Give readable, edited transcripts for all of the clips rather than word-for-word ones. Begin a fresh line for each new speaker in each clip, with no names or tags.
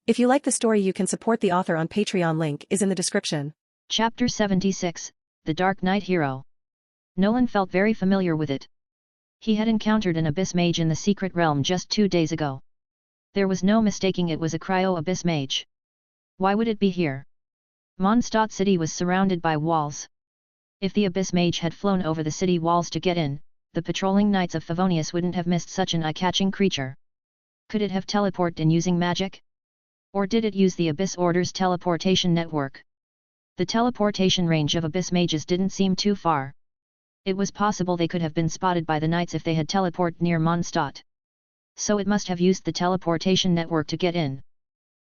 If you like the story, you can support the author on Patreon. Link is in the description.
Chapter 76, The Dark Knight Hero. Nolan felt very familiar with it. He had encountered an Abyss Mage in the Secret Realm just 2 days ago. There was no mistaking it was a Cryo-Abyss Mage. Why would it be here? Mondstadt City was surrounded by walls. If the Abyss Mage had flown over the city walls to get in, the patrolling knights of Favonius wouldn't have missed such an eye-catching creature. Could it have teleported in using magic? Or did it use the Abyss Order's teleportation network? The teleportation range of Abyss Mages didn't seem too far. It was possible they could have been spotted by the knights if they had teleported near Mondstadt. So it must have used the teleportation network to get in.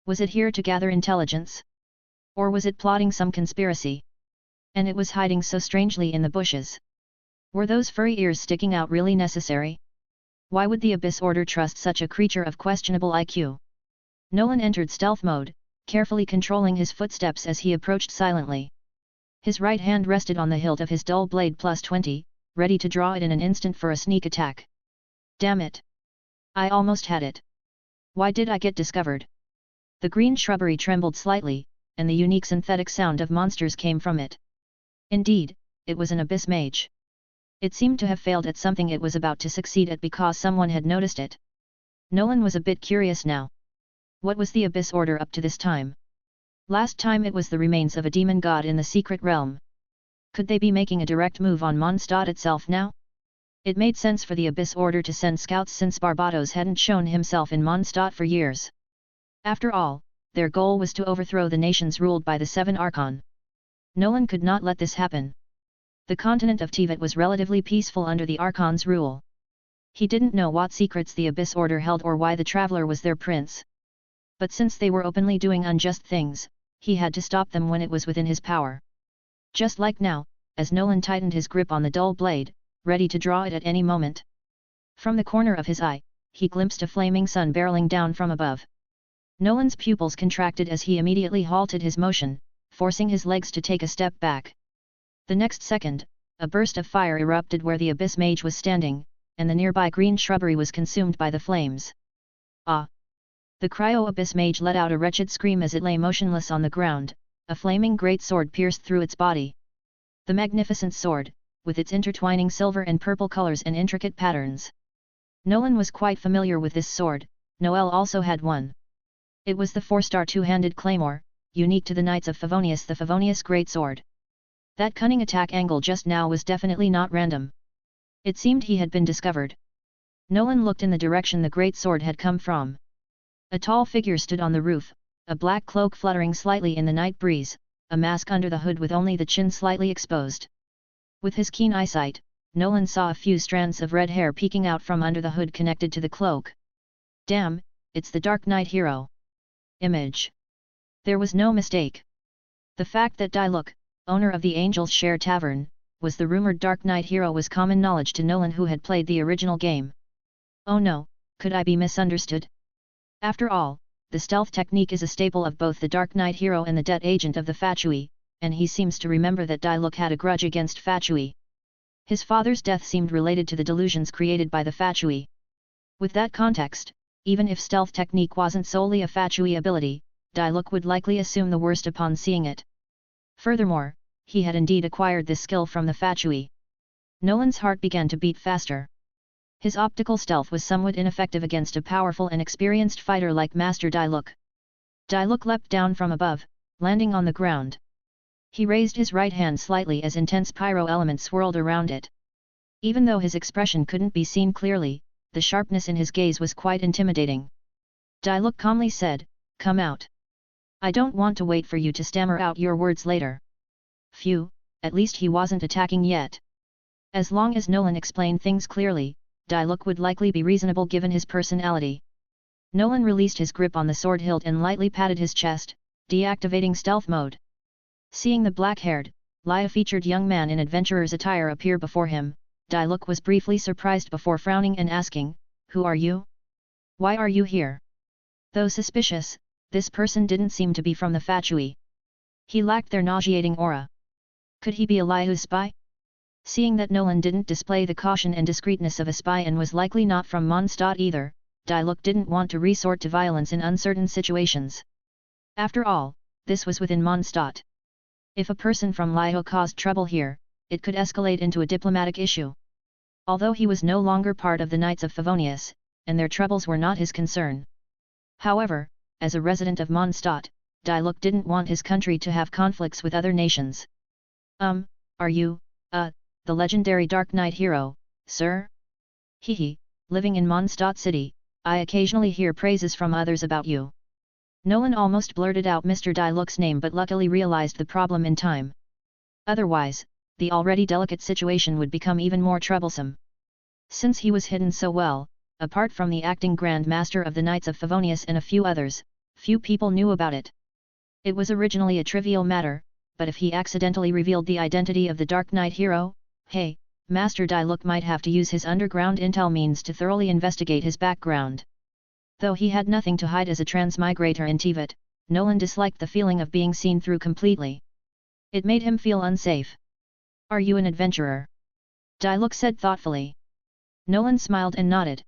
Was it here to gather intelligence? Or was it plotting some conspiracy? And it was hiding so strangely in the bushes. Were those furry ears sticking out really necessary? Why would the Abyss Order trust such a creature of questionable IQ? Nolan entered stealth mode, carefully controlling his footsteps as he approached silently. His right hand rested on the hilt of his dull blade +20, ready to draw it in an instant for a sneak attack. Damn it! I almost had it. Why did I get discovered? The green shrubbery trembled slightly, and the unique synthetic sound of monsters came from it. Indeed, it was an Abyss Mage. It seemed to have failed at something it was about to succeed at because someone had noticed it. Nolan was a bit curious now. What was the Abyss Order up to this time? Last time it was the remains of a demon god in the Secret Realm. Could they be making a direct move on Mondstadt itself now? It made sense for the Abyss Order to send scouts since Barbatos hadn't shown himself in Mondstadt for years. After all, their goal was to overthrow the nations ruled by the Seven Archon. Nolan could not let this happen. The continent of Teyvat was relatively peaceful under the Archon's rule. He didn't know what secrets the Abyss Order held or why the Traveler was their prince. But since they were openly doing unjust things, he had to stop them when it was within his power. Just like now, as Nolan tightened his grip on the dull blade, ready to draw it at any moment. From the corner of his eye, he glimpsed a flaming sun barreling down from above. Nolan's pupils contracted as he immediately halted his motion, forcing his legs to take a step back. The next second, a burst of fire erupted where the Abyss Mage was standing, and the nearby green shrubbery was consumed by the flames. Ah! The Cryo-Abyss Mage let out a wretched scream as it lay motionless on the ground, a flaming great sword pierced through its body. The magnificent sword, with its intertwining silver and purple colors and intricate patterns. Nolan was quite familiar with this sword. Noel also had one. It was the 4-star two-handed claymore, unique to the Knights of Favonius, the Favonius Greatsword. That cunning attack angle just now was definitely not random. It seemed he had been discovered. Nolan looked in the direction the great sword had come from. A tall figure stood on the roof, a black cloak fluttering slightly in the night breeze, a mask under the hood with only the chin slightly exposed. With his keen eyesight, Nolan saw a few strands of red hair peeking out from under the hood connected to the cloak. Damn, it's the Dark Knight hero. Image. There was no mistake. The fact that Diluc, owner of the Angel's Share Tavern, was the rumored Dark Knight hero was common knowledge to Nolan, who had played the original game. Oh no, could I be misunderstood? After all, the stealth technique is a staple of both the Dark Knight hero and the debt agent of the Fatui, and he seems to remember that Diluc had a grudge against Fatui. His father's death seemed related to the delusions created by the Fatui. With that context, even if stealth technique wasn't solely a Fatui ability, Diluc would likely assume the worst upon seeing it. Furthermore, he had indeed acquired this skill from the Fatui. Nolan's heart began to beat faster. His optical stealth was somewhat ineffective against a powerful and experienced fighter like Master Diluc. Diluc leapt down from above, landing on the ground. He raised his right hand slightly as intense pyro elements swirled around it. Even though his expression couldn't be seen clearly, the sharpness in his gaze was quite intimidating. Diluc calmly said, "Come out. I don't want to wait for you to stammer out your words later." Phew, at least he wasn't attacking yet. As long as Nolan explained things clearly, Diluc would likely be reasonable given his personality. Nolan released his grip on the sword hilt and lightly patted his chest, deactivating stealth mode. Seeing the black-haired, Lia-featured young man in adventurer's attire appear before him, Diluc was briefly surprised before frowning and asking, "Who are you? Why are you here?" Though suspicious, this person didn't seem to be from the Fatui. He lacked their nauseating aura. Could he be a Liahu's spy? Seeing that Nolan didn't display the caution and discreetness of a spy and was likely not from Mondstadt either, Diluc didn't want to resort to violence in uncertain situations. After all, this was within Mondstadt. If a person from Liao caused trouble here, it could escalate into a diplomatic issue. Although he was no longer part of the Knights of Favonius, and their troubles were not his concern. However, as a resident of Mondstadt, Diluc didn't want his country to have conflicts with other nations. Are you, the legendary Dark Knight hero, sir? Hehe, living in Mondstadt City, I occasionally hear praises from others about you. Nolan almost blurted out Mr. Diluc's name but luckily realized the problem in time. Otherwise, the already delicate situation would become even more troublesome. Since he was hidden so well, apart from the acting Grand Master of the Knights of Favonius and a few others, few people knew about it. It was originally a trivial matter, but if he accidentally revealed the identity of the Dark Knight hero, hey, Master Diluc might have to use his underground intel means to thoroughly investigate his background. Though he had nothing to hide as a transmigrator in Teyvat, Nolan disliked the feeling of being seen through completely. It made him feel unsafe. Are you an adventurer? Diluc said thoughtfully. Nolan smiled and nodded.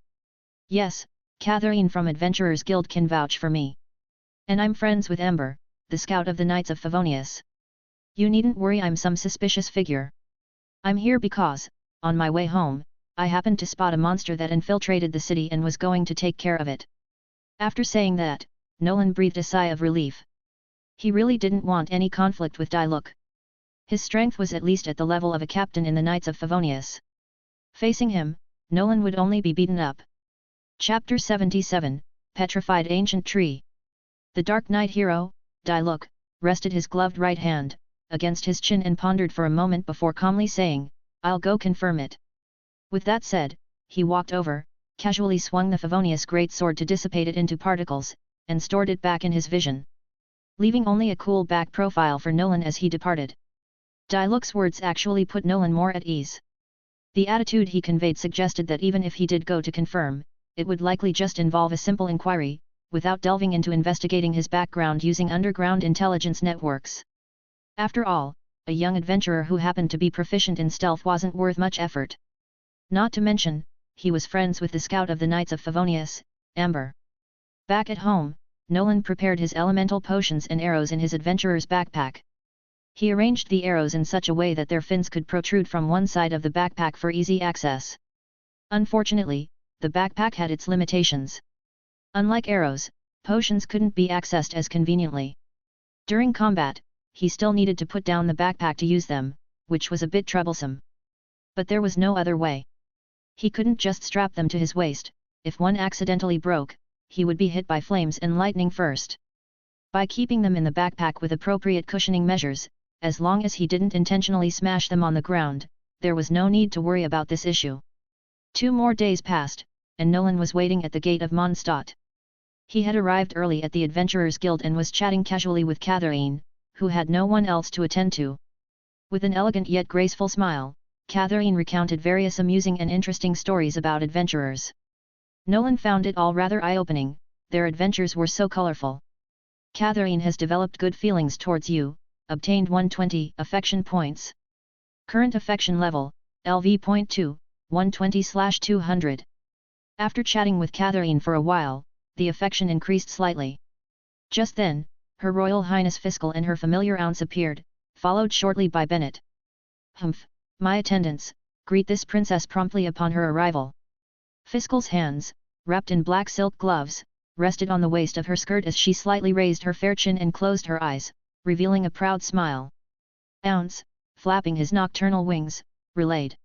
Yes, Catherine from Adventurers Guild can vouch for me. And I'm friends with Ember, the scout of the Knights of Favonius. You needn't worry I'm some suspicious figure. I'm here because, on my way home, I happened to spot a monster that infiltrated the city and was going to take care of it. After saying that, Nolan breathed a sigh of relief. He really didn't want any conflict with Diluc. His strength was at least at the level of a captain in the Knights of Favonius. Facing him, Nolan would only be beaten up. Chapter 77, Petrified Ancient Tree. The Dark Knight hero, Diluc, rested his gloved right hand against his chin and pondered for a moment before calmly saying, I'll go confirm it. With that said, he walked over, casually swung the Favonius greatsword to dissipate it into particles, and stored it back in his vision. Leaving only a cool back profile for Nolan as he departed. Diluc's words actually put Nolan more at ease. The attitude he conveyed suggested that even if he did go to confirm, it would likely just involve a simple inquiry, without delving into investigating his background using underground intelligence networks. After all, a young adventurer who happened to be proficient in stealth wasn't worth much effort. Not to mention, he was friends with the scout of the Knights of Favonius, Ember. Back at home, Nolan prepared his elemental potions and arrows in his adventurer's backpack. He arranged the arrows in such a way that their fins could protrude from one side of the backpack for easy access. Unfortunately, the backpack had its limitations. Unlike arrows, potions couldn't be accessed as conveniently. During combat, he still needed to put down the backpack to use them, which was a bit troublesome. But there was no other way. He couldn't just strap them to his waist. If one accidentally broke, he would be hit by flames and lightning first. By keeping them in the backpack with appropriate cushioning measures, as long as he didn't intentionally smash them on the ground, there was no need to worry about this issue. 2 more days passed, and Nolan was waiting at the gate of Mondstadt. He had arrived early at the Adventurers Guild and was chatting casually with Catherine, who had no one else to attend to. With an elegant yet graceful smile, Catherine recounted various amusing and interesting stories about adventurers. Nolan found it all rather eye-opening, their adventures were so colorful. Catherine has developed good feelings towards you, obtained 120 affection points. Current affection level, LV.2, 120/200. After chatting with Catherine for a while, the affection increased slightly. Just then, Her Royal Highness Fischl and her familiar ounce appeared, followed shortly by Bennett. Humph, my attendants, greet this princess promptly upon her arrival. Fischl's hands, wrapped in black silk gloves, rested on the waist of her skirt as she slightly raised her fair chin and closed her eyes, revealing a proud smile. Ounce, flapping his nocturnal wings, relayed.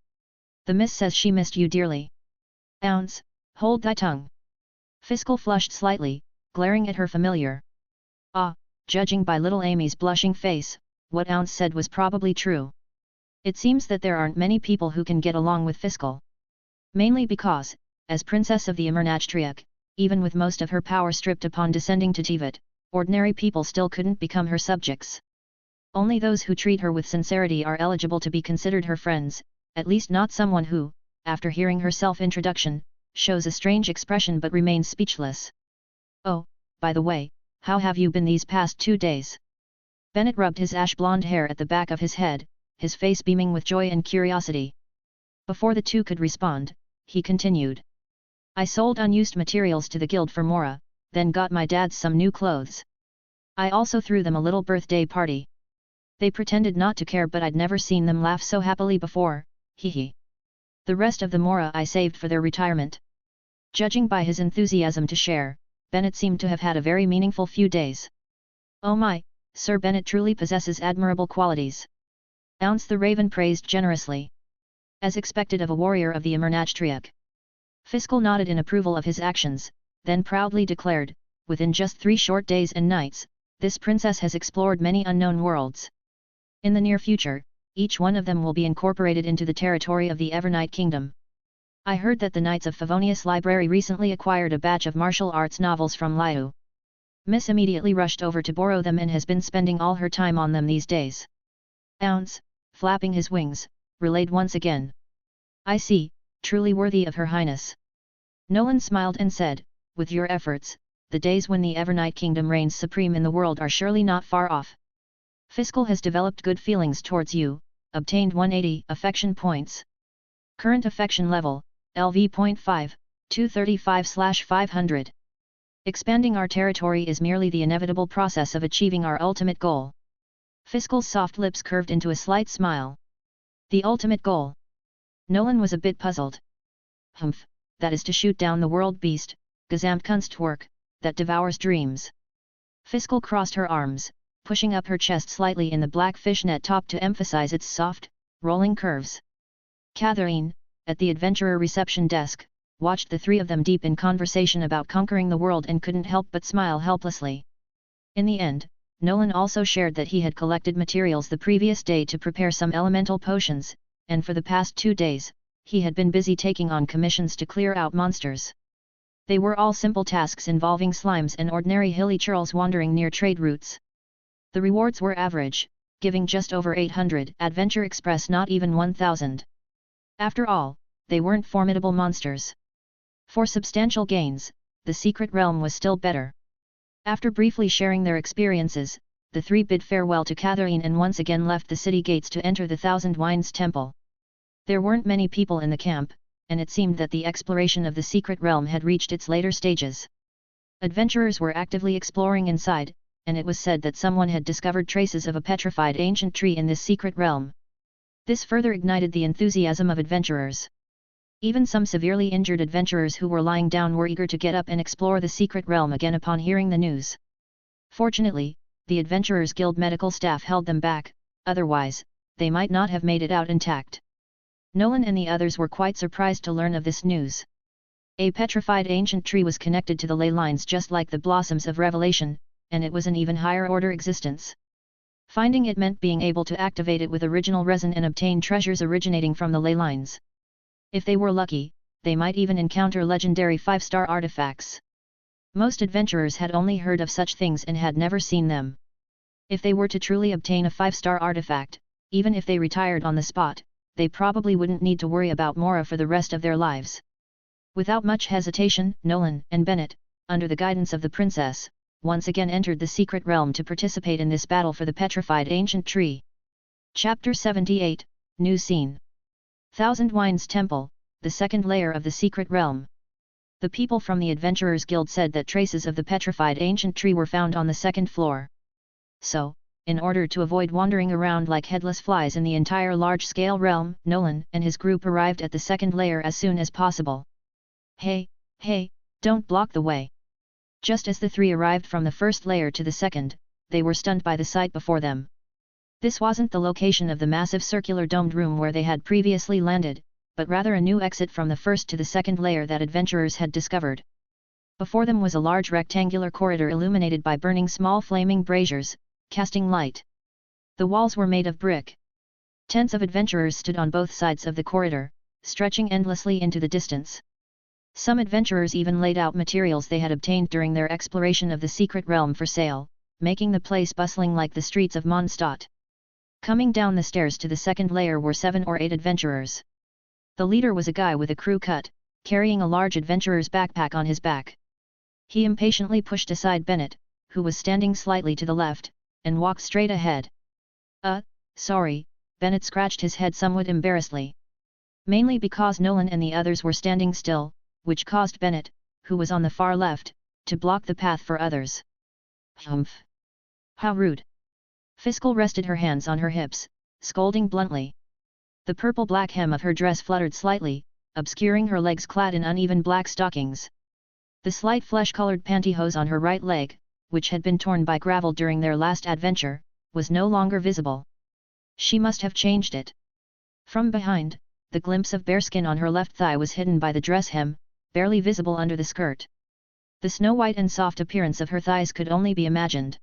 The miss says she missed you dearly. Ounce, hold thy tongue. Fischl flushed slightly, glaring at her familiar. Judging by little Amy's blushing face, what Ounce said was probably true. It seems that there aren't many people who can get along with Fischl. Mainly because, as Princess of the Amernachtriuk, even with most of her power stripped upon descending to Teyvat, ordinary people still couldn't become her subjects. Only those who treat her with sincerity are eligible to be considered her friends, at least not someone who, after hearing her self-introduction, shows a strange expression but remains speechless. Oh, by the way, how have you been these past 2 days? Bennett rubbed his ash-blonde hair at the back of his head, his face beaming with joy and curiosity. Before the two could respond, he continued. I sold unused materials to the guild for Mora, then got my dad some new clothes. I also threw them a little birthday party. They pretended not to care, but I'd never seen them laugh so happily before, hee. The rest of the Mora I saved for their retirement. Judging by his enthusiasm to share, Bennett seemed to have had a very meaningful few days. Oh my, Sir Bennett truly possesses admirable qualities. Ounce the Raven praised generously. As expected of a warrior of the Amernachtriac. Fischl nodded in approval of his actions, then proudly declared, within just 3 short days and nights, this princess has explored many unknown worlds. In the near future, each one of them will be incorporated into the territory of the Evernight Kingdom. I heard that the Knights of Favonius Library recently acquired a batch of martial arts novels from Liu. Miss immediately rushed over to borrow them and has been spending all her time on them these days. Ounce, flapping his wings, relayed once again. I see, truly worthy of Her Highness. Nolan smiled and said, with your efforts, the days when the Evernight Kingdom reigns supreme in the world are surely not far off. Fischl has developed good feelings towards you, obtained 180 affection points. Current affection level, LV.5, 235/500. Expanding our territory is merely the inevitable process of achieving our ultimate goal. Fischl's soft lips curved into a slight smile. The ultimate goal? Nolan was a bit puzzled. Humph, that is to shoot down the world beast, Gesamtkunstwerk, that devours dreams. Fischl crossed her arms, pushing up her chest slightly in the black fishnet top to emphasize its soft, rolling curves. Catherine, at the adventurer reception desk, watched the 3 of them deep in conversation about conquering the world and couldn't help but smile helplessly. In the end, Nolan also shared that he had collected materials the previous day to prepare some elemental potions, and for the past 2 days, he had been busy taking on commissions to clear out monsters. They were all simple tasks involving slimes and ordinary hilly churls wandering near trade routes. The rewards were average, giving just over 800 Adventure Express, not even 1000. After all, they weren't formidable monsters. For substantial gains, the secret realm was still better. After briefly sharing their experiences, the 3 bid farewell to Catherine and once again left the city gates to enter the Thousand Wines Temple. There weren't many people in the camp, and it seemed that the exploration of the secret realm had reached its later stages. Adventurers were actively exploring inside, and it was said that someone had discovered traces of a petrified ancient tree in this secret realm. This further ignited the enthusiasm of adventurers. Even some severely injured adventurers who were lying down were eager to get up and explore the secret realm again upon hearing the news. Fortunately, the Adventurers Guild medical staff held them back, otherwise, they might not have made it out intact. Nolan and the others were quite surprised to learn of this news. A petrified ancient tree was connected to the ley lines just like the blossoms of Revelation, and it was an even higher order existence. Finding it meant being able to activate it with original resin and obtain treasures originating from the ley lines. If they were lucky, they might even encounter legendary 5-star artifacts. Most adventurers had only heard of such things and had never seen them. If they were to truly obtain a 5-star artifact, even if they retired on the spot, they probably wouldn't need to worry about Mora for the rest of their lives. Without much hesitation, Nolan and Bennett, under the guidance of the princess, once again entered the secret realm to participate in this battle for the petrified ancient tree. Chapter 78, New Scene. Thousand Wines Temple, the second layer of the secret realm. The people from the Adventurers Guild said that traces of the petrified ancient tree were found on the second floor. So, in order to avoid wandering around like headless flies in the entire large-scale realm, Nolan and his group arrived at the second layer as soon as possible. Hey, don't block the way. Just as the 3 arrived from the first layer to the second, they were stunned by the sight before them. This wasn't the location of the massive circular domed room where they had previously landed, but rather a new exit from the first to the second layer that adventurers had discovered. Before them was a large rectangular corridor illuminated by burning small flaming braziers, casting light. The walls were made of brick. Tents of adventurers stood on both sides of the corridor, stretching endlessly into the distance. Some adventurers even laid out materials they had obtained during their exploration of the secret realm for sale, making the place bustling like the streets of Mondstadt. Coming down the stairs to the second layer were 7 or 8 adventurers. The leader was a guy with a crew cut, carrying a large adventurer's backpack on his back. He impatiently pushed aside Bennett, who was standing slightly to the left, and walked straight ahead. Sorry, Bennett scratched his head somewhat embarrassedly. Mainly because Nolan and the others were standing still, which caused Bennett, who was on the far left, to block the path for others. Humph! How rude! Fischl rested her hands on her hips, scolding bluntly. The purple-black hem of her dress fluttered slightly, obscuring her legs clad in uneven black stockings. The slight flesh-colored pantyhose on her right leg, which had been torn by gravel during their last adventure, was no longer visible. She must have changed it. From behind, the glimpse of bare skin on her left thigh was hidden by the dress hem, barely visible under the skirt. The snow-white and soft appearance of her thighs could only be imagined.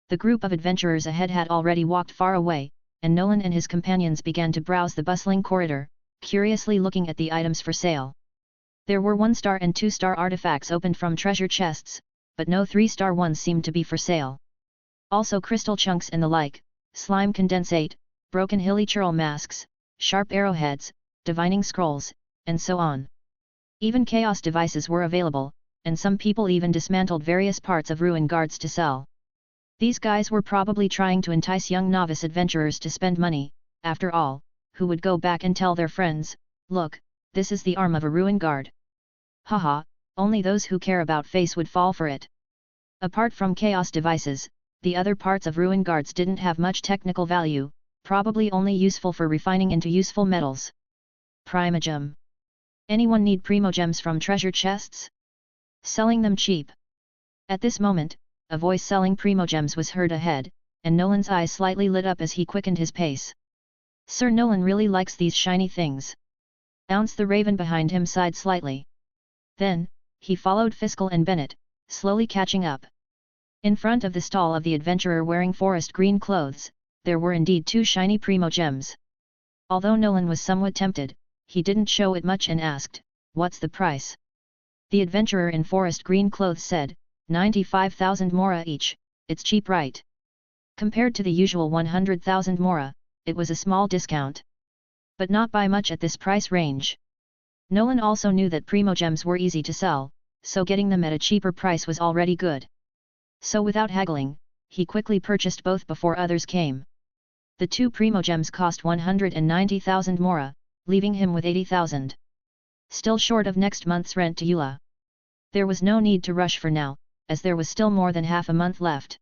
The group of adventurers ahead had already walked far away, and Nolan and his companions began to browse the bustling corridor, curiously looking at the items for sale. There were 1-star and 2-star artifacts opened from treasure chests, but no 3-star ones seemed to be for sale. Also crystal chunks and the like, slime condensate, broken hilichurl masks, sharp arrowheads, divining scrolls, and so on. Even chaos devices were available, and some people even dismantled various parts of ruin guards to sell. These guys were probably trying to entice young novice adventurers to spend money. After all, who would go back and tell their friends, "Look, this is the arm of a ruin guard." Haha, only those who care about face would fall for it. Apart from chaos devices, the other parts of ruin guards didn't have much technical value, probably only useful for refining into useful metals. Primogem. Anyone need primogems from treasure chests? Selling them cheap. At this moment, a voice selling primogems was heard ahead, and Nolan's eyes slightly lit up as he quickened his pace. Sir Nolan really likes these shiny things. Ounce the raven behind him sighed slightly. Then, he followed Fischl and Bennett, slowly catching up. In front of the stall of the adventurer wearing forest green clothes, there were indeed 2 shiny primogems. Although Nolan was somewhat tempted, he didn't show it much and asked, "What's the price?" The adventurer in forest green clothes said, 95,000 mora each, it's cheap right? Compared to the usual 100,000 mora, it was a small discount. But not by much at this price range. Nolan also knew that primogems were easy to sell, so getting them at a cheaper price was already good. So without haggling, he quickly purchased both before others came. The 2 primogems cost 190,000 mora, leaving him with 80,000. Still short of next month's rent to Eula. There was no need to rush for now, as there was still more than half a month left.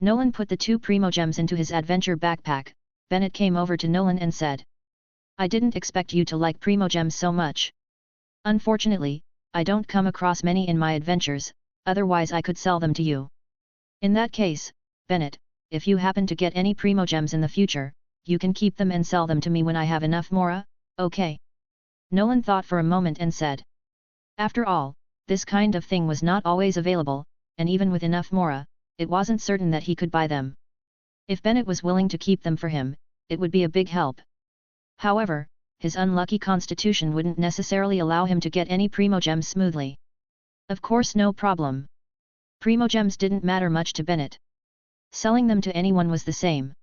Nolan put the 2 primogems into his adventure backpack. Bennett came over to Nolan and said, "I didn't expect you to like primogems so much. Unfortunately, I don't come across many in my adventures, otherwise I could sell them to you." "In that case, Bennett, if you happen to get any primogems in the future, you can keep them and sell them to me when I have enough mora, okay?" Nolan thought for a moment and said. After all, this kind of thing was not always available, and even with enough mora, it wasn't certain that he could buy them. If Bennett was willing to keep them for him, it would be a big help. However, his unlucky constitution wouldn't necessarily allow him to get any primogems smoothly. Of course, no problem. Primogems didn't matter much to Bennett. Selling them to anyone was the same.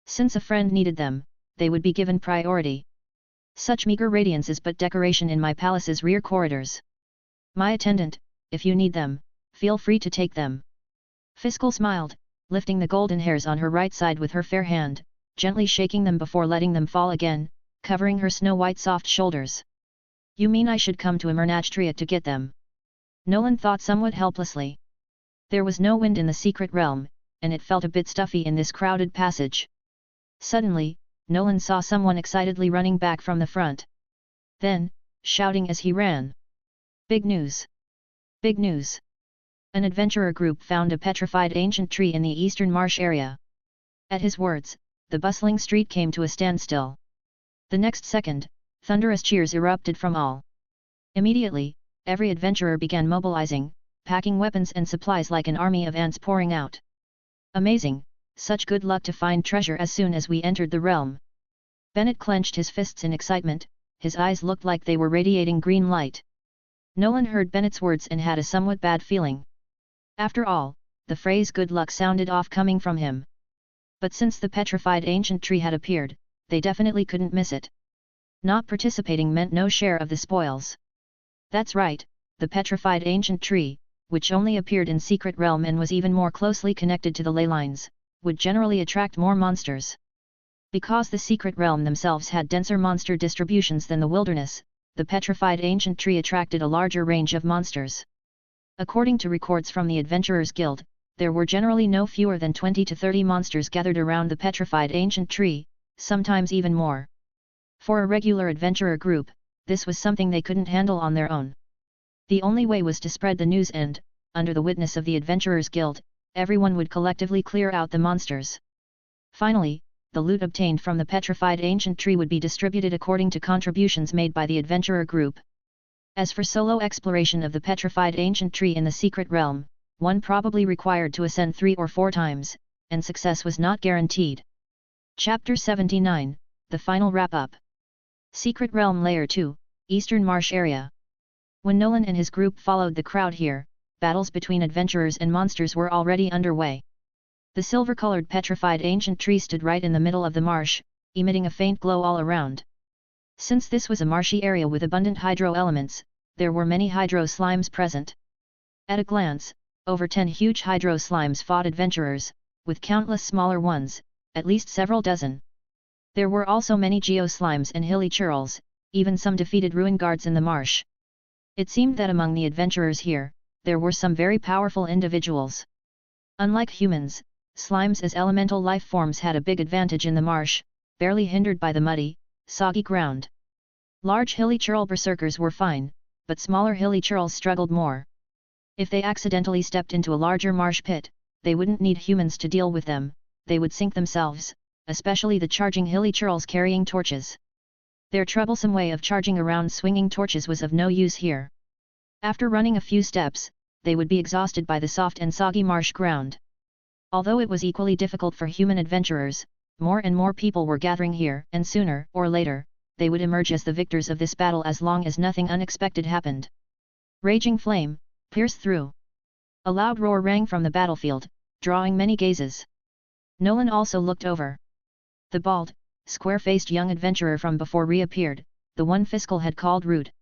Since a friend needed them, they would be given priority. Such meager radiance is but decoration in my palace's rear corridors. My attendant, if you need them, feel free to take them. Fischl smiled, lifting the golden hairs on her right side with her fair hand, gently shaking them before letting them fall again, covering her snow-white soft shoulders. "You mean I should come to Imernachtriot to get them?" Nolan thought somewhat helplessly. There was no wind in the secret realm, and it felt a bit stuffy in this crowded passage. Suddenly, Nolan saw someone excitedly running back from the front. Then, shouting as he ran. "Big news! Big news!" An adventurer group found a petrified ancient tree in the eastern marsh area. At his words, the bustling street came to a standstill. The next second, thunderous cheers erupted from all. Immediately, every adventurer began mobilizing, packing weapons and supplies like an army of ants pouring out. "Amazing, such good luck to find treasure as soon as we entered the realm." Bennett clenched his fists in excitement, his eyes looked like they were radiating green light. Nolan heard Bennett's words and had a somewhat bad feeling. After all, the phrase good luck sounded off coming from him. But since the petrified ancient tree had appeared, they definitely couldn't miss it. Not participating meant no share of the spoils. That's right, the petrified ancient tree, which only appeared in Secret Realm and was even more closely connected to the ley lines, would generally attract more monsters. Because the Secret Realm themselves had denser monster distributions than the wilderness, the petrified ancient tree attracted a larger range of monsters. According to records from the Adventurers Guild, there were generally no fewer than 20 to 30 monsters gathered around the petrified ancient tree, sometimes even more. For a regular adventurer group, this was something they couldn't handle on their own. The only way was to spread the news and, under the witness of the Adventurers Guild, everyone would collectively clear out the monsters. Finally, the loot obtained from the petrified ancient tree would be distributed according to contributions made by the adventurer group. As for solo exploration of the petrified ancient tree in the secret realm, one probably required to ascend 3 or 4 times, and success was not guaranteed. Chapter 79, The Final Wrap-Up. Secret Realm Layer 2, Eastern Marsh Area. When Nolan and his group followed the crowd here, battles between adventurers and monsters were already underway. The silver-colored petrified ancient tree stood right in the middle of the marsh, emitting a faint glow all around. Since this was a marshy area with abundant hydro elements, there were many hydro slimes present. At a glance, over 10 huge hydro slimes fought adventurers, with countless smaller ones, at least several dozen. There were also many geo slimes and hilly churls, even some defeated ruin guards in the marsh. It seemed that among the adventurers here, there were some very powerful individuals. Unlike humans, slimes as elemental life forms had a big advantage in the marsh, barely hindered by the muddy, soggy ground. Large hilly churl berserkers were fine, but smaller hilly churls struggled more. If they accidentally stepped into a larger marsh pit, they wouldn't need humans to deal with them, they would sink themselves, especially the charging hilly churls carrying torches. Their troublesome way of charging around swinging torches was of no use here. After running a few steps, they would be exhausted by the soft and soggy marsh ground. Although it was equally difficult for human adventurers, more and more people were gathering here, and sooner or later, they would emerge as the victors of this battle as long as nothing unexpected happened. Raging flame, pierce through. A loud roar rang from the battlefield, drawing many gazes. Nolan also looked over. The bald, square-faced young adventurer from before reappeared, the one Fischl had called rude.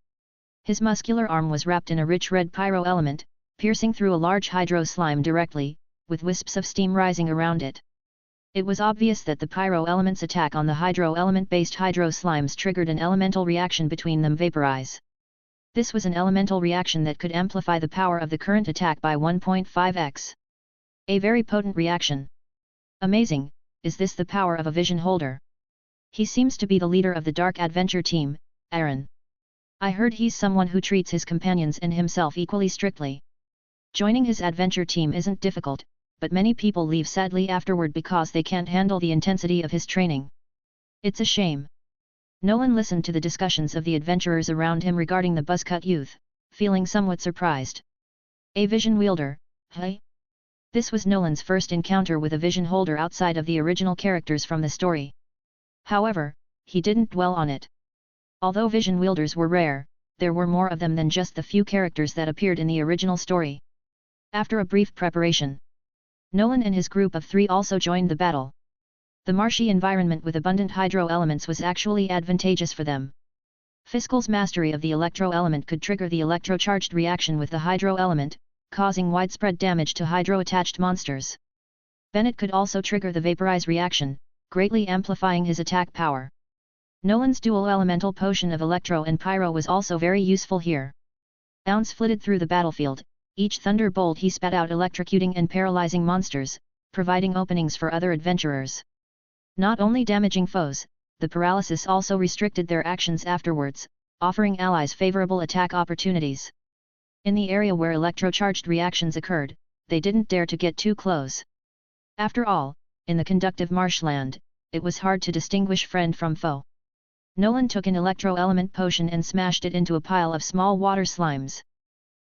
His muscular arm was wrapped in a rich red pyro element, piercing through a large hydro slime directly, with wisps of steam rising around it. It was obvious that the pyro element's attack on the hydro element-based hydro slimes triggered an elemental reaction between them vaporize. This was an elemental reaction that could amplify the power of the current attack by 1.5x. A very potent reaction. Amazing, is this the power of a vision holder? He seems to be the leader of the Dark Adventure team, Aaron. I heard he's someone who treats his companions and himself equally strictly. Joining his adventure team isn't difficult, but many people leave sadly afterward because they can't handle the intensity of his training. It's a shame. Nolan listened to the discussions of the adventurers around him regarding the buzzcut youth, feeling somewhat surprised. A vision wielder, hey? This was Nolan's first encounter with a vision holder outside of the original characters from the story. However, he didn't dwell on it. Although vision wielders were rare, there were more of them than just the few characters that appeared in the original story. After a brief preparation, Nolan and his group of 3 also joined the battle. The marshy environment with abundant hydro elements was actually advantageous for them. Fischl's mastery of the electro element could trigger the electro-charged reaction with the hydro element, causing widespread damage to hydro-attached monsters. Bennett could also trigger the vaporize reaction, greatly amplifying his attack power. Nolan's dual elemental potion of electro and pyro was also very useful here. Ounce flitted through the battlefield, each thunderbolt he spat out electrocuting and paralyzing monsters, providing openings for other adventurers. Not only damaging foes, the paralysis also restricted their actions afterwards, offering allies favorable attack opportunities. In the area where electro-charged reactions occurred, they didn't dare to get too close. After all, in the conductive marshland, it was hard to distinguish friend from foe. Nolan took an electro-element potion and smashed it into a pile of small water slimes.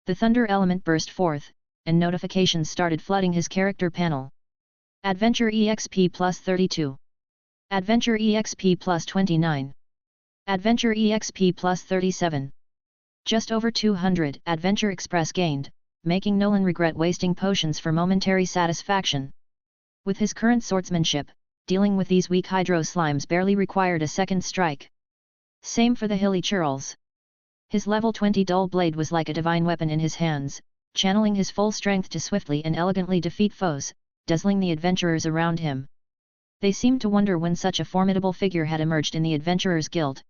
The thunder element burst forth, and notifications started flooding his character panel. Adventure EXP plus 32. Adventure EXP plus 29. Adventure EXP plus 37. Just over 200 Adventure Express gained, making Nolan regret wasting potions for momentary satisfaction. With his current swordsmanship, dealing with these weak hydro slimes barely required a second strike. Same for the hilly churls. His level 20 dull blade was like a divine weapon in his hands, channeling his full strength to swiftly and elegantly defeat foes, dazzling the adventurers around him. They seemed to wonder when such a formidable figure had emerged in the Adventurers Guild.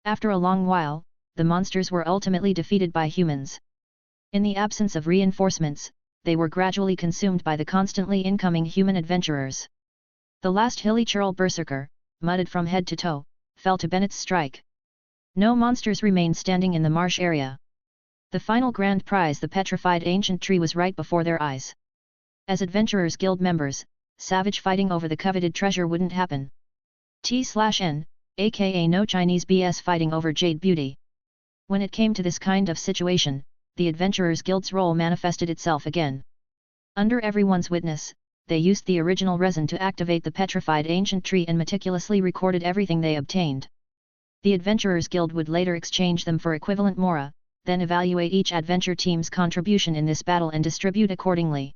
After a long while, the monsters were ultimately defeated by humans. In the absence of reinforcements, they were gradually consumed by the constantly incoming human adventurers. The last hilly churl berserker, mudded from head to toe, fell to Bennett's strike. No monsters remained standing in the marsh area. The final grand prize, the petrified ancient tree, was right before their eyes. As Adventurers Guild members, savage fighting over the coveted treasure wouldn't happen. T/N, aka no Chinese BS fighting over jade beauty. When it came to this kind of situation, the Adventurers Guild's role manifested itself again. Under everyone's witness, they used the original resin to activate the petrified ancient tree and meticulously recorded everything they obtained. The Adventurers Guild would later exchange them for equivalent mora, then evaluate each adventure team's contribution in this battle and distribute accordingly.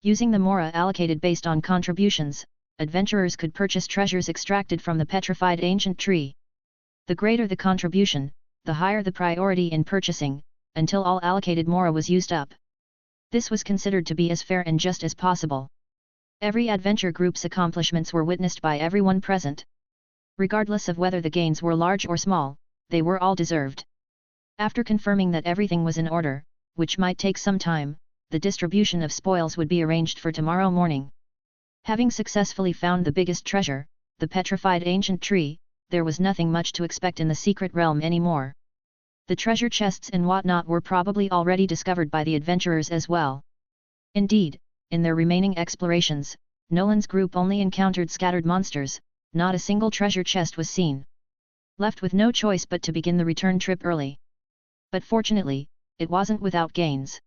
Using the mora allocated based on contributions, adventurers could purchase treasures extracted from the petrified ancient tree. The greater the contribution, the higher the priority in purchasing, until all allocated mora was used up. This was considered to be as fair and just as possible. Every adventure group's accomplishments were witnessed by everyone present. Regardless of whether the gains were large or small, they were all deserved. After confirming that everything was in order, which might take some time, the distribution of spoils would be arranged for tomorrow morning. Having successfully found the biggest treasure, the petrified ancient tree, there was nothing much to expect in the secret realm anymore. The treasure chests and whatnot were probably already discovered by the adventurers as well. Indeed, in their remaining explorations, Nolan's group only encountered scattered monsters, not a single treasure chest was seen. Left with no choice but to begin the return trip early. But fortunately, it wasn't without gains.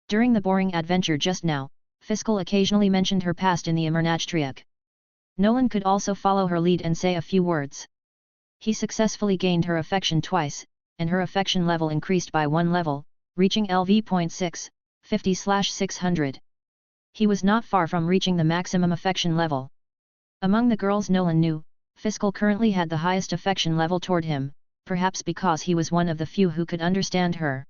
During the boring adventure just now, Fischl occasionally mentioned her past in the Imernachtriak. Nolan could also follow her lead and say a few words. He successfully gained her affection twice, and her affection level increased by 1 level, reaching LV.6, 50/600. He was not far from reaching the maximum affection level. Among the girls Nolan knew, Fischl currently had the highest affection level toward him, perhaps because he was one of the few who could understand her.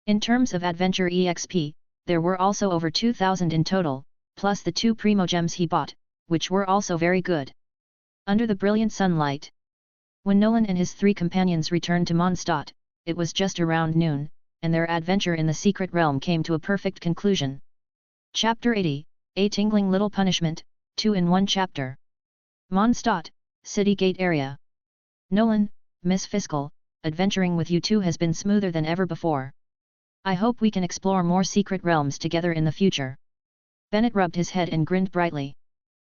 In terms of Adventure EXP, there were also over 2,000 in total, plus the 2 primogems he bought, which were also very good. Under the brilliant sunlight. When Nolan and his 3 companions returned to Mondstadt, it was just around noon, and their adventure in the secret realm came to a perfect conclusion. Chapter 80, A Tingling Little Punishment, 2 in 1 chapter. Mondstadt, City Gate area. Nolan, Miss Fischl, adventuring with you two has been smoother than ever before. I hope we can explore more secret realms together in the future. Bennett rubbed his head and grinned brightly.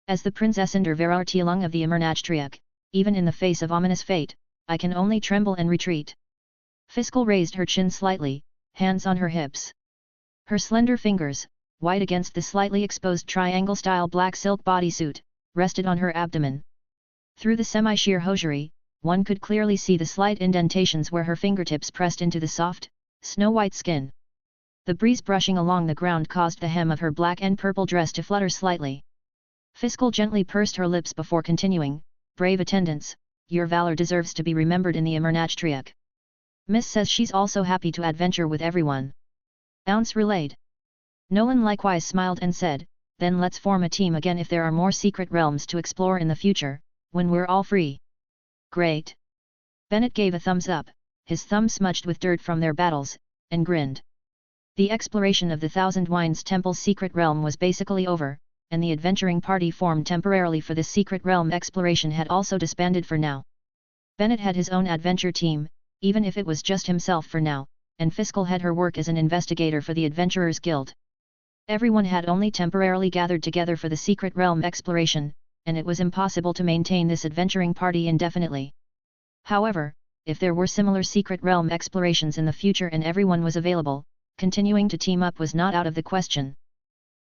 As the Prinzessinder Verartielung of the Imernachtriak, even in the face of ominous fate, I can only tremble and retreat. Fischl raised her chin slightly, hands on her hips. Her slender fingers, white against the slightly exposed triangle-style black silk bodysuit, rested on her abdomen. Through the semi-sheer hosiery, one could clearly see the slight indentations where her fingertips pressed into the soft, snow-white skin. The breeze brushing along the ground caused the hem of her black and purple dress to flutter slightly. Fischl gently pursed her lips before continuing, "Brave attendants, your valor deserves to be remembered in the Imernachtriak. Miss says she's also happy to adventure with everyone." Ounce relayed. Nolan likewise smiled and said, "Then let's form a team again if there are more secret realms to explore in the future, when we're all free." "Great." Bennett gave a thumbs up, his thumb smudged with dirt from their battles, and grinned. The exploration of the Thousand Wines Temple's secret realm was basically over, and the adventuring party formed temporarily for this secret realm exploration had also disbanded for now. Bennett had his own adventure team, even if it was just himself for now, and Fischl had her work as an investigator for the Adventurers Guild. Everyone had only temporarily gathered together for the secret realm exploration, and it was impossible to maintain this adventuring party indefinitely. However, if there were similar secret realm explorations in the future and everyone was available, continuing to team up was not out of the question.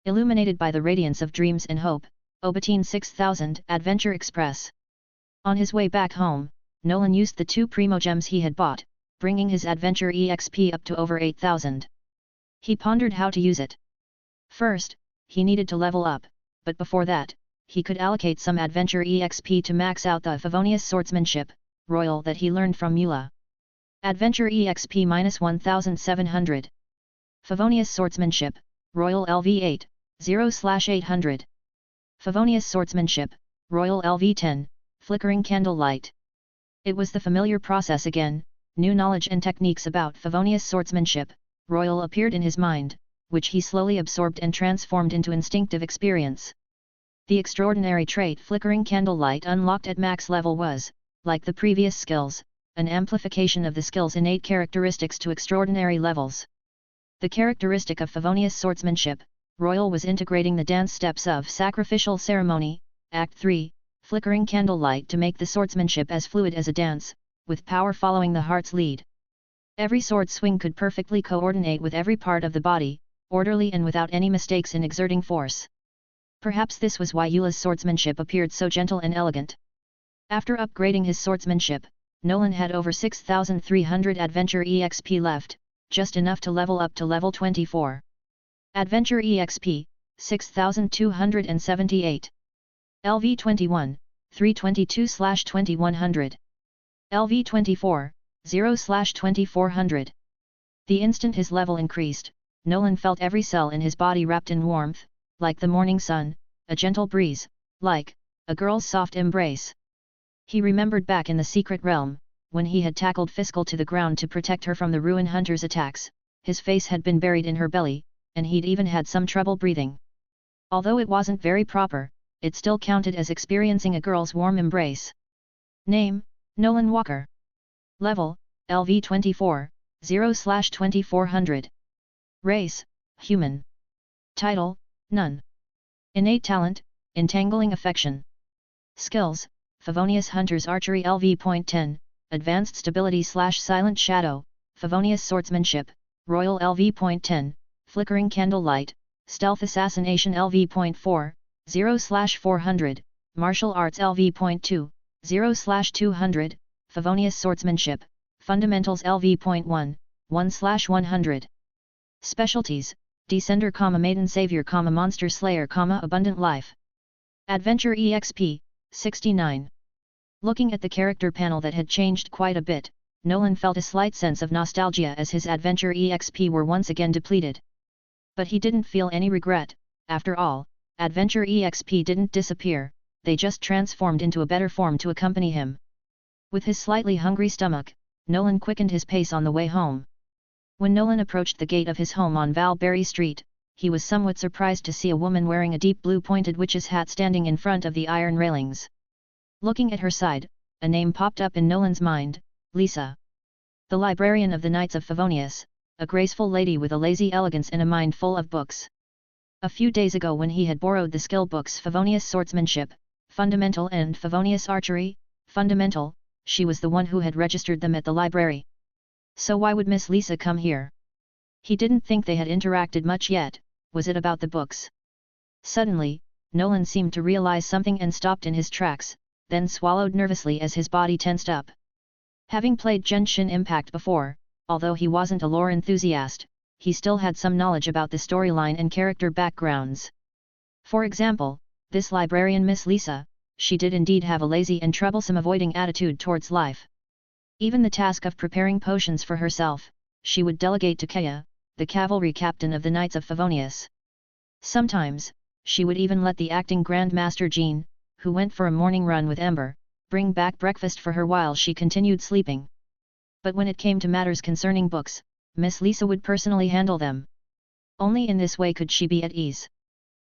Illuminated by the radiance of dreams and hope, Obtain 6000 Adventure Express. On his way back home, Nolan used the 2 primogems he had bought, bringing his Adventure EXP up to over 8,000. He pondered how to use it. First, he needed to level up, but before that, he could allocate some Adventure EXP to max out the Favonius Swordsmanship, Royal that he learned from Mula. Adventure EXP -1700. Favonius Swordsmanship, Royal LV8, 0/800. Favonius Swordsmanship, Royal LV10, Flickering Candlelight. It was the familiar process again, new knowledge and techniques about Favonius swordsmanship, royal appeared in his mind, which he slowly absorbed and transformed into instinctive experience. The extraordinary trait Flickering Candlelight unlocked at max level was, like the previous skills, an amplification of the skill's innate characteristics to extraordinary levels. The characteristic of Favonius swordsmanship, royal, was integrating the dance steps of sacrificial ceremony, Act 3, Flickering Candlelight, to make the swordsmanship as fluid as a dance, with power following the heart's lead. Every sword swing could perfectly coordinate with every part of the body, orderly and without any mistakes in exerting force. Perhaps this was why Eula's swordsmanship appeared so gentle and elegant. After upgrading his swordsmanship, Nolan had over 6,300 Adventure EXP left, just enough to level up to level 24. Adventure EXP, 6,278. LV21, 322/2100. LV24, 0/2400. The instant his level increased, Nolan felt every cell in his body wrapped in warmth, like the morning sun, a gentle breeze, like a girl's soft embrace. He remembered back in the secret realm, when he had tackled Fischl to the ground to protect her from the ruin hunter's attacks. His face had been buried in her belly, and he'd even had some trouble breathing. Although it wasn't very proper, it still counted as experiencing a girl's warm embrace. Name, Nolan Walker. Level, LV24, 0/2400. Race, human. Title, none. Innate talent, entangling affection. Skills, Favonius Hunter's Archery LV.10, Advanced Stability/Silent Shadow, Favonius Swordsmanship, Royal LV.10, Flickering Candlelight, Stealth Assassination LV.4, 0/400, Martial Arts LV.2, 0/200, Favonius Swordsmanship, Fundamentals LV.1, 1/100. Specialties, Descender, Maiden Savior, Monster Slayer, Abundant Life. Adventure EXP, 69. Looking at the character panel that had changed quite a bit, Nolan felt a slight sense of nostalgia as his Adventure EXP were once again depleted. But he didn't feel any regret. After all, Adventure EXP didn't disappear, they just transformed into a better form to accompany him. With his slightly hungry stomach, Nolan quickened his pace on the way home. When Nolan approached the gate of his home on Valberry Street, he was somewhat surprised to see a woman wearing a deep blue pointed witch's hat standing in front of the iron railings. Looking at her side, a name popped up in Nolan's mind, Lisa. The librarian of the Knights of Favonius, a graceful lady with a lazy elegance and a mind full of books. A few days ago, when he had borrowed the skill books Favonius Swordsmanship, Fundamental, and Favonius Archery, Fundamental, she was the one who had registered them at the library. So why would Miss Lisa come here? He didn't think they had interacted much yet. Was it about the books? Suddenly, Nolan seemed to realize something and stopped in his tracks, then swallowed nervously as his body tensed up. Having played Genshin Impact before, although he wasn't a lore enthusiast, he still had some knowledge about the storyline and character backgrounds. For example, this librarian Miss Lisa, she did indeed have a lazy and troublesome avoiding attitude towards life. Even the task of preparing potions for herself, she would delegate to Kea, the cavalry captain of the Knights of Favonius. Sometimes, she would even let the acting Grand Master Jean, who went for a morning run with Ember, bring back breakfast for her while she continued sleeping. But when it came to matters concerning books, Miss Lisa would personally handle them. Only in this way could she be at ease.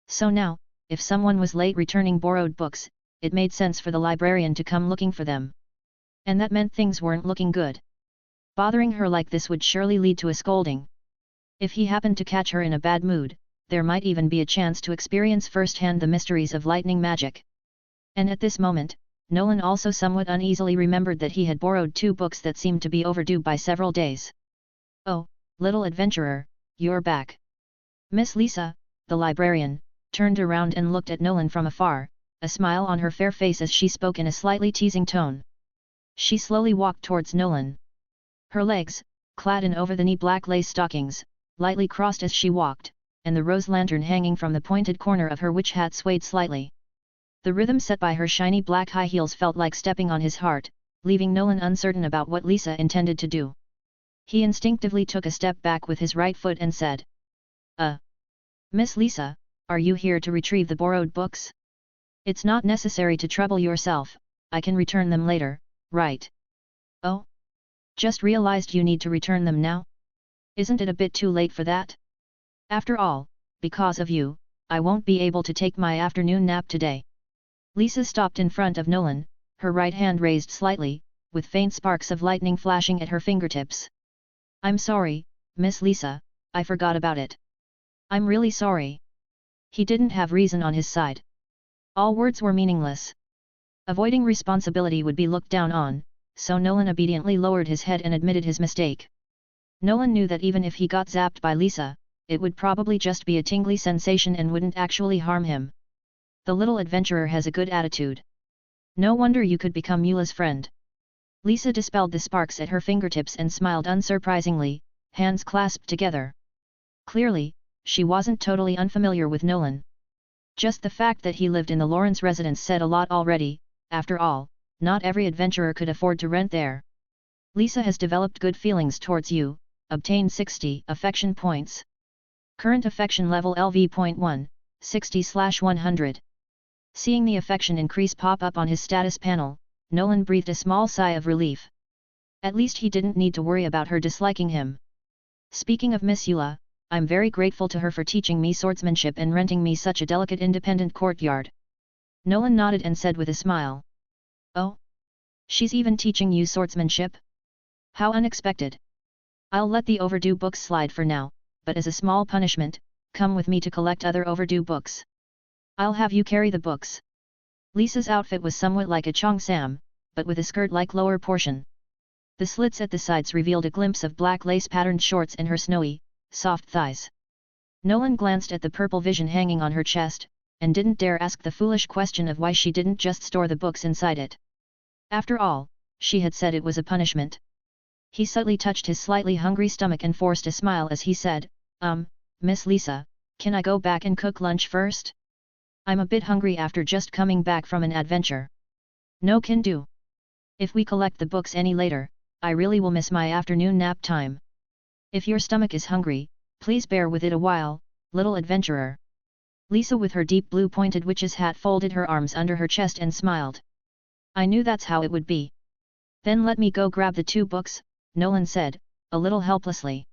So now, if someone was late returning borrowed books, it made sense for the librarian to come looking for them. And that meant things weren't looking good. Bothering her like this would surely lead to a scolding. If he happened to catch her in a bad mood, there might even be a chance to experience firsthand the mysteries of lightning magic. And at this moment, Nolan also somewhat uneasily remembered that he had borrowed 2 books that seemed to be overdue by several days. "Oh, little adventurer, you're back." Miss Lisa, the librarian, turned around and looked at Nolan from afar, a smile on her fair face as she spoke in a slightly teasing tone. She slowly walked towards Nolan. Her legs, clad in over-the-knee black lace stockings, lightly crossed as she walked, and the rose lantern hanging from the pointed corner of her witch hat swayed slightly. The rhythm set by her shiny black high heels felt like stepping on his heart, leaving Nolan uncertain about what Lisa intended to do. He instinctively took a step back with his right foot and said, Miss Lisa, are you here to retrieve the borrowed books? It's not necessary to trouble yourself, I can return them later, right?" "Oh? Just realized you need to return them now? Isn't it a bit too late for that? After all, because of you, I won't be able to take my afternoon nap today. Lisa stopped in front of Nolan, her right hand raised slightly, with faint sparks of lightning flashing at her fingertips. I'm sorry, Miss Lisa, I forgot about it. I'm really sorry. He didn't have reason on his side. All words were meaningless. Avoiding responsibility would be looked down on, so Nolan obediently lowered his head and admitted his mistake. Nolan knew that even if he got zapped by Lisa, it would probably just be a tingly sensation and wouldn't actually harm him. The little adventurer has a good attitude. No wonder you could become Eula's friend. Lisa dispelled the sparks at her fingertips and smiled unsurprisingly, hands clasped together. Clearly, she wasn't totally unfamiliar with Nolan. Just the fact that he lived in the Lawrence residence said a lot already. After all, not every adventurer could afford to rent there. Lisa has developed good feelings towards you, obtain 60 affection points. Current affection level LV.1, 60/100. Seeing the affection increase pop up on his status panel, Nolan breathed a small sigh of relief. At least he didn't need to worry about her disliking him. Speaking of Miss Eula, I'm very grateful to her for teaching me swordsmanship and renting me such a delicate independent courtyard. Nolan nodded and said with a smile. Oh? She's even teaching you swordsmanship? How unexpected. I'll let the overdue books slide for now, but as a small punishment, come with me to collect other overdue books. I'll have you carry the books. Lisa's outfit was somewhat like a cheongsam, but with a skirt-like lower portion. The slits at the sides revealed a glimpse of black lace-patterned shorts and her snowy, soft thighs. Nolan glanced at the purple vision hanging on her chest, and didn't dare ask the foolish question of why she didn't just store the books inside it. After all, she had said it was a punishment. He subtly touched his slightly hungry stomach and forced a smile as he said, Miss Lisa, can I go back and cook lunch first? I'm a bit hungry after just coming back from an adventure. No can do. If we collect the books any later, I really will miss my afternoon nap time. If your stomach is hungry, please bear with it a while, little adventurer. Lisa with her deep blue pointed witch's hat folded her arms under her chest and smiled. I knew that's how it would be. Then let me go grab the 2 books, Nolan said, a little helplessly.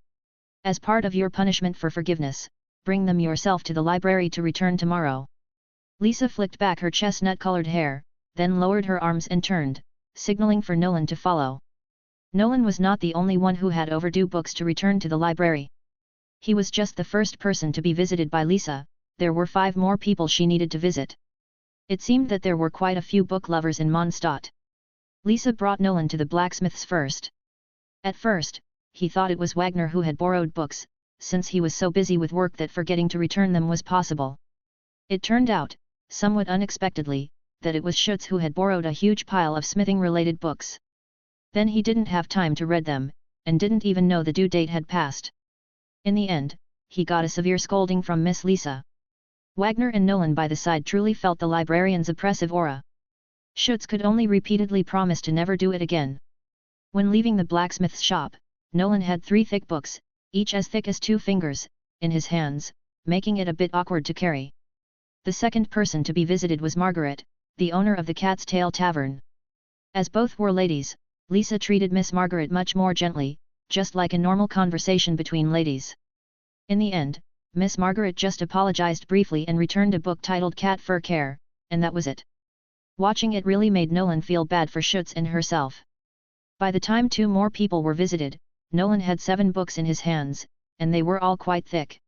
As part of your punishment for forgiveness, bring them yourself to the library to return tomorrow. Lisa flicked back her chestnut-colored hair, then lowered her arms and turned, signaling for Nolan to follow. Nolan was not the only one who had overdue books to return to the library. He was just the first person to be visited by Lisa, there were 5 more people she needed to visit. It seemed that there were quite a few book lovers in Mondstadt. Lisa brought Nolan to the blacksmith's first. At first, he thought it was Wagner who had borrowed books, since he was so busy with work that forgetting to return them was possible. It turned out, somewhat unexpectedly, that it was Schutz who had borrowed a huge pile of smithing-related books. Then he didn't have time to read them, and didn't even know the due date had passed. In the end, he got a severe scolding from Miss Lisa. Wagner and Nolan by the side truly felt the librarian's oppressive aura. Schutz could only repeatedly promise to never do it again. When leaving the blacksmith's shop, Nolan had 3 thick books, each as thick as 2 fingers, in his hands, making it a bit awkward to carry. The second person to be visited was Margaret, the owner of the Cat's Tail Tavern. As both were ladies, Lisa treated Miss Margaret much more gently, just like a normal conversation between ladies. In the end, Miss Margaret just apologized briefly and returned a book titled Cat Fur Care, and that was it. Watching it really made Nolan feel bad for Schutz and herself. By the time 2 more people were visited, Nolan had 7 books in his hands, and they were all quite thick.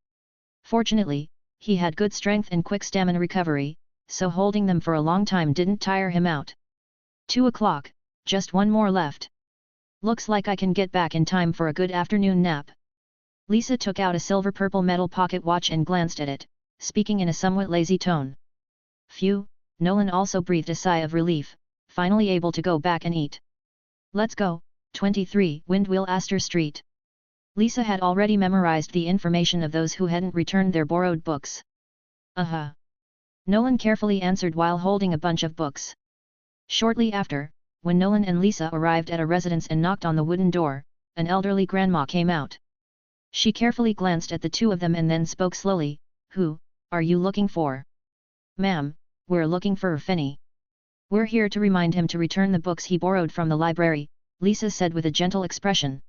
Fortunately, he had good strength and quick stamina recovery, so holding them for a long time didn't tire him out. 2 o'clock, just 1 more left. Looks like I can get back in time for a good afternoon nap. Lisa took out a silver-purple metal pocket watch and glanced at it, speaking in a somewhat lazy tone. Phew, Nolan also breathed a sigh of relief, finally able to go back and eat. Let's go, 23 Windwheel Astor Street. Lisa had already memorized the information of those who hadn't returned their borrowed books. Nolan carefully answered while holding a bunch of books. Shortly after, when Nolan and Lisa arrived at a residence and knocked on the wooden door, an elderly grandma came out. She carefully glanced at the 2 of them and then spoke slowly, Who are you looking for? Ma'am, we're looking for Finney. We're here to remind him to return the books he borrowed from the library, Lisa said with a gentle expression.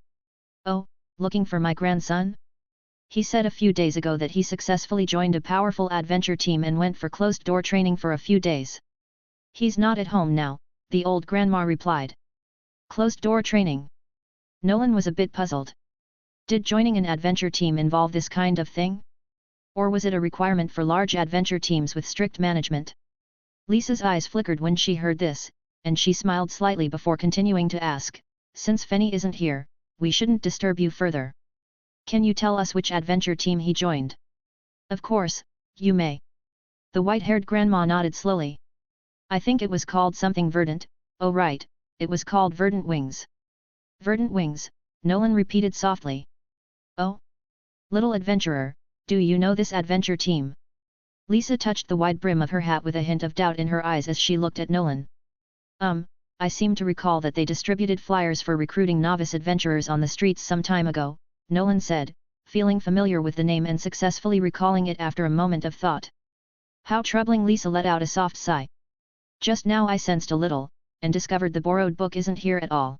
Oh, looking for my grandson? He said a few days ago that he successfully joined a powerful adventure team and went for closed-door training for a few days. He's not at home now, the old grandma replied. Closed-door training? Nolan was a bit puzzled. Did joining an adventure team involve this kind of thing? Or was it a requirement for large adventure teams with strict management? Lisa's eyes flickered when she heard this, and she smiled slightly before continuing to ask, since Fenny isn't here, we shouldn't disturb you further. Can you tell us which adventure team he joined? Of course, you may. The white-haired grandma nodded slowly. I think it was called something Verdant. Oh right, it was called Verdant Wings. Verdant Wings, Nolan repeated softly. Oh? Little adventurer, do you know this adventure team? Lisa touched the wide brim of her hat with a hint of doubt in her eyes as she looked at Nolan. I seem to recall that they distributed flyers for recruiting novice adventurers on the streets some time ago, Nolan said, feeling familiar with the name and successfully recalling it after a moment of thought. How troubling! Lisa let out a soft sigh. Just now I sensed a little, and discovered the borrowed book isn't here at all.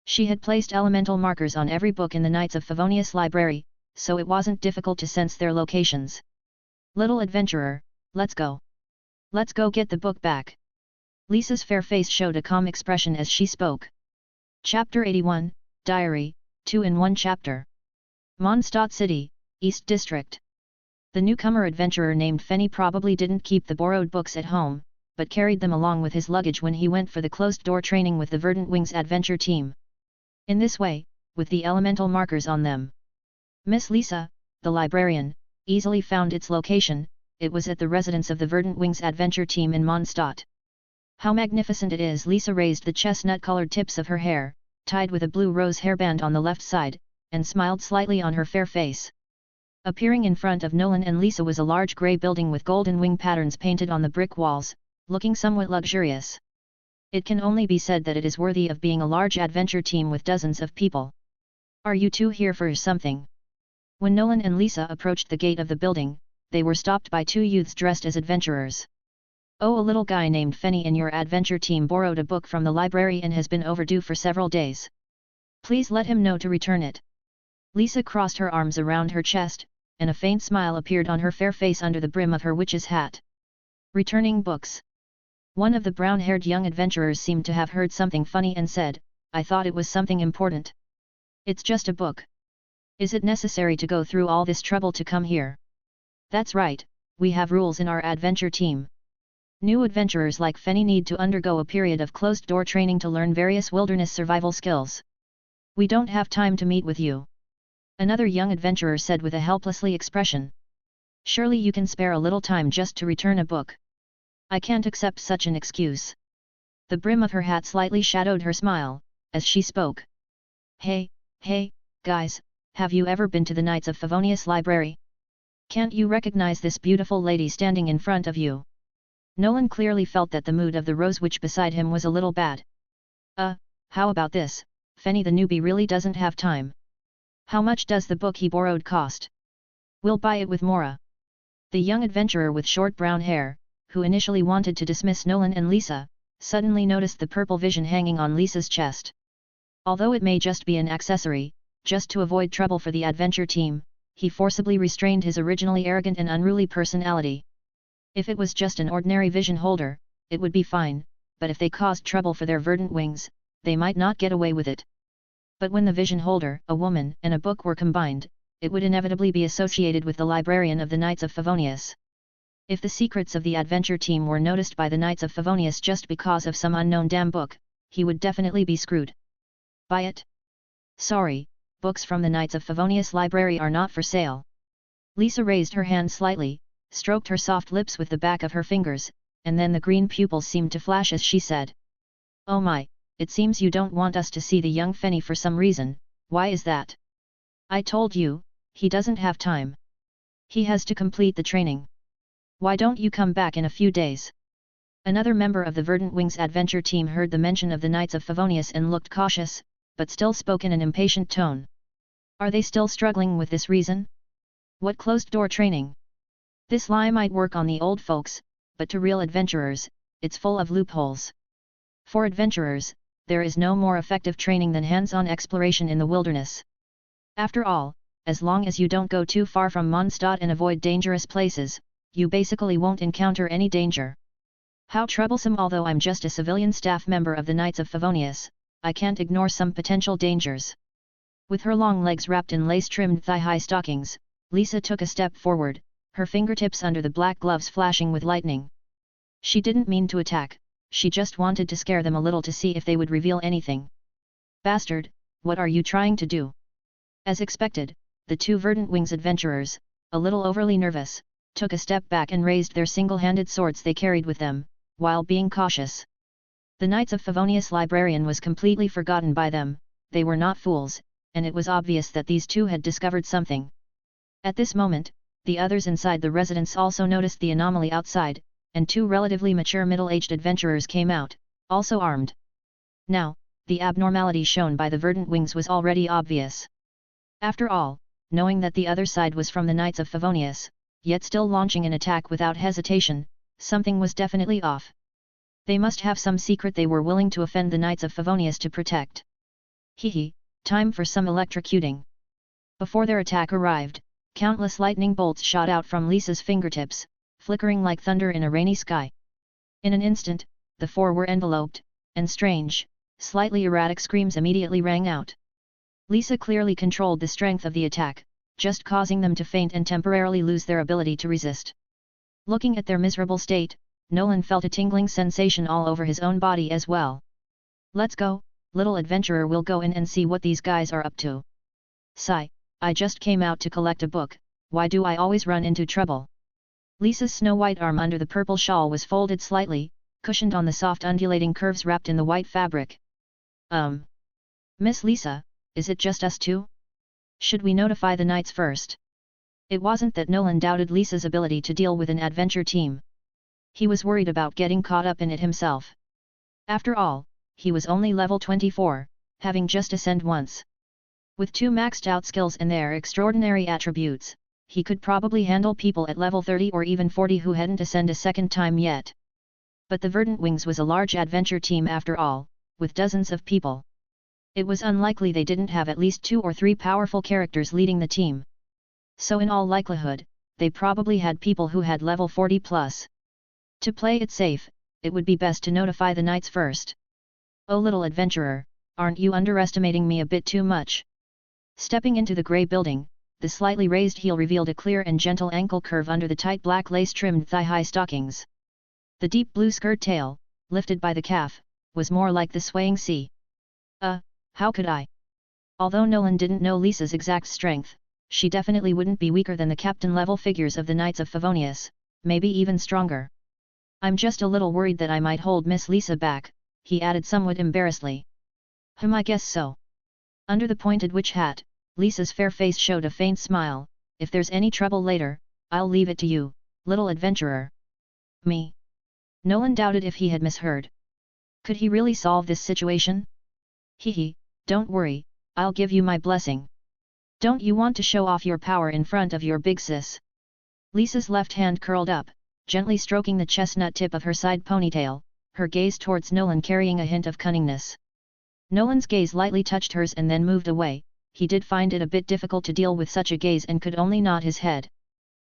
She had placed elemental markers on every book in the Knights of Favonius library, so it wasn't difficult to sense their locations. Little adventurer, let's go. Let's go get the book back. Lisa's fair face showed a calm expression as she spoke. Chapter 81, Diary, 2 in 1 chapter. Mondstadt City, East District. The newcomer adventurer named Fenny probably didn't keep the borrowed books at home, but carried them along with his luggage when he went for the closed-door training with the Verdant Wings adventure team. In this way, with the elemental markers on them, Miss Lisa, the librarian, easily found its location. It was at the residence of the Verdant Wings adventure team in Mondstadt. How magnificent it is! Lisa raised the chestnut-colored tips of her hair, tied with a blue rose hairband on the left side, and smiled slightly on her fair face. Appearing in front of Nolan and Lisa was a large grey building with golden wing patterns painted on the brick walls, looking somewhat luxurious. It can only be said that it is worthy of being a large adventure team with dozens of people. Are you two here for something? When Nolan and Lisa approached the gate of the building, they were stopped by two youths dressed as adventurers. Oh, a little guy named Fenny in your adventure team borrowed a book from the library and has been overdue for several days. Please let him know to return it. Lisa crossed her arms around her chest, and a faint smile appeared on her fair face under the brim of her witch's hat. Returning books. One of the brown-haired young adventurers seemed to have heard something funny and said, I thought it was something important. It's just a book. Is it necessary to go through all this trouble to come here? That's right, we have rules in our adventure team. New adventurers like Fenny need to undergo a period of closed-door training to learn various wilderness survival skills. We don't have time to meet with you. Another young adventurer said with a helplessly expression. Surely you can spare a little time just to return a book. I can't accept such an excuse. The brim of her hat slightly shadowed her smile, as she spoke. Hey, guys, have you ever been to the Knights of Favonius library? Can't you recognize this beautiful lady standing in front of you? Nolan clearly felt that the mood of the rose witch beside him was a little bad. How about this, Fenny the newbie really doesn't have time. How much does the book he borrowed cost? We'll buy it with Mora. The young adventurer with short brown hair, who initially wanted to dismiss Nolan and Lisa, suddenly noticed the purple vision hanging on Lisa's chest. Although it may just be an accessory, just to avoid trouble for the adventure team, he forcibly restrained his originally arrogant and unruly personality. If it was just an ordinary vision holder, it would be fine, but if they caused trouble for their Verdant Wings, they might not get away with it. But when the vision holder, a woman, and a book were combined, it would inevitably be associated with the librarian of the Knights of Favonius. If the secrets of the adventure team were noticed by the Knights of Favonius just because of some unknown damn book, he would definitely be screwed. Buy it? Sorry, books from the Knights of Favonius library are not for sale. Lisa raised her hand slightly, stroked her soft lips with the back of her fingers, and then the green pupils seemed to flash as she said. Oh my, it seems you don't want us to see the young Fenny for some reason. Why is that? I told you, he doesn't have time. He has to complete the training. Why don't you come back in a few days? Another member of the Verdant Wings adventure team heard the mention of the Knights of Favonius and looked cautious, but still spoke in an impatient tone. Are they still struggling with this reason? What closed-door training? This lie might work on the old folks, but to real adventurers, it's full of loopholes. For adventurers, there is no more effective training than hands-on exploration in the wilderness. After all, as long as you don't go too far from Mondstadt and avoid dangerous places, you basically won't encounter any danger. How troublesome! Although I'm just a civilian staff member of the Knights of Favonius, I can't ignore some potential dangers. With her long legs wrapped in lace-trimmed thigh-high stockings, Lisa took a step forward, her fingertips under the black gloves flashing with lightning. She didn't mean to attack, she just wanted to scare them a little to see if they would reveal anything. Bastard, what are you trying to do? As expected, the two Verdant Wings adventurers, a little overly nervous, took a step back and raised their single-handed swords they carried with them, while being cautious. The Knights of Favonius librarian was completely forgotten by them, they were not fools, and it was obvious that these two had discovered something. At this moment, the others inside the residence also noticed the anomaly outside, and two relatively mature middle-aged adventurers came out, also armed. Now, the abnormality shown by the Verdant Wings was already obvious. After all, knowing that the other side was from the Knights of Favonius, yet still launching an attack without hesitation, something was definitely off. They must have some secret they were willing to offend the Knights of Favonius to protect. Hehe, time for some electrocuting. Before their attack arrived, countless lightning bolts shot out from Lisa's fingertips, flickering like thunder in a rainy sky. In an instant, the four were enveloped, and strange, slightly erratic screams immediately rang out. Lisa clearly controlled the strength of the attack, just causing them to faint and temporarily lose their ability to resist. Looking at their miserable state, Nolan felt a tingling sensation all over his own body as well. Let's go, little adventurer, we'll go in and see what these guys are up to. Sigh, I just came out to collect a book, why do I always run into trouble? Lisa's snow-white arm under the purple shawl was folded slightly, cushioned on the soft undulating curves wrapped in the white fabric. Miss Lisa, is it just us two? Should we notify the knights first? It wasn't that Nolan doubted Lisa's ability to deal with an adventure team. He was worried about getting caught up in it himself. After all, he was only level 24, having just ascended once. With two maxed out skills and their extraordinary attributes, he could probably handle people at level 30 or even 40 who hadn't ascended a second time yet. But the Verdant Wings was a large adventure team after all, with dozens of people. It was unlikely they didn't have at least 2 or 3 powerful characters leading the team. So in all likelihood, they probably had people who had level 40 plus. To play it safe, it would be best to notify the knights first. Oh little adventurer, aren't you underestimating me a bit too much? Stepping into the grey building, the slightly raised heel revealed a clear and gentle ankle curve under the tight black lace-trimmed thigh-high stockings. The deep blue skirt tail, lifted by the calf, was more like the swaying sea. How could I? Although Nolan didn't know Lisa's exact strength, she definitely wouldn't be weaker than the captain-level figures of the Knights of Favonius, maybe even stronger. I'm just a little worried that I might hold Miss Lisa back, he added somewhat embarrassedly. I guess so. Under the pointed witch hat, Lisa's fair face showed a faint smile. If there's any trouble later, I'll leave it to you, little adventurer. Me? Nolan doubted if he had misheard. Could he really solve this situation? Hehe, don't worry, I'll give you my blessing. Don't you want to show off your power in front of your big sis? Lisa's left hand curled up, gently stroking the chestnut tip of her side ponytail, her gaze towards Nolan carrying a hint of cunningness. Nolan's gaze lightly touched hers and then moved away. He did find it a bit difficult to deal with such a gaze and could only nod his head.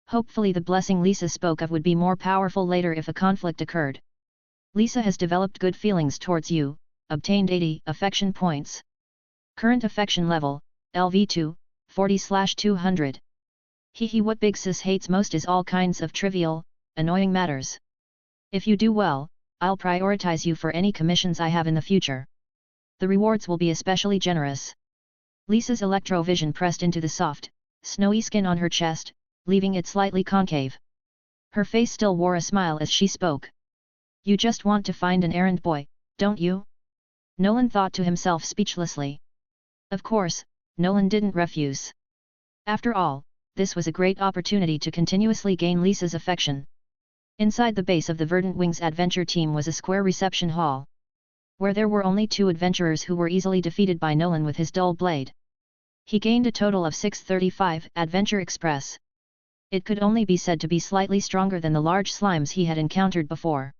Hopefully the blessing Lisa spoke of would be more powerful later if a conflict occurred. Lisa has developed good feelings towards you, obtained 80 affection points. Current affection level, LV2, 40/200. Hehe, what big sis hates most is all kinds of trivial, annoying matters. If you do well, I'll prioritize you for any commissions I have in the future. The rewards will be especially generous. Lisa's electrovision pressed into the soft, snowy skin on her chest, leaving it slightly concave. Her face still wore a smile as she spoke. You just want to find an errand boy, don't you? Nolan thought to himself speechlessly. Of course, Nolan didn't refuse. After all, this was a great opportunity to continuously gain Lisa's affection. Inside the base of the Verdant Wings adventure team was a square reception hall, where there were only 2 adventurers who were easily defeated by Nolan with his dull blade. He gained a total of 635 Adventure Express. It could only be said to be slightly stronger than the large slimes he had encountered before.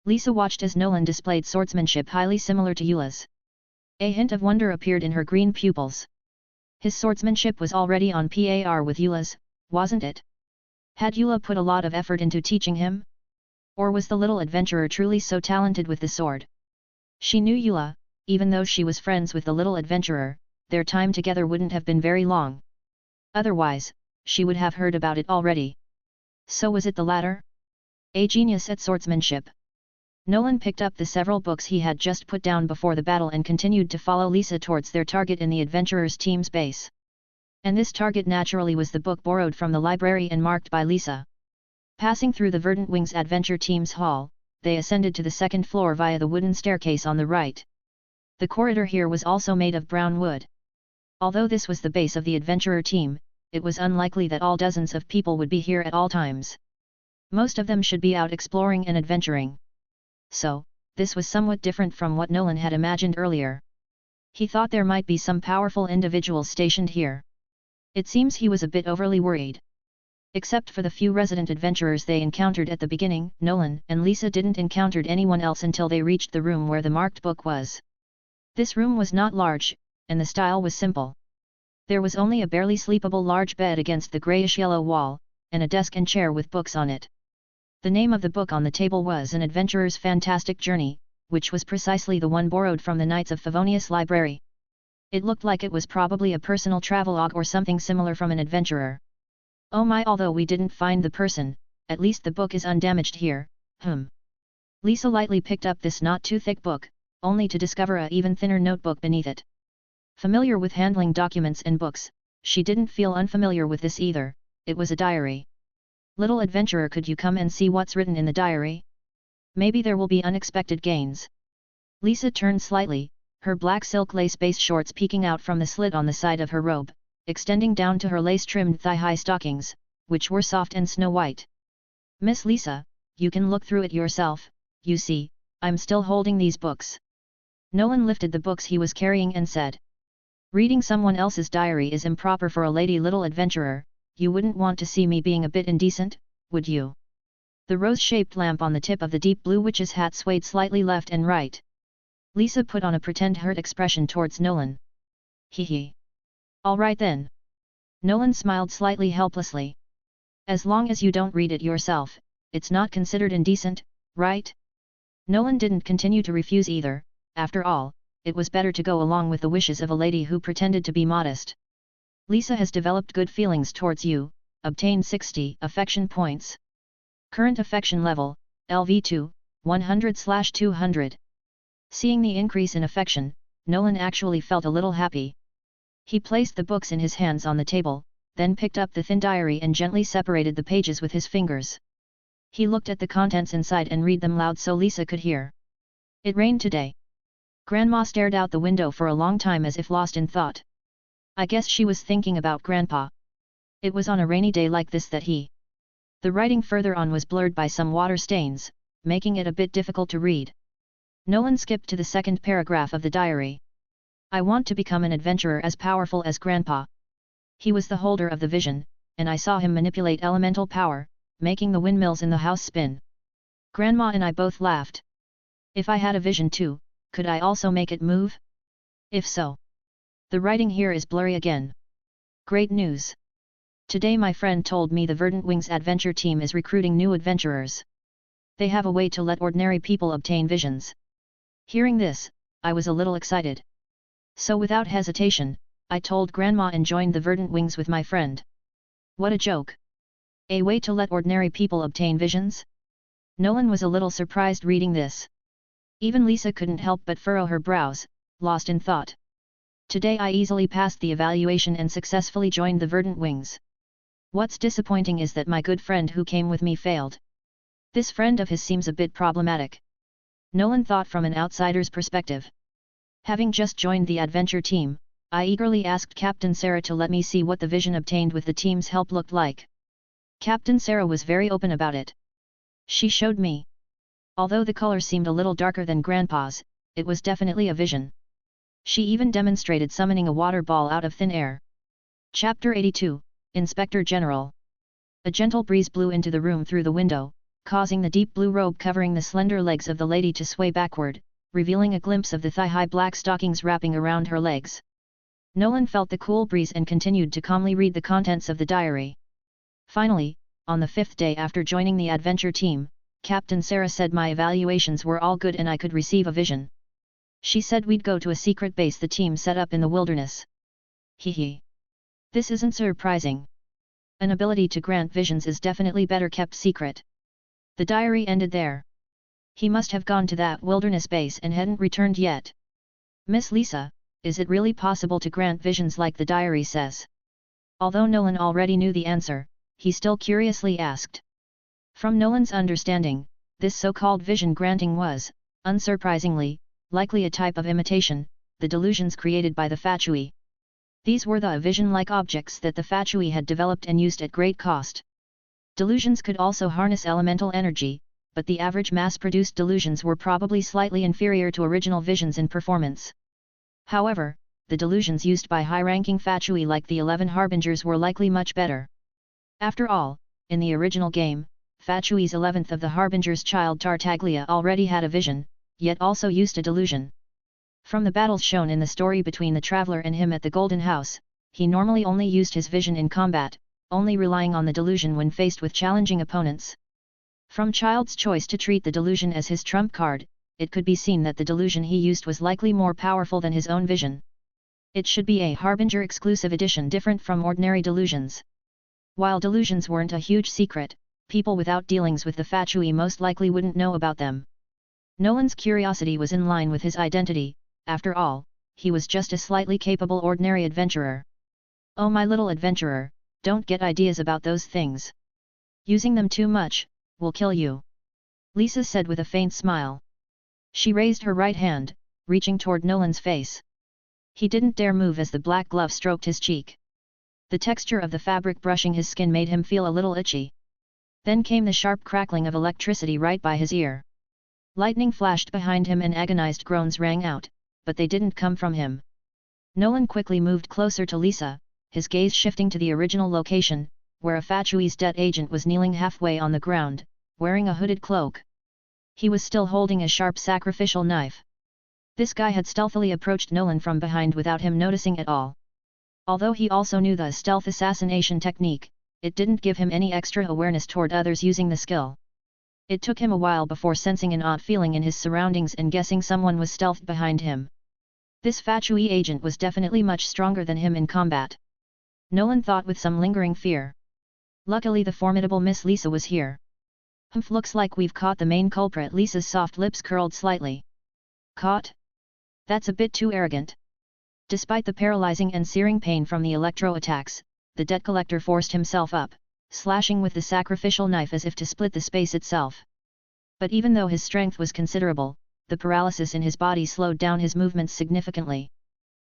Lisa watched as Nolan displayed swordsmanship highly similar to Eula's. A hint of wonder appeared in her green pupils. His swordsmanship was already on par with Eula's, wasn't it? Had Eula put a lot of effort into teaching him? Or was the little adventurer truly so talented with the sword? She knew Eula, even though she was friends with the little adventurer, their time together wouldn't have been very long. Otherwise, she would have heard about it already. So was it the latter? A genius at swordsmanship. Nolan picked up the several books he had just put down before the battle and continued to follow Lisa towards their target in the adventurers' team's base. And this target naturally was the book borrowed from the library and marked by Lisa. Passing through the Verdant Wings adventure team's hall, they ascended to the second floor via the wooden staircase on the right. The corridor here was also made of brown wood. Although this was the base of the adventurer team, it was unlikely that all dozens of people would be here at all times. Most of them should be out exploring and adventuring. So, this was somewhat different from what Nolan had imagined earlier. He thought there might be some powerful individuals stationed here. It seems he was a bit overly worried. Except for the few resident adventurers they encountered at the beginning, Nolan and Lisa didn't encounter anyone else until they reached the room where the marked book was. This room was not large, and the style was simple. There was only a barely sleepable large bed against the grayish-yellow wall, and a desk and chair with books on it. The name of the book on the table was An Adventurer's Fantastic Journey, which was precisely the one borrowed from the Knights of Favonius library. It looked like it was probably a personal travelogue or something similar from an adventurer. Oh my, although we didn't find the person, at least the book is undamaged here, Lisa lightly picked up this not too thick book, only to discover a even thinner notebook beneath it. Familiar with handling documents and books, she didn't feel unfamiliar with this either. It was a diary. Little adventurer, could you come and see what's written in the diary? Maybe there will be unexpected gains. Lisa turned slightly, her black silk lace base shorts peeking out from the slit on the side of her robe, extending down to her lace-trimmed thigh-high stockings, which were soft and snow-white. Miss Lisa, you can look through it yourself, you see, I'm still holding these books. Nolan lifted the books he was carrying and said. Reading someone else's diary is improper for a lady little adventurer. You wouldn't want to see me being a bit indecent, would you? The rose-shaped lamp on the tip of the deep blue witch's hat swayed slightly left and right. Lisa put on a pretend hurt expression towards Nolan. Hee. All right then. Nolan smiled slightly helplessly. As long as you don't read it yourself, it's not considered indecent, right? Nolan didn't continue to refuse either. After all, it was better to go along with the wishes of a lady who pretended to be modest. Lisa has developed good feelings towards you. Obtain 60 affection points. Current affection level, LV2, 100/200. Seeing the increase in affection, Nolan actually felt a little happy. He placed the books in his hands on the table, then picked up the thin diary and gently separated the pages with his fingers. He looked at the contents inside and read them loud so Lisa could hear. It rained today. Grandma stared out the window for a long time as if lost in thought. I guess she was thinking about Grandpa. It was on a rainy day like this that he... The writing further on was blurred by some water stains, making it a bit difficult to read. Nolan skipped to the second paragraph of the diary. I want to become an adventurer as powerful as Grandpa. He was the holder of the vision, and I saw him manipulate elemental power, making the windmills in the house spin. Grandma and I both laughed. If I had a vision too, could I also make it move? If so... The writing here is blurry again. Great news! Today my friend told me the Verdant Wings adventure team is recruiting new adventurers. They have a way to let ordinary people obtain visions. Hearing this, I was a little excited. So without hesitation, I told Grandma and joined the Verdant Wings with my friend. What a joke! A way to let ordinary people obtain visions? Nolan was a little surprised reading this. Even Lisa couldn't help but furrow her brows, lost in thought. Today I easily passed the evaluation and successfully joined the Verdant Wings. What's disappointing is that my good friend who came with me failed. This friend of his seems a bit problematic. Nolan thought from an outsider's perspective. Having just joined the adventure team, I eagerly asked Captain Sarah to let me see what the vision obtained with the team's help looked like. Captain Sarah was very open about it. She showed me. Although the color seemed a little darker than Grandpa's, it was definitely a vision. She even demonstrated summoning a water ball out of thin air. Chapter 82, Inspector General. A gentle breeze blew into the room through the window, causing the deep blue robe covering the slender legs of the lady to sway backward, revealing a glimpse of the thigh-high black stockings wrapping around her legs. Nolan felt the cool breeze and continued to calmly read the contents of the diary. Finally, on the 5th day after joining the adventure team, Captain Sarah said my evaluations were all good and I could receive a vision. She said we'd go to a secret base the team set up in the wilderness. Hee. This isn't surprising. An ability to grant visions is definitely better kept secret. The diary ended there. He must have gone to that wilderness base and hadn't returned yet. Miss Lisa, is it really possible to grant visions like the diary says? Although Nolan already knew the answer, he still curiously asked. From Nolan's understanding, this so-called vision granting was, unsurprisingly, likely a type of imitation, the delusions created by the Fatui. These were the vision-like objects that the Fatui had developed and used at great cost. Delusions could also harness elemental energy, but the average mass-produced delusions were probably slightly inferior to original visions in performance. However, the delusions used by high-ranking Fatui like the 11 Harbingers were likely much better. After all, in the original game, Fatui's 11th of the Harbinger's child Tartaglia already had a vision, yet also used a delusion. From the battles shown in the story between the Traveler and him at the Golden House, he normally only used his vision in combat, only relying on the delusion when faced with challenging opponents. From Child's choice to treat the delusion as his trump card, it could be seen that the delusion he used was likely more powerful than his own vision. It should be a Harbinger exclusive edition different from ordinary delusions. While delusions weren't a huge secret, people without dealings with the Fatui most likely wouldn't know about them. Nolan's curiosity was in line with his identity. After all, he was just a slightly capable ordinary adventurer. Oh my little adventurer, don't get ideas about those things. Using them too much, will kill you. Lisa said with a faint smile. She raised her right hand, reaching toward Nolan's face. He didn't dare move as the black glove stroked his cheek. The texture of the fabric brushing his skin made him feel a little itchy. Then came the sharp crackling of electricity right by his ear. Lightning flashed behind him and agonized groans rang out, but they didn't come from him. Nolan quickly moved closer to Lisa, his gaze shifting to the original location, where a Fatui's debt agent was kneeling halfway on the ground, wearing a hooded cloak. He was still holding a sharp sacrificial knife. This guy had stealthily approached Nolan from behind without him noticing at all. Although he also knew the stealth assassination technique, it didn't give him any extra awareness toward others using the skill. It took him a while before sensing an odd feeling in his surroundings and guessing someone was stealthed behind him. This Fatui agent was definitely much stronger than him in combat. Nolan thought with some lingering fear. Luckily the formidable Miss Lisa was here. Humph, looks like we've caught the main culprit. Lisa's soft lips curled slightly. Caught? That's a bit too arrogant. Despite the paralyzing and searing pain from the electro attacks, the debt collector forced himself up, slashing with the sacrificial knife as if to split the space itself. But even though his strength was considerable, the paralysis in his body slowed down his movements significantly.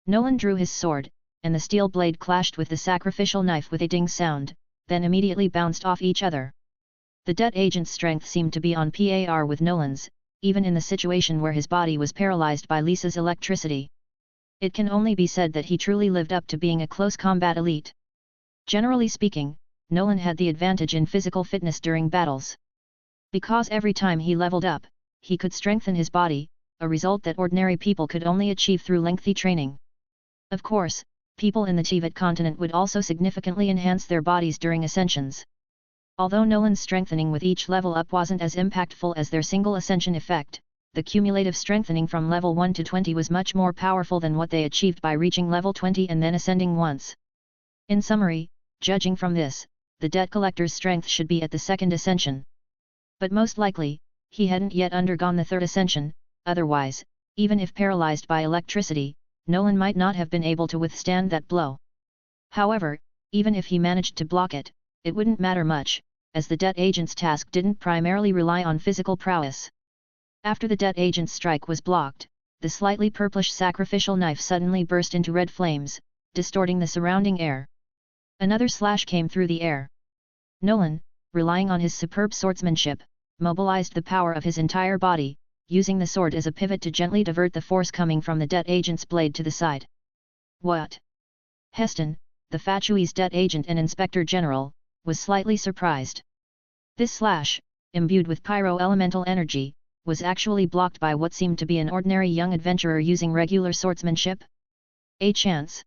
Nolan drew his sword, and the steel blade clashed with the sacrificial knife with a ding sound, then immediately bounced off each other. The debt agent's strength seemed to be on par with Nolan's, even in the situation where his body was paralyzed by Lisa's electricity. It can only be said that he truly lived up to being a close combat elite. Generally speaking, Nolan had the advantage in physical fitness during battles. Because every time he leveled up, he could strengthen his body, a result that ordinary people could only achieve through lengthy training. Of course, people in the Teyvat continent would also significantly enhance their bodies during ascensions. Although Nolan's strengthening with each level up wasn't as impactful as their single ascension effect, the cumulative strengthening from level 1 to 20 was much more powerful than what they achieved by reaching level 20 and then ascending once. In summary, judging from this, the debt collector's strength should be at the second ascension. But most likely, he hadn't yet undergone the third ascension, otherwise, even if paralyzed by electricity, Nolan might not have been able to withstand that blow. However, even if he managed to block it, it wouldn't matter much, as the debt agent's task didn't primarily rely on physical prowess. After the debt agent's strike was blocked, the slightly purplish sacrificial knife suddenly burst into red flames, distorting the surrounding air. Another slash came through the air. Nolan, relying on his superb swordsmanship, mobilized the power of his entire body, using the sword as a pivot to gently divert the force coming from the debt agent's blade to the side. What? Heston, the Fatui's debt agent and inspector general, was slightly surprised. This slash, imbued with pyro-elemental energy, was actually blocked by what seemed to be an ordinary young adventurer using regular swordsmanship? A chance.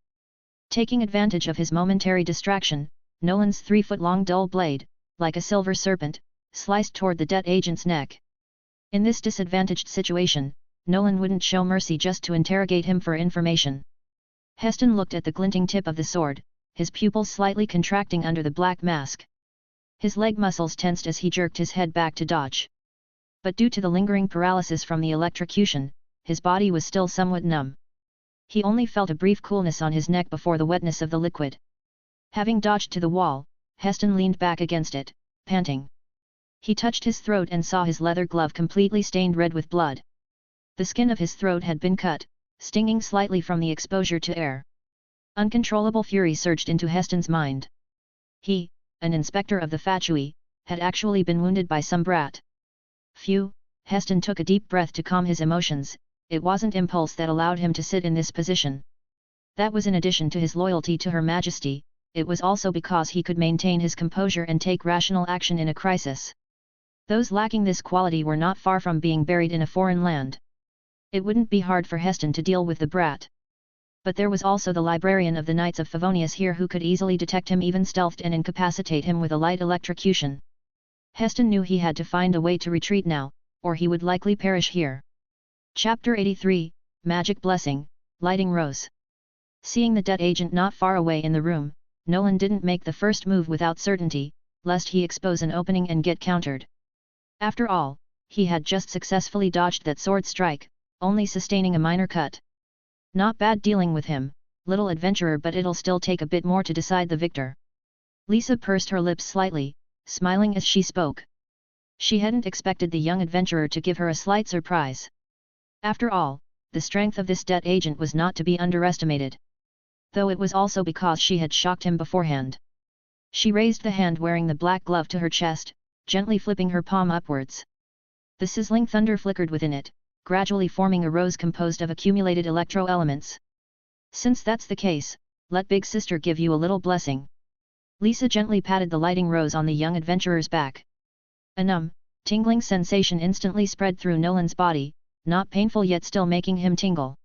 Taking advantage of his momentary distraction, Nolan's 3-foot-long dull blade, like a silver serpent, sliced toward the dead agent's neck. In this disadvantaged situation, Nolan wouldn't show mercy just to interrogate him for information. Heston looked at the glinting tip of the sword, his pupils slightly contracting under the black mask. His leg muscles tensed as he jerked his head back to dodge. But due to the lingering paralysis from the electrocution, his body was still somewhat numb. He only felt a brief coolness on his neck before the wetness of the liquid. Having dodged to the wall, Heston leaned back against it, panting. He touched his throat and saw his leather glove completely stained red with blood. The skin of his throat had been cut, stinging slightly from the exposure to air. Uncontrollable fury surged into Heston's mind. He, an inspector of the Fatui, had actually been wounded by some brat. Phew, Heston took a deep breath to calm his emotions. It wasn't impulse that allowed him to sit in this position. That was in addition to his loyalty to Her Majesty, it was also because he could maintain his composure and take rational action in a crisis. Those lacking this quality were not far from being buried in a foreign land. It wouldn't be hard for Heston to deal with the brat. But there was also the librarian of the Knights of Favonius here who could easily detect him even stealthed and incapacitate him with a light electrocution. Heston knew he had to find a way to retreat now, or he would likely perish here. Chapter 83, Magic Blessing, Lighting Rose. Seeing the dead agent not far away in the room, Nolan didn't make the first move without certainty, lest he expose an opening and get countered. After all, he had just successfully dodged that sword strike, only sustaining a minor cut. Not bad dealing with him, little adventurer, but it'll still take a bit more to decide the victor. Lisa pursed her lips slightly, smiling as she spoke. She hadn't expected the young adventurer to give her a slight surprise. After all, the strength of this dead agent was not to be underestimated. Though it was also because she had shocked him beforehand. She raised the hand wearing the black glove to her chest, gently flipping her palm upwards. The sizzling thunder flickered within it, gradually forming a rose composed of accumulated electro-elements. Since that's the case, let Big Sister give you a little blessing. Lisa gently patted the lighting rose on the young adventurer's back. A numb, tingling sensation instantly spread through Nolan's body, not painful yet still making him tingle.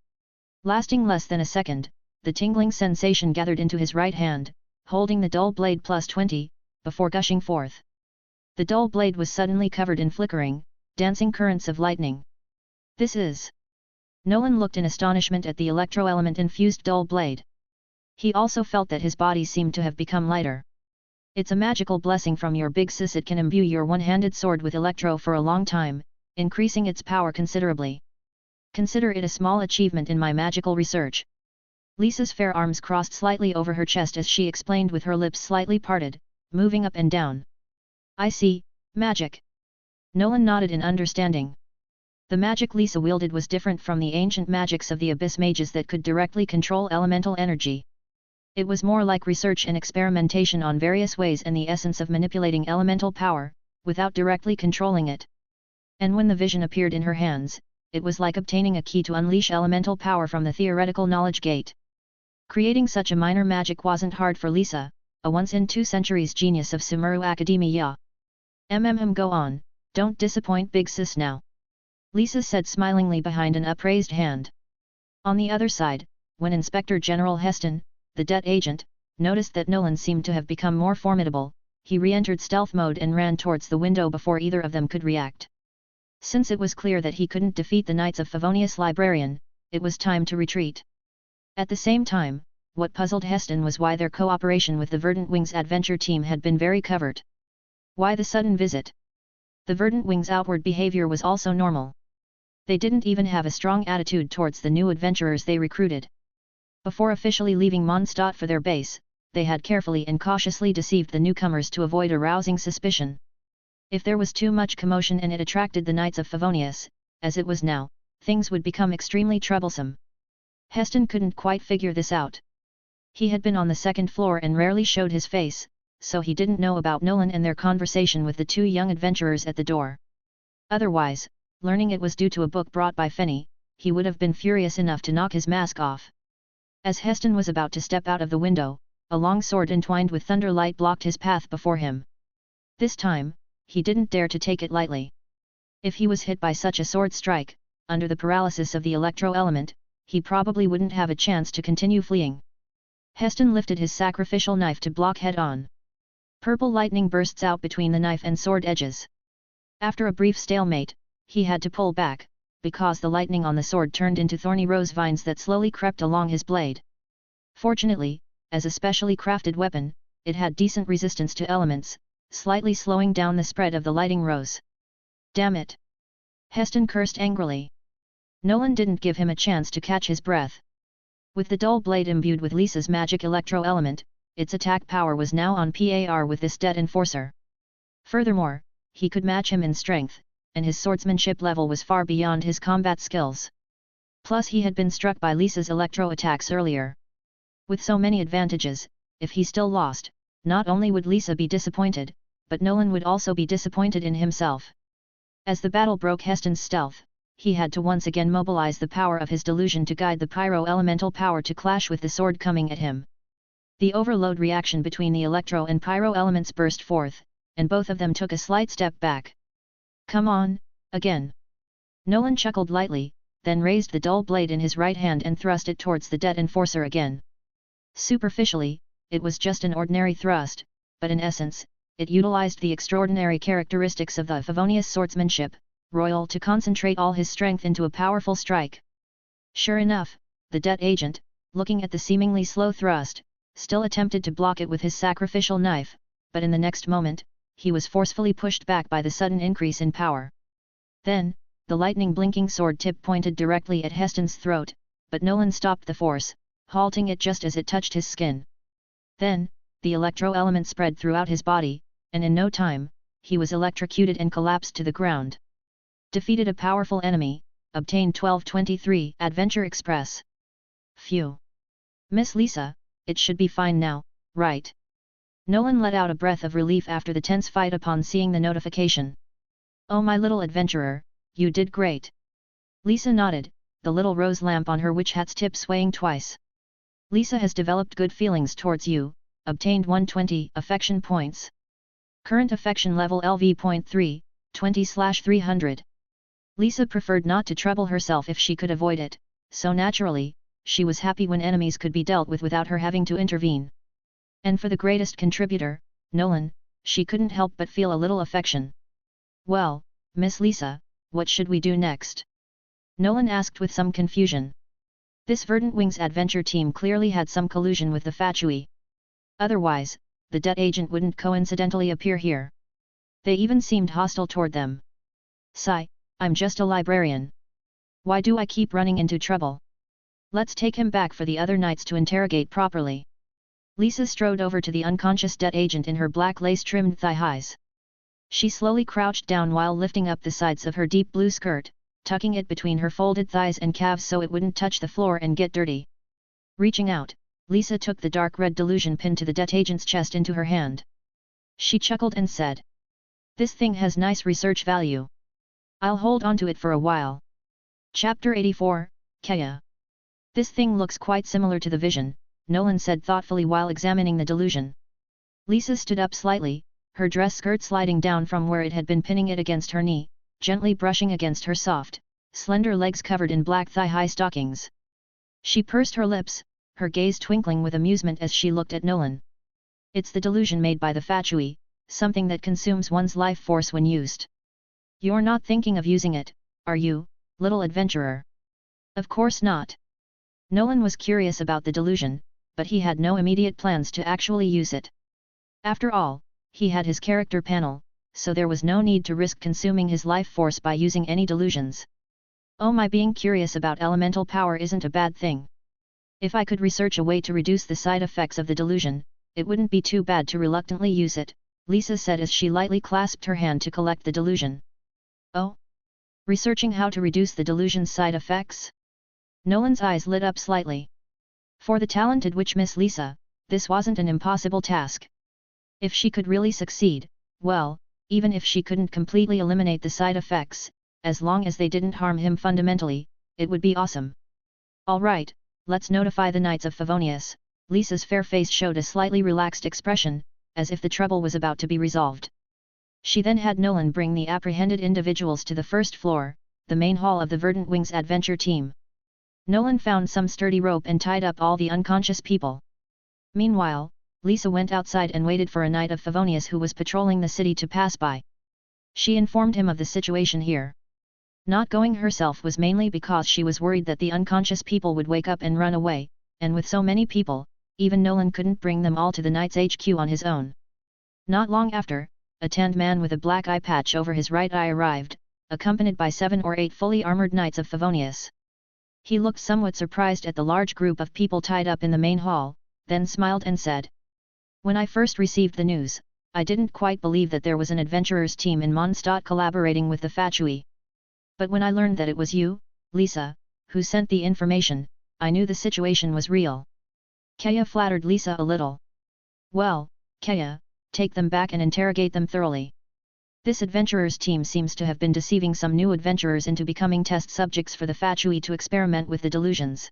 Lasting less than a second, the tingling sensation gathered into his right hand, holding the dull blade +20, before gushing forth. The dull blade was suddenly covered in flickering, dancing currents of lightning. This is... Nolan looked in astonishment at the electro-element-infused dull blade. He also felt that his body seemed to have become lighter. It's a magical blessing from your big sis. It can imbue your one-handed sword with electro for a long time, increasing its power considerably. Consider it a small achievement in my magical research. Lisa's fair arms crossed slightly over her chest as she explained with her lips slightly parted, moving up and down. I see, magic. Nolan nodded in understanding. The magic Lisa wielded was different from the ancient magics of the Abyss mages that could directly control elemental energy. It was more like research and experimentation on various ways and the essence of manipulating elemental power, without directly controlling it. And when the vision appeared in her hands, it was like obtaining a key to unleash elemental power from the theoretical knowledge gate. Creating such a minor magic wasn't hard for Lisa, a once-in-2 centuries genius of Sumeru academia. Go on, don't disappoint big sis now. Lisa said smilingly behind an upraised hand. On the other side, when Inspector General Heston, the dead agent, noticed that Nolan seemed to have become more formidable, he re-entered stealth mode and ran towards the window before either of them could react. Since it was clear that he couldn't defeat the Knights of Favonius librarian, it was time to retreat. At the same time, what puzzled Heston was why their cooperation with the Verdant Wings adventure team had been very covert. Why the sudden visit? The Verdant Wings' outward behavior was also normal. They didn't even have a strong attitude towards the new adventurers they recruited. Before officially leaving Mondstadt for their base, they had carefully and cautiously deceived the newcomers to avoid arousing suspicion. If there was too much commotion and it attracted the Knights of Favonius, as it was now, things would become extremely troublesome. Heston couldn't quite figure this out. He had been on the second floor and rarely showed his face, so he didn't know about Nolan and their conversation with the two young adventurers at the door. Otherwise, learning it was due to a book brought by Fenny, he would have been furious enough to knock his mask off. As Heston was about to step out of the window, a long sword entwined with thunderlight blocked his path before him. This time, he didn't dare to take it lightly. If he was hit by such a sword strike, under the paralysis of the electro-element, he probably wouldn't have a chance to continue fleeing. Heston lifted his sacrificial knife to block head-on. Purple lightning bursts out between the knife and sword edges. After a brief stalemate, he had to pull back, because the lightning on the sword turned into thorny rose vines that slowly crept along his blade. Fortunately, as a specially crafted weapon, it had decent resistance to elements, slightly slowing down the spread of the lighting rose. Damn it! Heston cursed angrily. Nolan didn't give him a chance to catch his breath. With the dull blade imbued with Lisa's magic electro-element, its attack power was now on par with this dead enforcer. Furthermore, he could match him in strength, and his swordsmanship level was far beyond his combat skills. Plus he had been struck by Lisa's electro-attacks earlier. With so many advantages, if he still lost, not only would Lisa be disappointed, but Nolan would also be disappointed in himself. As the battle broke Heston's stealth, he had to once again mobilize the power of his delusion to guide the pyro-elemental power to clash with the sword coming at him. The overload reaction between the electro and pyro elements burst forth, and both of them took a slight step back. Come on, again. Nolan chuckled lightly, then raised the dull blade in his right hand and thrust it towards the dead enforcer again. Superficially, it was just an ordinary thrust, but in essence, it utilized the extraordinary characteristics of the Favonius swordsmanship, royal to concentrate all his strength into a powerful strike. Sure enough, the dead agent, looking at the seemingly slow thrust, still attempted to block it with his sacrificial knife, but in the next moment, he was forcefully pushed back by the sudden increase in power. Then, the lightning blinking sword tip pointed directly at Heston's throat, but Nolan stopped the force, halting it just as it touched his skin. Then, the electro-element spread throughout his body, and in no time, he was electrocuted and collapsed to the ground. Defeated a powerful enemy, obtained 1223 Adventure Express. Phew. Miss Lisa, it should be fine now, right? Nolan let out a breath of relief after the tense fight upon seeing the notification. Oh my little adventurer, you did great. Lisa nodded, the little rose lamp on her witch hat's tip swaying twice. Lisa has developed good feelings towards you, obtained 120 affection points. Current affection level LV.3, 20/300. Lisa preferred not to trouble herself if she could avoid it, so naturally, she was happy when enemies could be dealt with without her having to intervene. And for the greatest contributor, Nolan, she couldn't help but feel a little affection. Well, Miss Lisa, what should we do next? Nolan asked with some confusion. This Verdant Wings adventure team clearly had some collusion with the Fatui. Otherwise, the dead agent wouldn't coincidentally appear here. They even seemed hostile toward them. Sigh, I'm just a librarian. Why do I keep running into trouble? Let's take him back for the other knights to interrogate properly. Lisa strode over to the unconscious dead agent in her black lace-trimmed thigh-highs. She slowly crouched down while lifting up the sides of her deep blue skirt, tucking it between her folded thighs and calves so it wouldn't touch the floor and get dirty. Reaching out, Lisa took the dark red delusion pin to the dead agent's chest into her hand. She chuckled and said, "This thing has nice research value. I'll hold on to it for a while." Chapter 84, Kaya. This thing looks quite similar to the vision, Nolan said thoughtfully while examining the delusion. Lisa stood up slightly, her dress skirt sliding down from where it had been pinning it against her knee, gently brushing against her soft, slender legs covered in black thigh-high stockings. She pursed her lips, her gaze twinkling with amusement as she looked at Nolan. It's the delusion made by the Fatui, something that consumes one's life force when used. You're not thinking of using it, are you, little adventurer? Of course not. Nolan was curious about the delusion, but he had no immediate plans to actually use it. After all, he had his character panel, so there was no need to risk consuming his life force by using any delusions. Oh, my being curious about elemental power isn't a bad thing. If I could research a way to reduce the side effects of the delusion, it wouldn't be too bad to reluctantly use it, Lisa said as she lightly clasped her hand to collect the delusion. Oh? Researching how to reduce the delusion's side effects? Nolan's eyes lit up slightly. For the talented witch Miss Lisa, this wasn't an impossible task. If she could really succeed, well, even if she couldn't completely eliminate the side effects, as long as they didn't harm him fundamentally, it would be awesome. All right, let's notify the Knights of Favonius. Lisa's fair face showed a slightly relaxed expression, as if the trouble was about to be resolved. She then had Nolan bring the apprehended individuals to the first floor, the main hall of the Verdant Wings adventure team. Nolan found some sturdy rope and tied up all the unconscious people. Meanwhile, Lisa went outside and waited for a knight of Favonius who was patrolling the city to pass by. She informed him of the situation here. Not going herself was mainly because she was worried that the unconscious people would wake up and run away, and with so many people, even Nolan couldn't bring them all to the knight's HQ on his own. Not long after, a tanned man with a black eye patch over his right eye arrived, accompanied by 7 or 8 fully armored knights of Favonius. He looked somewhat surprised at the large group of people tied up in the main hall, then smiled and said, "When I first received the news, I didn't quite believe that there was an adventurers team in Mondstadt collaborating with the Fatui. But when I learned that it was you, Lisa, who sent the information, I knew the situation was real." Kaya flattered Lisa a little. "Well, Kaya, take them back and interrogate them thoroughly. This adventurers team seems to have been deceiving some new adventurers into becoming test subjects for the Fatui to experiment with the delusions."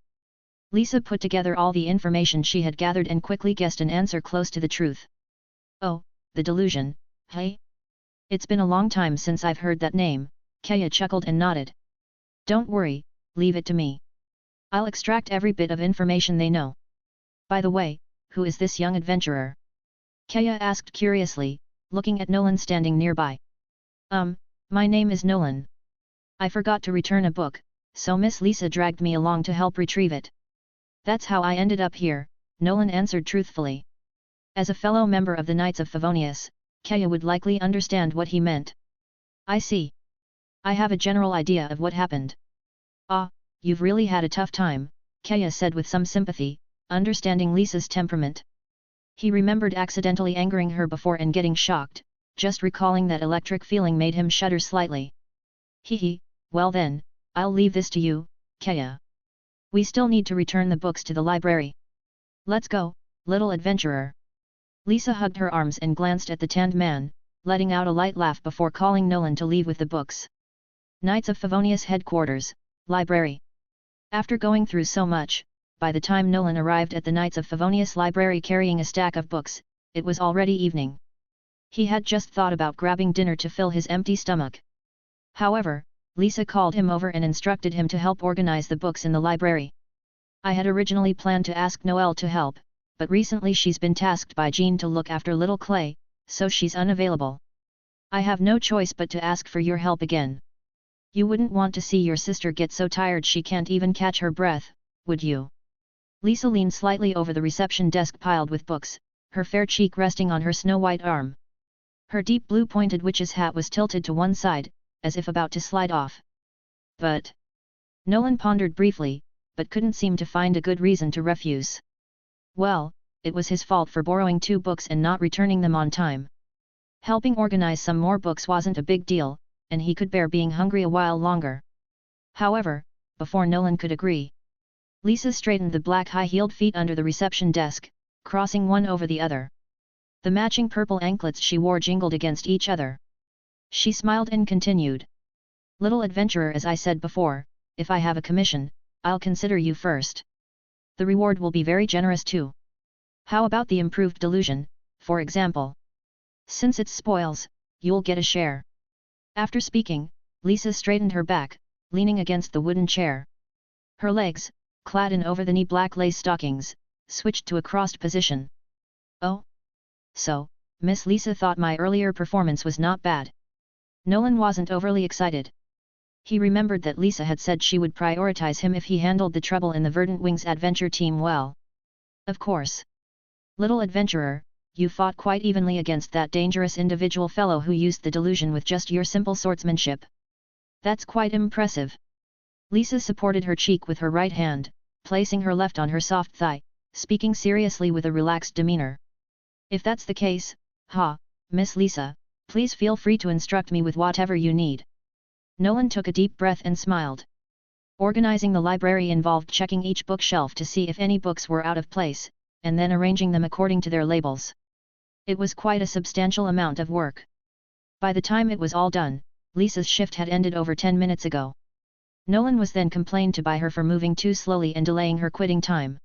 Lisa put together all the information she had gathered and quickly guessed an answer close to the truth. "Oh, the delusion, hey? It's been a long time since I've heard that name," Kaya chuckled and nodded. "Don't worry, leave it to me. I'll extract every bit of information they know. By the way, who is this young adventurer?" Kaya asked curiously, looking at Nolan standing nearby. My name is Nolan. I forgot to return a book, so Miss Lisa dragged me along to help retrieve it. That's how I ended up here," Nolan answered truthfully. As a fellow member of the Knights of Favonius, Kaya would likely understand what he meant. "I see. I have a general idea of what happened." "Ah, you've really had a tough time," Kaya said with some sympathy, understanding Lisa's temperament. He remembered accidentally angering her before and getting shocked, just recalling that electric feeling made him shudder slightly. "Hee, well then, I'll leave this to you, Kaya. We still need to return the books to the library. Let's go, little adventurer." Lisa hugged her arms and glanced at the tanned man, letting out a light laugh before calling Nolan to leave with the books. Knights of Favonius headquarters, library. After going through so much, by the time Nolan arrived at the Knights of Favonius library carrying a stack of books, it was already evening. He had just thought about grabbing dinner to fill his empty stomach. However, Lisa called him over and instructed him to help organize the books in the library. "I had originally planned to ask Noelle to help, but recently she's been tasked by Jean to look after little Clay, so she's unavailable. I have no choice but to ask for your help again. You wouldn't want to see your sister get so tired she can't even catch her breath, would you?" Lisa leaned slightly over the reception desk piled with books, her fair cheek resting on her snow-white arm. Her deep blue pointed witch's hat was tilted to one side, as if about to slide off. "But..." Nolan pondered briefly, but couldn't seem to find a good reason to refuse. Well, it was his fault for borrowing 2 books and not returning them on time. Helping organize some more books wasn't a big deal, and he could bear being hungry a while longer. However, before Nolan could agree, Lisa straightened the black high-heeled feet under the reception desk, crossing one over the other. The matching purple anklets she wore jingled against each other. She smiled and continued. "Little adventurer, as I said before, if I have a commission, I'll consider you first. The reward will be very generous too. How about the improved delusion, for example? Since it's spoils, you'll get a share." After speaking, Lisa straightened her back, leaning against the wooden chair. Her legs, clad in over-the-knee black lace stockings, switched to a crossed position. "Oh? So, Miss Lisa thought my earlier performance was not bad." Nolan wasn't overly excited. He remembered that Lisa had said she would prioritize him if he handled the trouble in the Verdant Wings adventure team well. "Of course. Little adventurer, you fought quite evenly against that dangerous individual fellow who used the delusion with just your simple swordsmanship. That's quite impressive." Lisa supported her cheek with her right hand, placing her left on her soft thigh, speaking seriously with a relaxed demeanor. "If that's the case, Miss Lisa, please feel free to instruct me with whatever you need." Nolan took a deep breath and smiled. Organizing the library involved checking each bookshelf to see if any books were out of place, and then arranging them according to their labels. It was quite a substantial amount of work. By the time it was all done, Lisa's shift had ended over 10 minutes ago. Nolan was then complained to by her for moving too slowly and delaying her quitting time.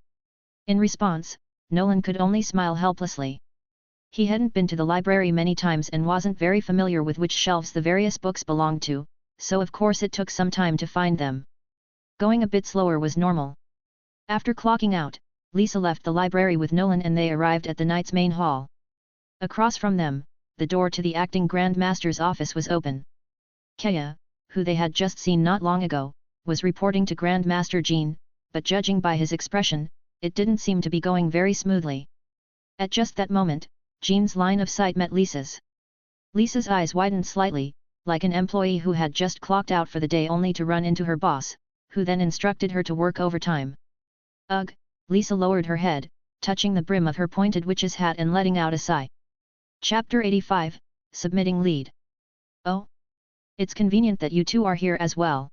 In response, Nolan could only smile helplessly. He hadn't been to the library many times and wasn't very familiar with which shelves the various books belonged to, so of course it took some time to find them. Going a bit slower was normal. After clocking out, Lisa left the library with Nolan and they arrived at the knight's main hall. Across from them, the door to the acting Grand Master's office was open. Keya, who they had just seen not long ago, was reporting to Grand Master Jean, but judging by his expression, it didn't seem to be going very smoothly. At just that moment, Jean's line of sight met Lisa's. Lisa's eyes widened slightly, like an employee who had just clocked out for the day only to run into her boss, who then instructed her to work overtime. Ugh, Lisa lowered her head, touching the brim of her pointed witch's hat and letting out a sigh. Chapter 85, Submitting Lead. Oh? It's convenient that you two are here as well.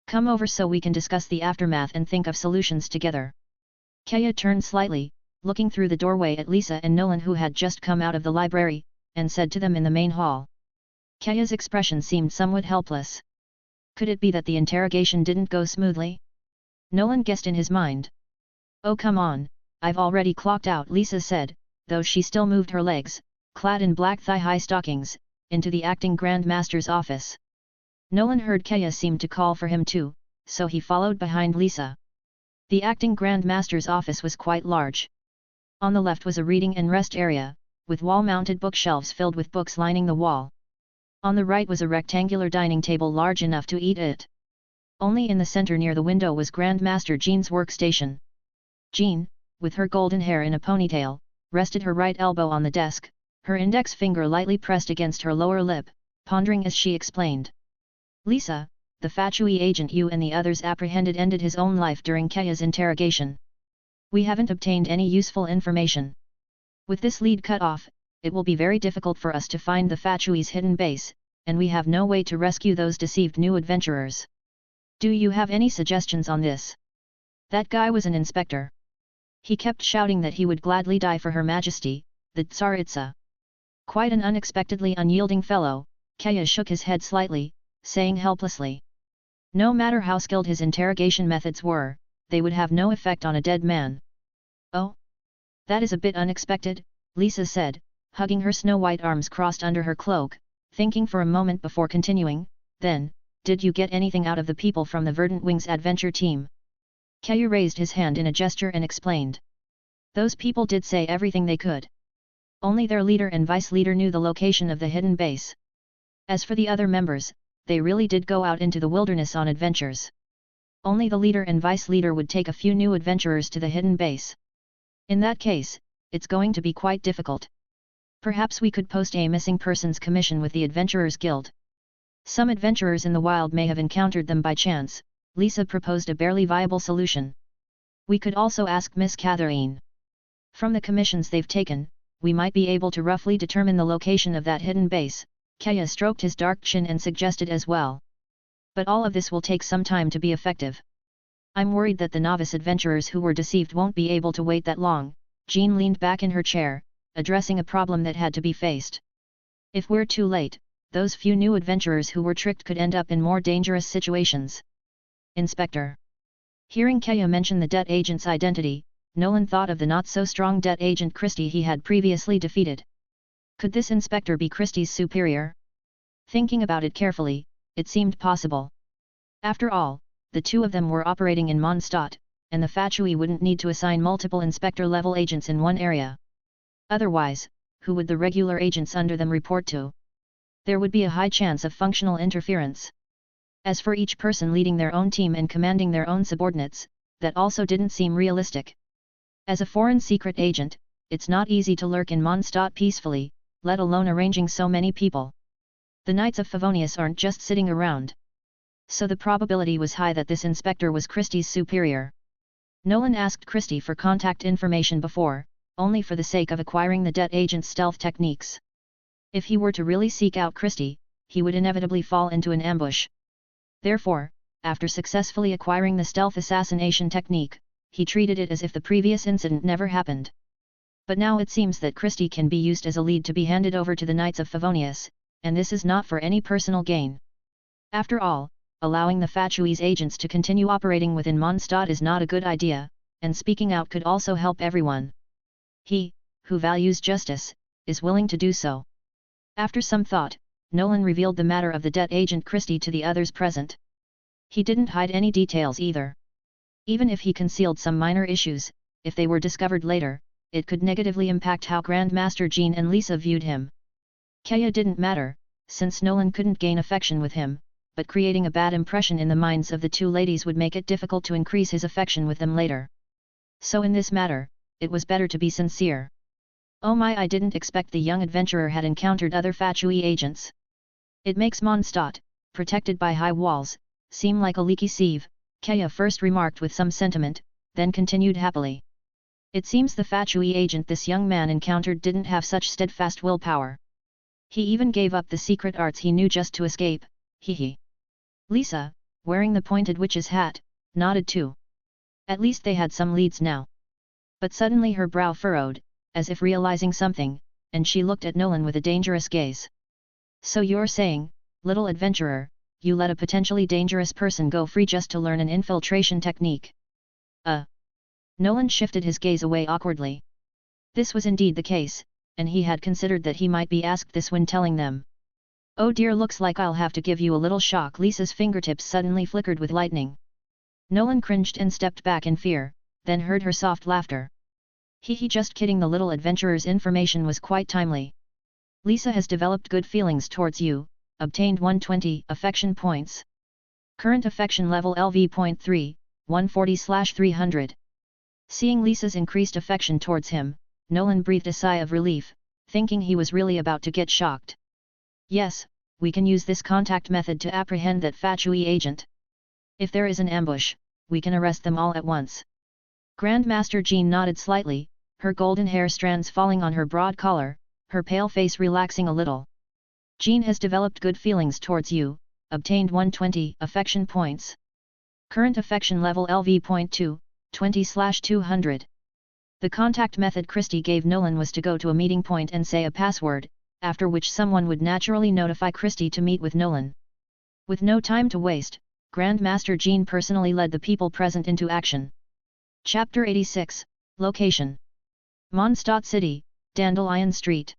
Come over so we can discuss the aftermath and think of solutions together. Keya turned slightly, looking through the doorway at Lisa and Nolan who had just come out of the library, and said to them in the main hall. Keya's expression seemed somewhat helpless. Could it be that the interrogation didn't go smoothly? Nolan guessed in his mind. Oh come on, I've already clocked out, Lisa said, though she still moved her legs, clad in black thigh-high stockings, into the acting Grand Master's office. Nolan heard Keya seem to call for him too, so he followed behind Lisa. The acting Grand Master's office was quite large. On the left was a reading and rest area, with wall-mounted bookshelves filled with books lining the wall. On the right was a rectangular dining table large enough to eat at. Only in the center near the window was Grand Master Jean's workstation. Jean, with her golden hair in a ponytail, rested her right elbow on the desk, her index finger lightly pressed against her lower lip, pondering as she explained. Lisa, the Fatui agent you and the others apprehended ended his own life during Keya's interrogation. We haven't obtained any useful information. With this lead cut off, it will be very difficult for us to find the Fatui's hidden base, and we have no way to rescue those deceived new adventurers. Do you have any suggestions on this? That guy was an inspector. He kept shouting that he would gladly die for Her Majesty, the Tsaritsa. Quite an unexpectedly unyielding fellow, Keya shook his head slightly, saying helplessly. No matter how skilled his interrogation methods were, they would have no effect on a dead man. Oh? That is a bit unexpected, Lisa said, hugging her snow-white arms crossed under her cloak, thinking for a moment before continuing. Then, did you get anything out of the people from the Verdant Wings adventure team? Keya raised his hand in a gesture and explained. Those people did say everything they could. Only their leader and vice-leader knew the location of the hidden base. As for the other members, they really did go out into the wilderness on adventures. Only the leader and vice-leader would take a few new adventurers to the hidden base. In that case, it's going to be quite difficult. Perhaps we could post a missing persons commission with the Adventurers Guild. Some adventurers in the wild may have encountered them by chance. Lisa proposed a barely viable solution. We could also ask Miss Catherine. From the commissions they've taken, we might be able to roughly determine the location of that hidden base. Keya stroked his dark chin and suggested as well. But all of this will take some time to be effective. I'm worried that the novice adventurers who were deceived won't be able to wait that long. Jean leaned back in her chair, addressing a problem that had to be faced. If we're too late, those few new adventurers who were tricked could end up in more dangerous situations. Inspector. Hearing Keya mention the debt agent's identity, Nolan thought of the not-so-strong debt agent Christie he had previously defeated. Could this inspector be Christie's superior? Thinking about it carefully, it seemed possible. After all, the two of them were operating in Mondstadt, and the Fatui wouldn't need to assign multiple inspector-level agents in one area. Otherwise, who would the regular agents under them report to? There would be a high chance of functional interference. As for each person leading their own team and commanding their own subordinates, that also didn't seem realistic. As a foreign secret agent, it's not easy to lurk in Mondstadt peacefully, let alone arranging so many people. The Knights of Favonius aren't just sitting around. So the probability was high that this inspector was Christie's superior. Nolan asked Christie for contact information before, only for the sake of acquiring the debt agent's stealth techniques. If he were to really seek out Christie, he would inevitably fall into an ambush. Therefore, after successfully acquiring the stealth assassination technique, he treated it as if the previous incident never happened. But now it seems that Christie can be used as a lead to be handed over to the Knights of Favonius, and this is not for any personal gain. After all, allowing the Fatui's agents to continue operating within Mondstadt is not a good idea, and speaking out could also help everyone. He, who values justice, is willing to do so. After some thought, Nolan revealed the matter of the debt agent Christie to the others present. He didn't hide any details either. Even if he concealed some minor issues, if they were discovered later, it could negatively impact how Grandmaster Jean and Lisa viewed him. Kaya didn't matter, since Nolan couldn't gain affection with him, but creating a bad impression in the minds of the two ladies would make it difficult to increase his affection with them later. So in this matter, it was better to be sincere. Oh my, I didn't expect the young adventurer had encountered other Fatui agents. It makes Mondstadt, protected by high walls, seem like a leaky sieve, Kaya first remarked with some sentiment, then continued happily. It seems the Fatui agent this young man encountered didn't have such steadfast willpower. He even gave up the secret arts he knew just to escape, hee. Lisa, wearing the pointed witch's hat, nodded too. At least they had some leads now. But suddenly her brow furrowed, as if realizing something, and she looked at Nolan with a dangerous gaze. So you're saying, little adventurer, you let a potentially dangerous person go free just to learn an infiltration technique? Nolan shifted his gaze away awkwardly. This was indeed the case, and he had considered that he might be asked this when telling them. Oh dear, looks like I'll have to give you a little shock. Lisa's fingertips suddenly flickered with lightning. Nolan cringed and stepped back in fear, then heard her soft laughter. Hee, just kidding. The little adventurer's information was quite timely. Lisa has developed good feelings towards you, obtained 120 affection points. Current affection level LV.3, 140/300. Seeing Lisa's increased affection towards him, Nolan breathed a sigh of relief, thinking he was really about to get shocked. Yes, we can use this contact method to apprehend that Fatui agent. If there is an ambush, we can arrest them all at once. Grandmaster Jean nodded slightly, her golden hair strands falling on her broad collar, her pale face relaxing a little. Jean has developed good feelings towards you, obtained 120 affection points. Current affection level LV.2, 20/200. The contact method Christie gave Nolan was to go to a meeting point and say a password, after which someone would naturally notify Christie to meet with Nolan. With no time to waste, Grandmaster Jean personally led the people present into action. Chapter 86, Location. Mondstadt City, Dandelion Street.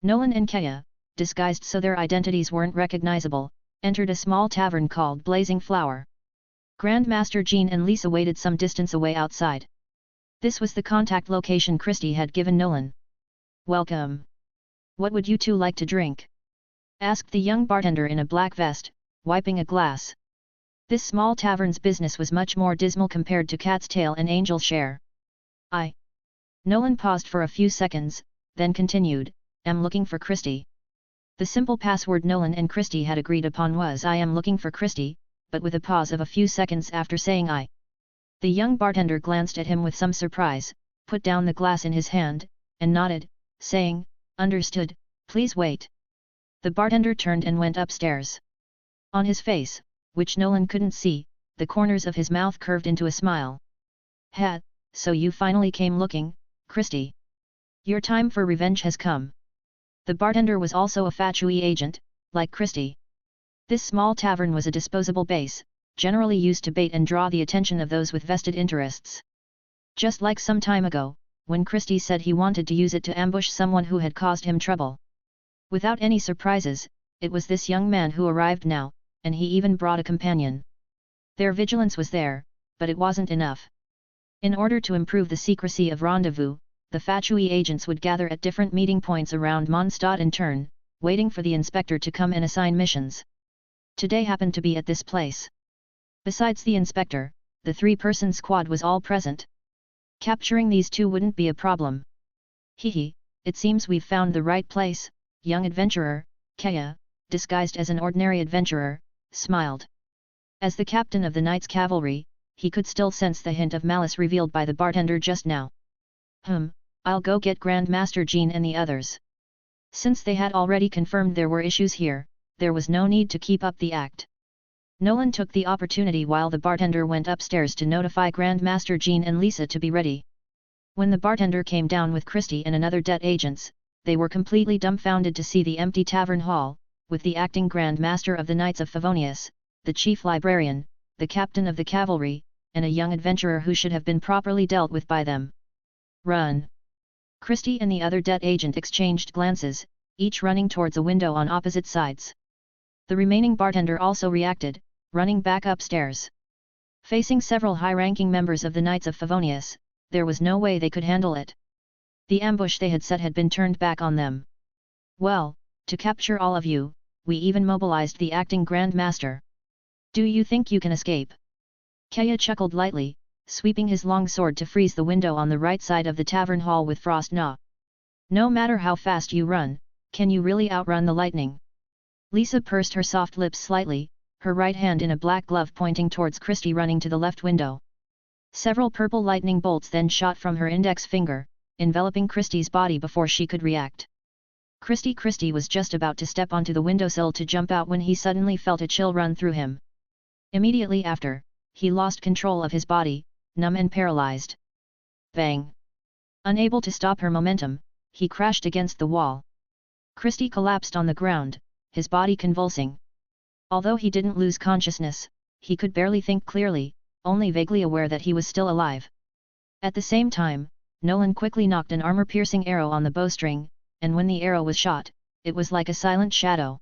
Nolan and Kaya, disguised so their identities weren't recognizable, entered a small tavern called Blazing Flower. Grandmaster Jean and Lisa waited some distance away outside. This was the contact location Christie had given Nolan. Welcome. What would you two like to drink? Asked the young bartender in a black vest, wiping a glass. This small tavern's business was much more dismal compared to Cat's Tail and Angel Share. Nolan paused for a few seconds, then continued, am looking for Christie. The simple password Nolan and Christie had agreed upon was I am looking for Christie, but with a pause of a few seconds after saying I. The young bartender glanced at him with some surprise, put down the glass in his hand, and nodded, saying, understood, please wait. The bartender turned and went upstairs. On his face, which Nolan couldn't see, the corners of his mouth curved into a smile. So you finally came looking, Christie. Your time for revenge has come. The bartender was also a Fatui agent, like Christie. This small tavern was a disposable base, generally used to bait and draw the attention of those with vested interests. Just like some time ago, when Christie said he wanted to use it to ambush someone who had caused him trouble. Without any surprises, it was this young man who arrived now, and he even brought a companion. Their vigilance was there, but it wasn't enough. In order to improve the secrecy of rendezvous, the Fatui agents would gather at different meeting points around Mondstadt in turn, waiting for the inspector to come and assign missions. Today happened to be at this place. Besides the inspector, the three-person squad was all present. Capturing these two wouldn't be a problem. It seems we've found the right place, young adventurer. Kaya, disguised as an ordinary adventurer, smiled. As the captain of the Knights Cavalry, he could still sense the hint of malice revealed by the bartender just now. I'll go get Grandmaster Jean and the others. Since they had already confirmed there were issues here, there was no need to keep up the act. Nolan took the opportunity while the bartender went upstairs to notify Grandmaster Jean and Lisa to be ready. When the bartender came down with Christie and another debt agents, they were completely dumbfounded to see the empty tavern hall, with the acting Grand Master of the Knights of Favonius, the chief librarian, the captain of the cavalry, and a young adventurer who should have been properly dealt with by them. Run! Christie and the other debt agent exchanged glances, each running towards a window on opposite sides. The remaining bartender also reacted, running back upstairs. Facing several high-ranking members of the Knights of Favonius, there was no way they could handle it. The ambush they had set had been turned back on them. Well, to capture all of you, we even mobilized the acting Grand Master. Do you think you can escape? Kaya chuckled lightly, sweeping his long sword to freeze the window on the right side of the tavern hall with frost gnaw. No matter how fast you run, can you really outrun the lightning? Lisa pursed her soft lips slightly, her right hand in a black glove pointing towards Christie running to the left window. Several purple lightning bolts then shot from her index finger, enveloping Christie's body before she could react. Christie was just about to step onto the windowsill to jump out when he suddenly felt a chill run through him. Immediately after, he lost control of his body, numb and paralyzed. Bang! Unable to stop her momentum, he crashed against the wall. Christie collapsed on the ground, his body convulsing. Although he didn't lose consciousness, he could barely think clearly, only vaguely aware that he was still alive. At the same time, Nolan quickly knocked an armor-piercing arrow on the bowstring, and when the arrow was shot, it was like a silent shadow.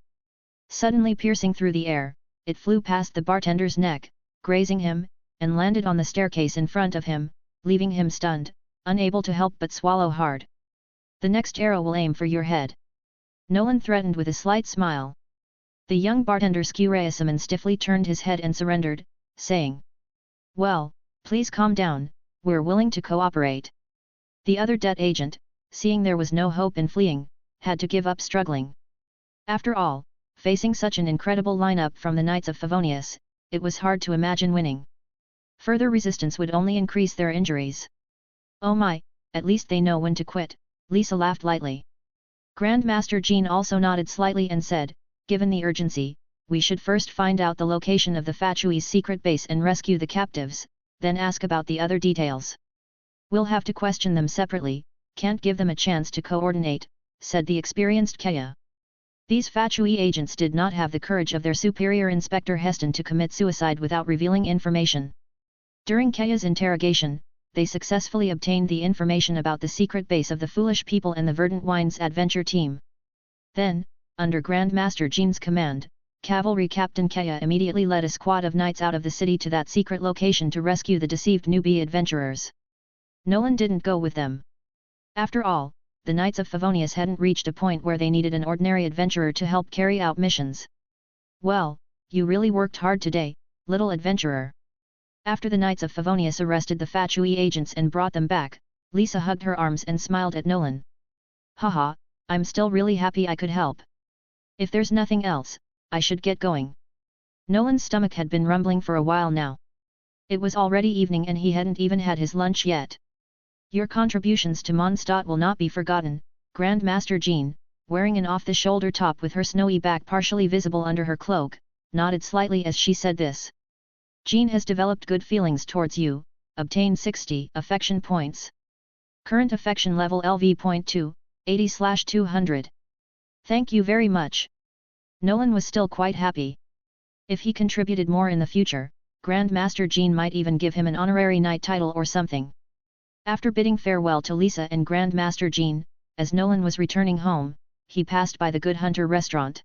Suddenly piercing through the air, it flew past the bartender's neck, grazing him, and landed on the staircase in front of him, leaving him stunned, unable to help but swallow hard. The next arrow will aim for your head. Nolan threatened with a slight smile. The young bartender Skurayasaman stiffly turned his head and surrendered, saying, "Well, please calm down, we're willing to cooperate." The other debt agent, seeing there was no hope in fleeing, had to give up struggling. After all, facing such an incredible lineup from the Knights of Favonius, it was hard to imagine winning. Further resistance would only increase their injuries. Oh my, at least they know when to quit, Lisa laughed lightly. Grand Master Jean also nodded slightly and said, given the urgency, we should first find out the location of the Fatui's secret base and rescue the captives, then ask about the other details. We'll have to question them separately, can't give them a chance to coordinate, said the experienced Kaya. These Fatui agents did not have the courage of their superior Inspector Heston to commit suicide without revealing information. During Kaya's interrogation, they successfully obtained the information about the secret base of the foolish people and the Verdant Wings adventure team. Then, under Grand Master Jean's command, Cavalry Captain Kaya immediately led a squad of knights out of the city to that secret location to rescue the deceived newbie adventurers. Nolan didn't go with them. After all, the Knights of Favonius hadn't reached a point where they needed an ordinary adventurer to help carry out missions. Well, you really worked hard today, little adventurer. After the Knights of Favonius arrested the Fatui agents and brought them back, Lisa hugged her arms and smiled at Nolan. Haha, I'm still really happy I could help. If there's nothing else, I should get going. Nolan's stomach had been rumbling for a while now. It was already evening and he hadn't even had his lunch yet. Your contributions to Mondstadt will not be forgotten, Grand Master Jean, wearing an off-the-shoulder top with her snowy back partially visible under her cloak, nodded slightly as she said this. Jean has developed good feelings towards you, obtain 60 affection points. Current affection level LV.2, 80/200. Thank you very much. Nolan was still quite happy. If he contributed more in the future, Grand Master Jean might even give him an honorary knight title or something. After bidding farewell to Lisa and Grand Master Jean, as Nolan was returning home, he passed by the Good Hunter restaurant.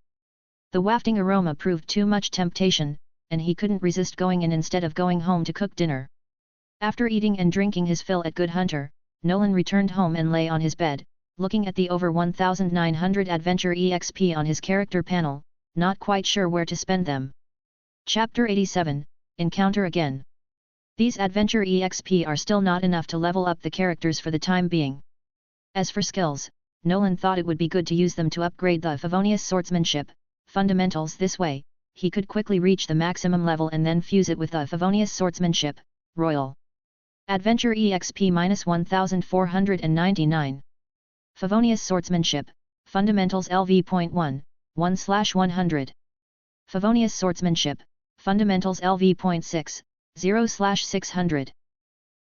The wafting aroma proved too much temptation, and he couldn't resist going in instead of going home to cook dinner. After eating and drinking his fill at Good Hunter, Nolan returned home and lay on his bed, looking at the over 1,900 Adventure EXP on his character panel, not quite sure where to spend them. Chapter 87, Encounter Again. These Adventure EXP are still not enough to level up the characters for the time being. As for skills, Nolan thought it would be good to use them to upgrade the Favonius swordsmanship fundamentals. This way, he could quickly reach the maximum level and then fuse it with the Favonius swordsmanship Royal. Adventure EXP -1499. Favonius swordsmanship fundamentals LV.1, 1/100. Favonius swordsmanship fundamentals LV.6, 0/600.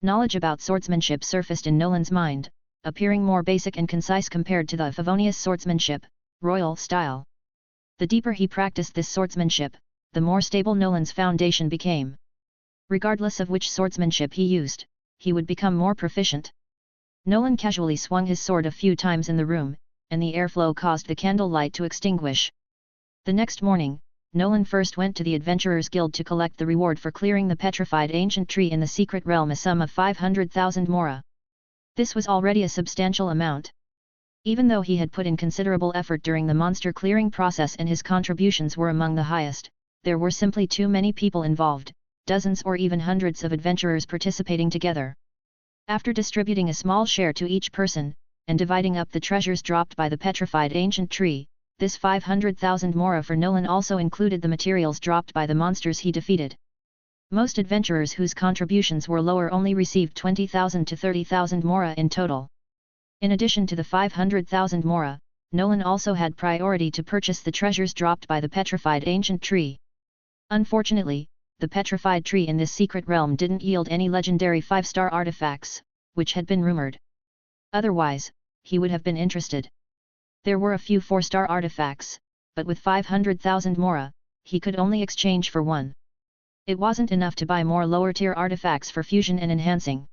Knowledge about swordsmanship surfaced in Nolan's mind, appearing more basic and concise compared to the Favonius swordsmanship Royal style. The deeper he practiced this swordsmanship, the more stable Nolan's foundation became. Regardless of which swordsmanship he used, he would become more proficient. Nolan casually swung his sword a few times in the room, and the airflow caused the candle light to extinguish. The next morning, Nolan first went to the Adventurers Guild to collect the reward for clearing the petrified ancient tree in the secret realm, a sum of 500,000 mora. This was already a substantial amount. Even though he had put in considerable effort during the monster clearing process and his contributions were among the highest, there were simply too many people involved, dozens or even hundreds of adventurers participating together. After distributing a small share to each person, and dividing up the treasures dropped by the petrified ancient tree, this 500,000 mora for Nolan also included the materials dropped by the monsters he defeated. Most adventurers whose contributions were lower only received 20,000 to 30,000 mora in total. In addition to the 500,000 mora, Nolan also had priority to purchase the treasures dropped by the petrified ancient tree. Unfortunately, the petrified tree in this secret realm didn't yield any legendary 5-star artifacts, which had been rumored. Otherwise, he would have been interested. There were a few 4-star artifacts, but with 500,000 mora, he could only exchange for one. It wasn't enough to buy more lower-tier artifacts for fusion and enhancing.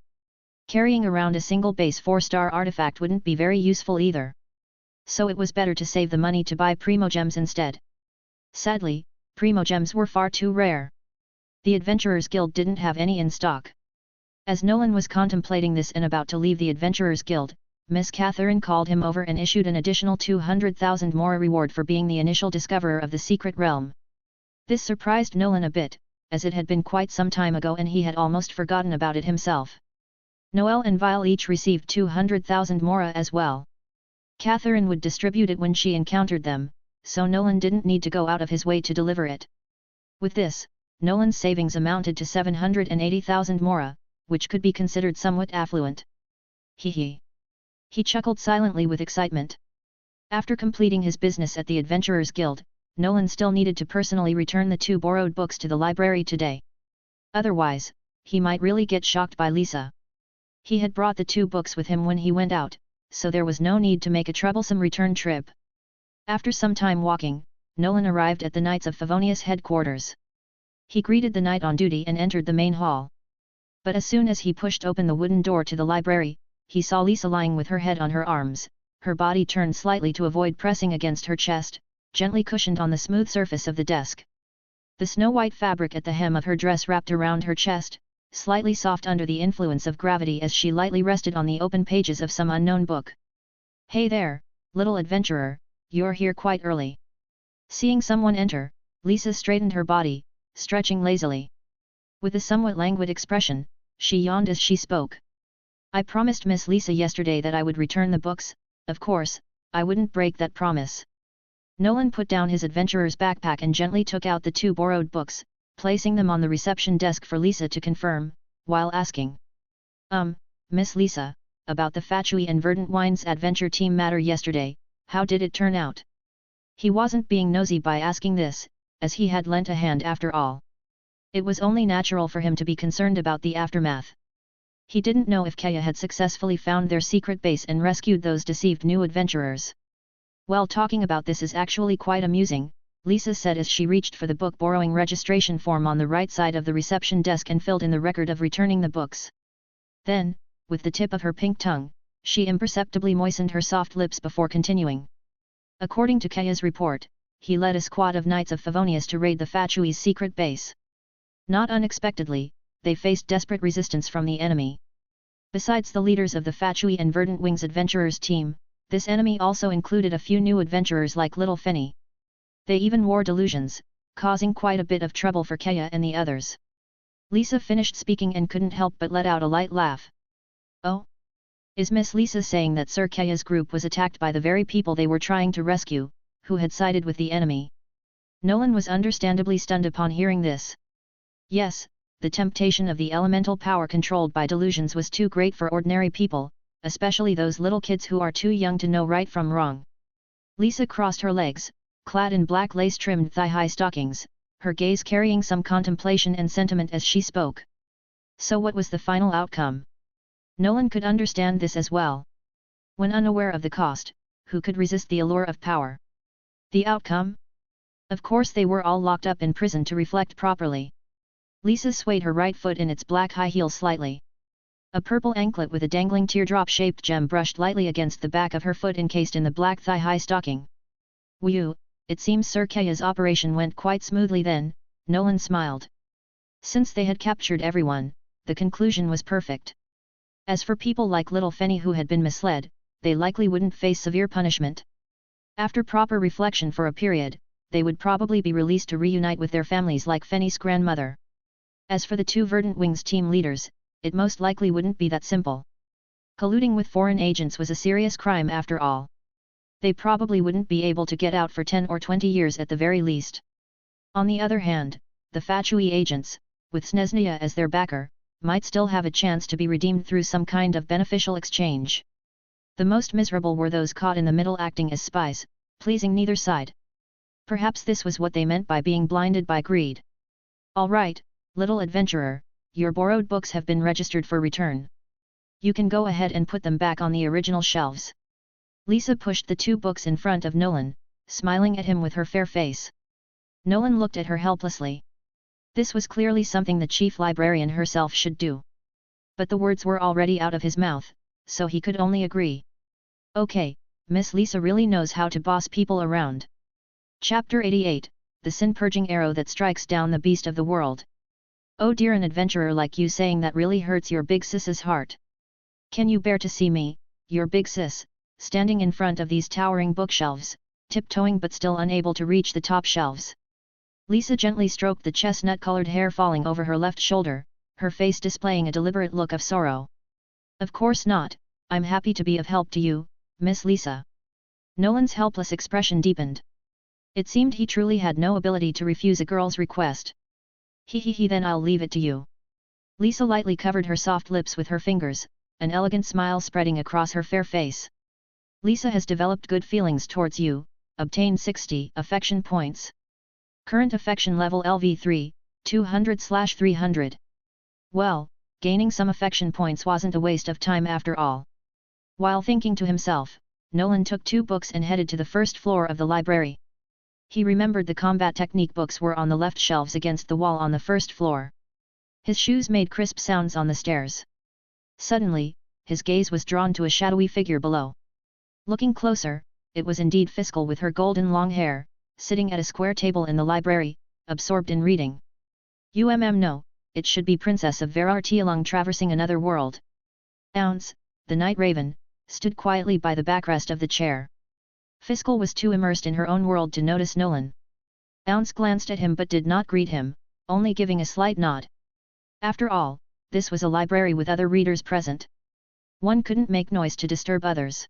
Carrying around a single base 4-star artifact wouldn't be very useful either. So it was better to save the money to buy primogems instead. Sadly, primogems were far too rare. The Adventurers Guild didn't have any in stock. As Nolan was contemplating this and about to leave the Adventurers Guild, Miss Catherine called him over and issued an additional 200,000 mora reward for being the initial discoverer of the secret realm. This surprised Nolan a bit, as it had been quite some time ago and he had almost forgotten about it himself. Noel and Vile each received 200,000 mora as well. Catherine would distribute it when she encountered them, so Nolan didn't need to go out of his way to deliver it. With this, Nolan's savings amounted to 780,000 mora, which could be considered somewhat affluent. Hee. He chuckled silently with excitement. After completing his business at the Adventurers Guild, Nolan still needed to personally return the 2 borrowed books to the library today. Otherwise, he might really get shocked by Lisa. He had brought the 2 books with him when he went out, so there was no need to make a troublesome return trip. After some time walking, Nolan arrived at the Knights of Favonius headquarters. He greeted the knight on duty and entered the main hall. But as soon as he pushed open the wooden door to the library, he saw Lisa lying with her head on her arms, her body turned slightly to avoid pressing against her chest, gently cushioned on the smooth surface of the desk. The snow-white fabric at the hem of her dress wrapped around her chest, slightly soft under the influence of gravity as she lightly rested on the open pages of some unknown book. "Hey there, little adventurer, you're here quite early." Seeing someone enter, Lisa straightened her body, stretching lazily. With a somewhat languid expression, she yawned as she spoke. "I promised Miss Lisa yesterday that I would return the books, of course, I wouldn't break that promise." Nolan put down his adventurer's backpack and gently took out the 2 borrowed books, placing them on the reception desk for Lisa to confirm, while asking. Miss Lisa, about the Fatui and Verdant Wings adventure team matter yesterday, how did it turn out?" He wasn't being nosy by asking this, as he had lent a hand after all. It was only natural for him to be concerned about the aftermath. He didn't know if Kaya had successfully found their secret base and rescued those deceived new adventurers. "Well, talking about this is actually quite amusing," Lisa said as she reached for the book borrowing registration form on the right side of the reception desk and filled in the record of returning the books. Then, with the tip of her pink tongue, she imperceptibly moistened her soft lips before continuing. "According to Kaya's report, he led a squad of Knights of Favonius to raid the Fatui's secret base. Not unexpectedly, they faced desperate resistance from the enemy. Besides the leaders of the Fatui and Verdant Wings adventurers team, this enemy also included a few new adventurers like Little Finny. They even wore delusions, causing quite a bit of trouble for Kaya and the others." Lisa finished speaking and couldn't help but let out a light laugh. "Oh? Is Miss Lisa saying that Sir Kaya's group was attacked by the very people they were trying to rescue, who had sided with the enemy?" Nolan was understandably stunned upon hearing this. Yes, the temptation of the elemental power controlled by delusions was too great for ordinary people, especially those little kids who are too young to know right from wrong. Lisa crossed her legs, clad in black lace-trimmed thigh-high stockings, her gaze carrying some contemplation and sentiment as she spoke. So what was the final outcome? Nolan could understand this as well. When unaware of the cost, who could resist the allure of power? The outcome? Of course they were all locked up in prison to reflect properly. Lisa swayed her right foot in its black high heel slightly. A purple anklet with a dangling teardrop-shaped gem brushed lightly against the back of her foot encased in the black thigh-high stocking. Whew, it seems Sir Kaya's operation went quite smoothly then, Nolan smiled. Since they had captured everyone, the conclusion was perfect. As for people like little Fenny who had been misled, they likely wouldn't face severe punishment. After proper reflection for a period, they would probably be released to reunite with their families like Fenny's grandmother. As for the two Verdant Wings team leaders, it most likely wouldn't be that simple. Colluding with foreign agents was a serious crime after all. They probably wouldn't be able to get out for 10 or 20 years at the very least. On the other hand, the Fatui agents, with Snezhnaya as their backer, might still have a chance to be redeemed through some kind of beneficial exchange. The most miserable were those caught in the middle acting as spies, pleasing neither side. Perhaps this was what they meant by being blinded by greed. All right, little adventurer, your borrowed books have been registered for return. You can go ahead and put them back on the original shelves. Lisa pushed the two books in front of Nolan, smiling at him with her fair face. Nolan looked at her helplessly. This was clearly something the chief librarian herself should do. But the words were already out of his mouth, so he could only agree. Okay, Miss Lisa really knows how to boss people around. Chapter 88, The Sin-Purging Arrow That Strikes Down the Beast of the World. Oh dear, an adventurer like you saying that really hurts your big sis's heart. Can you bear to see me, your big sis, standing in front of these towering bookshelves, tiptoeing but still unable to reach the top shelves? Lisa gently stroked the chestnut-colored hair falling over her left shoulder, her face displaying a deliberate look of sorrow. Of course not, I'm happy to be of help to you, Miss Lisa. Nolan's helpless expression deepened. It seemed he truly had no ability to refuse a girl's request. Then I'll leave it to you. Lisa lightly covered her soft lips with her fingers, an elegant smile spreading across her fair face. Lisa has developed good feelings towards you, obtain 60 affection points. Current affection level LV3, 200/300. Well, gaining some affection points wasn't a waste of time after all. While thinking to himself, Nolan took two books and headed to the first floor of the library. He remembered the combat technique books were on the left shelves against the wall on the first floor. His shoes made crisp sounds on the stairs. Suddenly, his gaze was drawn to a shadowy figure below. Looking closer, it was indeed Fischl with her golden long hair, sitting at a square table in the library, absorbed in reading. No, it should be Princess of Verartialung traversing another world. Ounce, the Night Raven, stood quietly by the backrest of the chair. Fischl was too immersed in her own world to notice Nolan. Ounce glanced at him but did not greet him, only giving a slight nod. After all, this was a library with other readers present. One couldn't make noise to disturb others.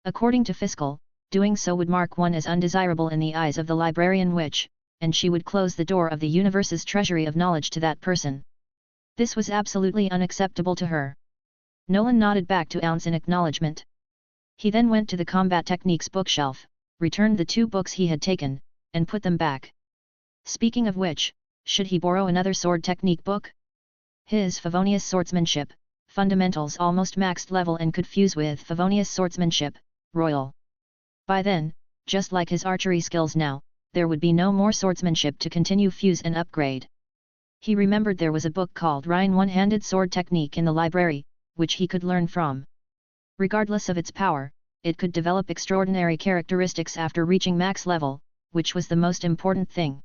According to Fischl, doing so would mark one as undesirable in the eyes of the librarian witch, and she would close the door of the universe's treasury of knowledge to that person. This was absolutely unacceptable to her. Nolan nodded back to Ounce in acknowledgement. He then went to the combat techniques bookshelf, returned the two books he had taken, and put them back. Speaking of which, should he borrow another sword technique book? His Favonius Swordsmanship, Fundamentals almost maxed level and could fuse with Favonius Swordsmanship, Royal. By then, just like his archery skills now, there would be no more swordsmanship to continue fuse and upgrade. He remembered there was a book called Rhine One-Handed Sword Technique in the library, which he could learn from. Regardless of its power, it could develop extraordinary characteristics after reaching max level, which was the most important thing.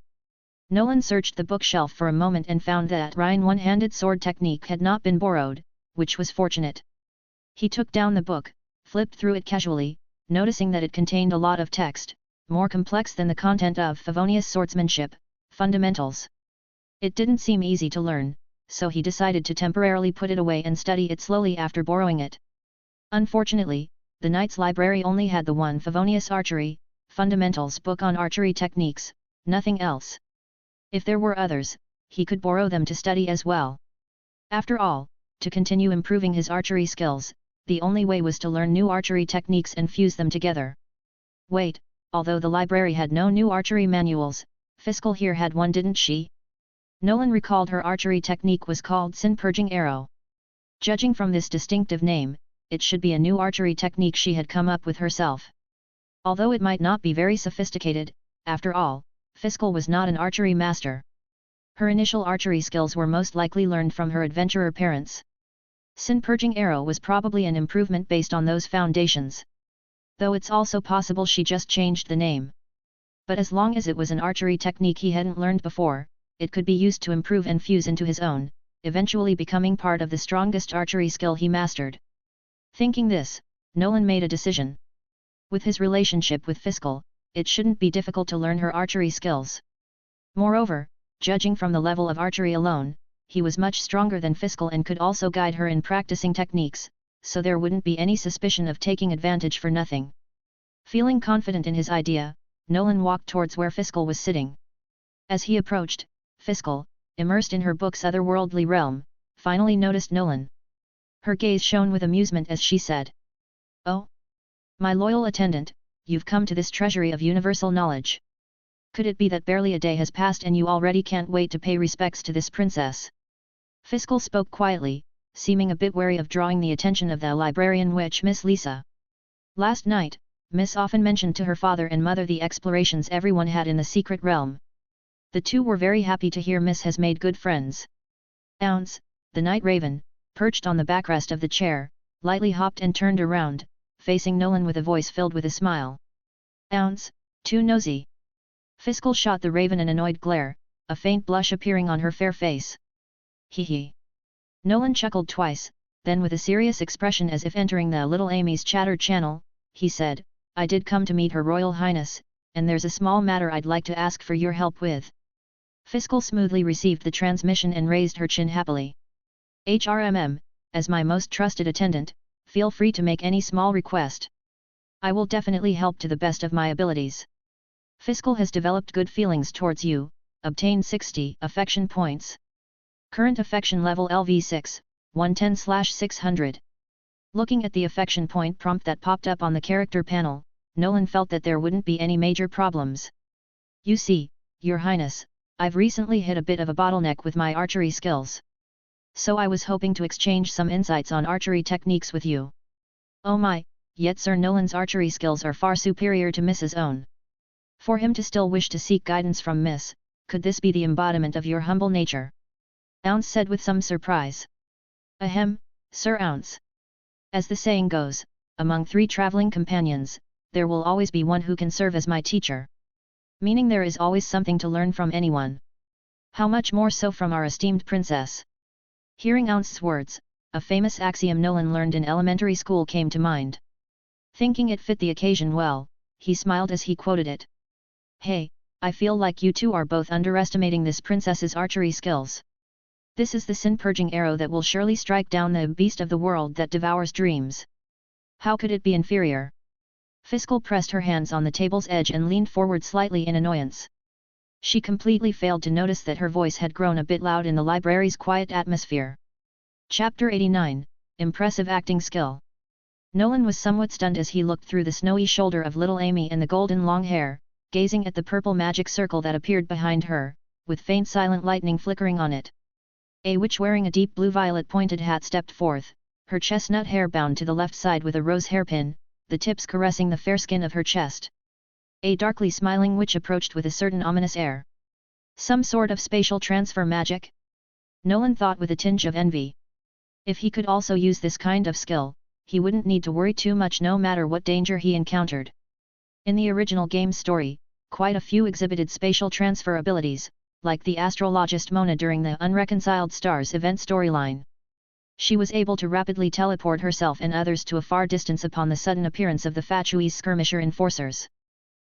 Nolan searched the bookshelf for a moment and found that Rhine One-Handed Sword Technique had not been borrowed, which was fortunate. He took down the book, flipped through it casually, noticing that it contained a lot of text, more complex than the content of Favonius Swordsmanship, Fundamentals. It didn't seem easy to learn, so he decided to temporarily put it away and study it slowly after borrowing it. Unfortunately, the Knight's library only had the one Favonius Archery, Fundamentals book on archery techniques, nothing else. If there were others, he could borrow them to study as well. After all, to continue improving his archery skills, the only way was to learn new archery techniques and fuse them together. Wait, although the library had no new archery manuals, Fischl here had one, didn't she? Nolan recalled her archery technique was called Sin-Purging Arrow. Judging from this distinctive name, it should be a new archery technique she had come up with herself. Although it might not be very sophisticated, after all, Fischl was not an archery master. Her initial archery skills were most likely learned from her adventurer parents. Sin Purging Arrow was probably an improvement based on those foundations. Though it's also possible she just changed the name. But as long as it was an archery technique he hadn't learned before, it could be used to improve and fuse into his own, eventually becoming part of the strongest archery skill he mastered. Thinking this, Nolan made a decision. With his relationship with Fischl, it shouldn't be difficult to learn her archery skills. Moreover, judging from the level of archery alone, he was much stronger than Fischl and could also guide her in practicing techniques, so there wouldn't be any suspicion of taking advantage for nothing. Feeling confident in his idea, Nolan walked towards where Fischl was sitting. As he approached, Fischl, immersed in her book's otherworldly realm, finally noticed Nolan. Her gaze shone with amusement as she said, "Oh, my loyal attendant, you've come to this treasury of universal knowledge. Could it be that barely a day has passed and you already can't wait to pay respects to this princess?" Fischl spoke quietly, seeming a bit wary of drawing the attention of the librarian witch Miss Lisa. Last night, Miss often mentioned to her father and mother the explorations everyone had in the secret realm. The two were very happy to hear Miss has made good friends. Ounce, the night raven, perched on the backrest of the chair, lightly hopped and turned around, facing Nolan with a voice filled with a smile. "Ounce, too nosy." Fischl shot the raven an annoyed glare, a faint blush appearing on her fair face. "Hee hee." Nolan chuckled twice, then with a serious expression as if entering the little Amy's chatter channel, he said, "I did come to meet Her Royal Highness, and there's a small matter I'd like to ask for your help with." Fischl smoothly received the transmission and raised her chin happily. "HRMM, as my most trusted attendant, feel free to make any small request. I will definitely help to the best of my abilities. Fischl has developed good feelings towards you, obtain 60 affection points. Current affection level LV6, 110/600. Looking at the affection point prompt that popped up on the character panel, Nolan felt that there wouldn't be any major problems. "You see, Your Highness, I've recently hit a bit of a bottleneck with my archery skills. So I was hoping to exchange some insights on archery techniques with you." "Oh my, yet Sir Nolan's archery skills are far superior to Miss's own. For him to still wish to seek guidance from Miss, could this be the embodiment of your humble nature?" Ounce said with some surprise. "Ahem, Sir Ounce. As the saying goes, among 3 traveling companions, there will always be one who can serve as my teacher. Meaning there is always something to learn from anyone. How much more so from our esteemed princess." Hearing Ounce's words, a famous axiom Nolan learned in elementary school came to mind. Thinking it fit the occasion well, he smiled as he quoted it. "Hey, I feel like you two are both underestimating this princess's archery skills. This is the sin-purging arrow that will surely strike down the beast of the world that devours dreams. How could it be inferior?" Fischl pressed her hands on the table's edge and leaned forward slightly in annoyance. She completely failed to notice that her voice had grown a bit loud in the library's quiet atmosphere. Chapter 89, Impressive Acting Skill. Nolan was somewhat stunned as he looked through the snowy shoulder of little Amy and the golden long hair, gazing at the purple magic circle that appeared behind her, with faint silent lightning flickering on it. A witch wearing a deep blue-violet pointed hat stepped forth, her chestnut hair bound to the left side with a rose hairpin, the tips caressing the fair skin of her chest. A darkly smiling witch approached with a certain ominous air. Some sort of spatial transfer magic? Nolan thought with a tinge of envy. If he could also use this kind of skill, he wouldn't need to worry too much no matter what danger he encountered. In the original game's story, quite a few exhibited spatial transfer abilities, like the astrologist Mona during the Unreconciled Stars event storyline. She was able to rapidly teleport herself and others to a far distance upon the sudden appearance of the Fatui's skirmisher enforcers.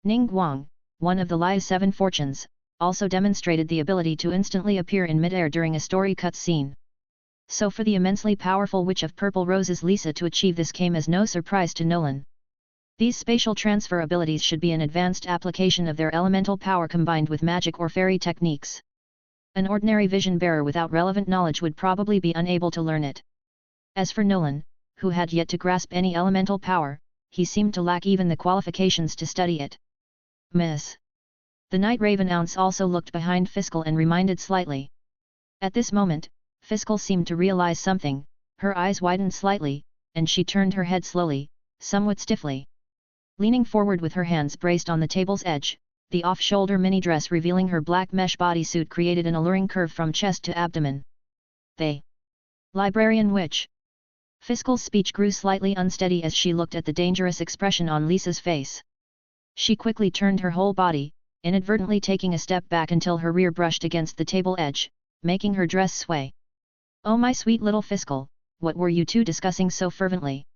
Ning Guang, one of the Lia's 7 fortunes, also demonstrated the ability to instantly appear in mid-air during a story cutscene. So for the immensely powerful Witch of Purple Roses Lisa to achieve this came as no surprise to Nolan. These spatial transfer abilities should be an advanced application of their elemental power combined with magic or fairy techniques. An ordinary vision bearer without relevant knowledge would probably be unable to learn it. As for Nolan, who had yet to grasp any elemental power, he seemed to lack even the qualifications to study it. "Miss." The Night Raven Ounce also looked behind Fischl and reminded slightly. At this moment, Fischl seemed to realize something, her eyes widened slightly, and she turned her head slowly, somewhat stiffly. Leaning forward with her hands braced on the table's edge, the off-shoulder mini-dress revealing her black mesh bodysuit created an alluring curve from chest to abdomen. "They. Librarian Witch, Fischl's speech grew slightly unsteady as she looked at the dangerous expression on Lisa's face. She quickly turned her whole body, inadvertently taking a step back until her rear brushed against the table edge, making her dress sway. "Oh my sweet little Fischl, what were you two discussing so fervently?"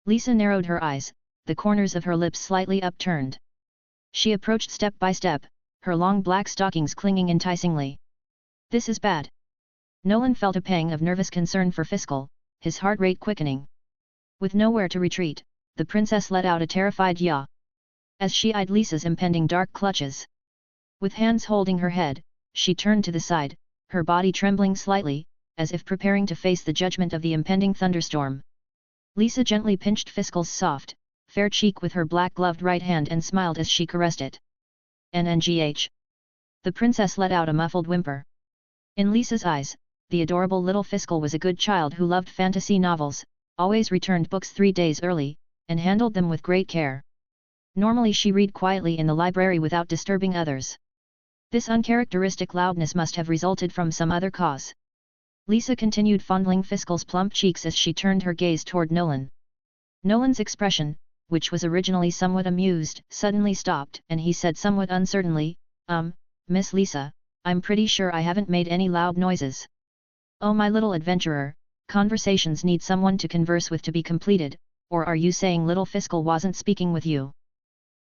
Lisa narrowed her eyes, the corners of her lips slightly upturned. She approached step by step, her long black stockings clinging enticingly. "This is bad." Nolan felt a pang of nervous concern for Fischl, his heart rate quickening. With nowhere to retreat, the princess let out a terrified yaw. As she eyed Lisa's impending dark clutches. With hands holding her head, she turned to the side, her body trembling slightly, as if preparing to face the judgment of the impending thunderstorm. Lisa gently pinched Fischl's soft, fair cheek with her black-gloved right hand and smiled as she caressed it. "NNGH." The princess let out a muffled whimper. In Lisa's eyes, the adorable little Fischl was a good child who loved fantasy novels, always returned books 3 days early, and handled them with great care. Normally she read quietly in the library without disturbing others. This uncharacteristic loudness must have resulted from some other cause. Lisa continued fondling Fischl's plump cheeks as she turned her gaze toward Nolan. Nolan's expression, which was originally somewhat amused, suddenly stopped, and he said somewhat uncertainly, Miss Lisa, I'm pretty sure I haven't made any loud noises." "Oh my little adventurer, conversations need someone to converse with to be completed, or are you saying little Fischl wasn't speaking with you?"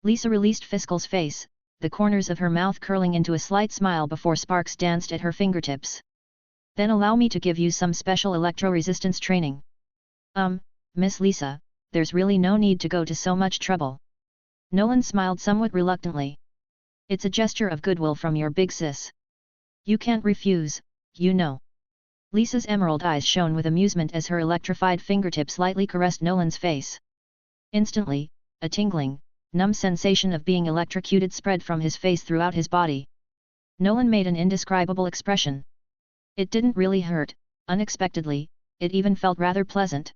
Lisa released Fischl's face, the corners of her mouth curling into a slight smile before sparks danced at her fingertips. "Then allow me to give you some special electro-resistance training." Miss Lisa, there's really no need to go to so much trouble." Nolan smiled somewhat reluctantly. "It's a gesture of goodwill from your big sis. You can't refuse, you know." Lisa's emerald eyes shone with amusement as her electrified fingertips lightly caressed Nolan's face. Instantly, a tingling, numb sensation of being electrocuted spread from his face throughout his body. Nolan made an indescribable expression. It didn't really hurt, unexpectedly, it even felt rather pleasant.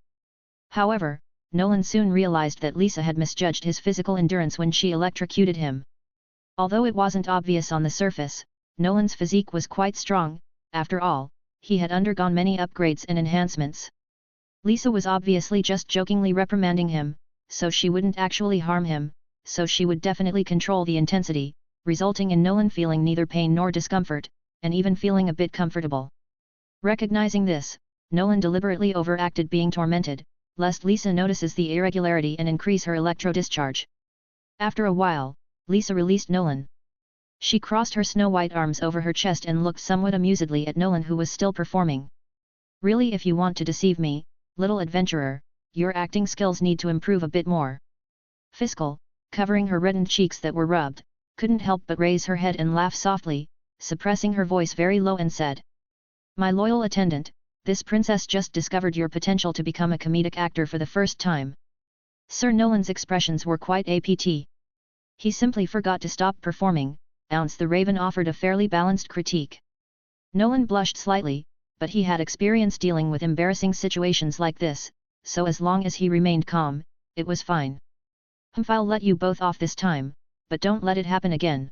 However, Nolan soon realized that Lisa had misjudged his physical endurance when she electrocuted him. Although it wasn't obvious on the surface, Nolan's physique was quite strong, after all, he had undergone many upgrades and enhancements. Lisa was obviously just jokingly reprimanding him, so she wouldn't actually harm him, so she would definitely control the intensity, resulting in Nolan feeling neither pain nor discomfort, and even feeling a bit comfortable. Recognizing this, Nolan deliberately overacted being tormented, lest Lisa notices the irregularity and increase her electro-discharge. After a while, Lisa released Nolan. She crossed her snow-white arms over her chest and looked somewhat amusedly at Nolan, who was still performing. "Really, if you want to deceive me, little adventurer, your acting skills need to improve a bit more." Fischl, covering her reddened cheeks that were rubbed, couldn't help but raise her head and laugh softly, suppressing her voice very low, and said, "My loyal attendant, this princess just discovered your potential to become a comedic actor for the first time." Sir Nolan's expressions were quite apt. He simply forgot to stop performing, Ounce the Raven offered a fairly balanced critique. Nolan blushed slightly, but he had experience dealing with embarrassing situations like this, so as long as he remained calm, it was fine. "I'll let you both off this time, but don't let it happen again."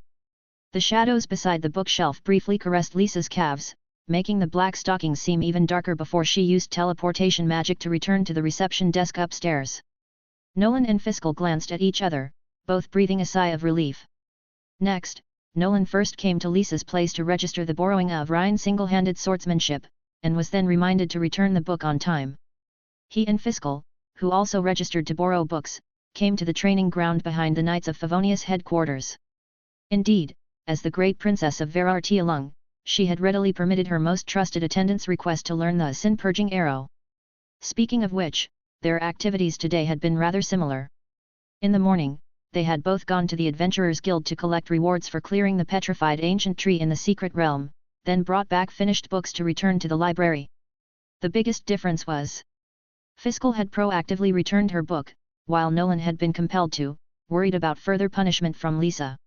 The shadows beside the bookshelf briefly caressed Lisa's calves, making the black stockings seem even darker before she used teleportation magic to return to the reception desk upstairs. Nolan and Fischl glanced at each other, both breathing a sigh of relief. Next, Nolan first came to Lisa's place to register the borrowing of Ryan's single-handed swordsmanship, and was then reminded to return the book on time. He and Fischl, who also registered to borrow books, came to the training ground behind the Knights of Favonius headquarters. Indeed, as the great princess of Verartialung, she had readily permitted her most trusted attendant's request to learn the sin-purging arrow. Speaking of which, their activities today had been rather similar. In the morning, they had both gone to the Adventurers Guild to collect rewards for clearing the petrified ancient tree in the secret realm, then brought back finished books to return to the library. The biggest difference was, Fischl had proactively returned her book, while Nolan had been compelled to, worried about further punishment from Lisa.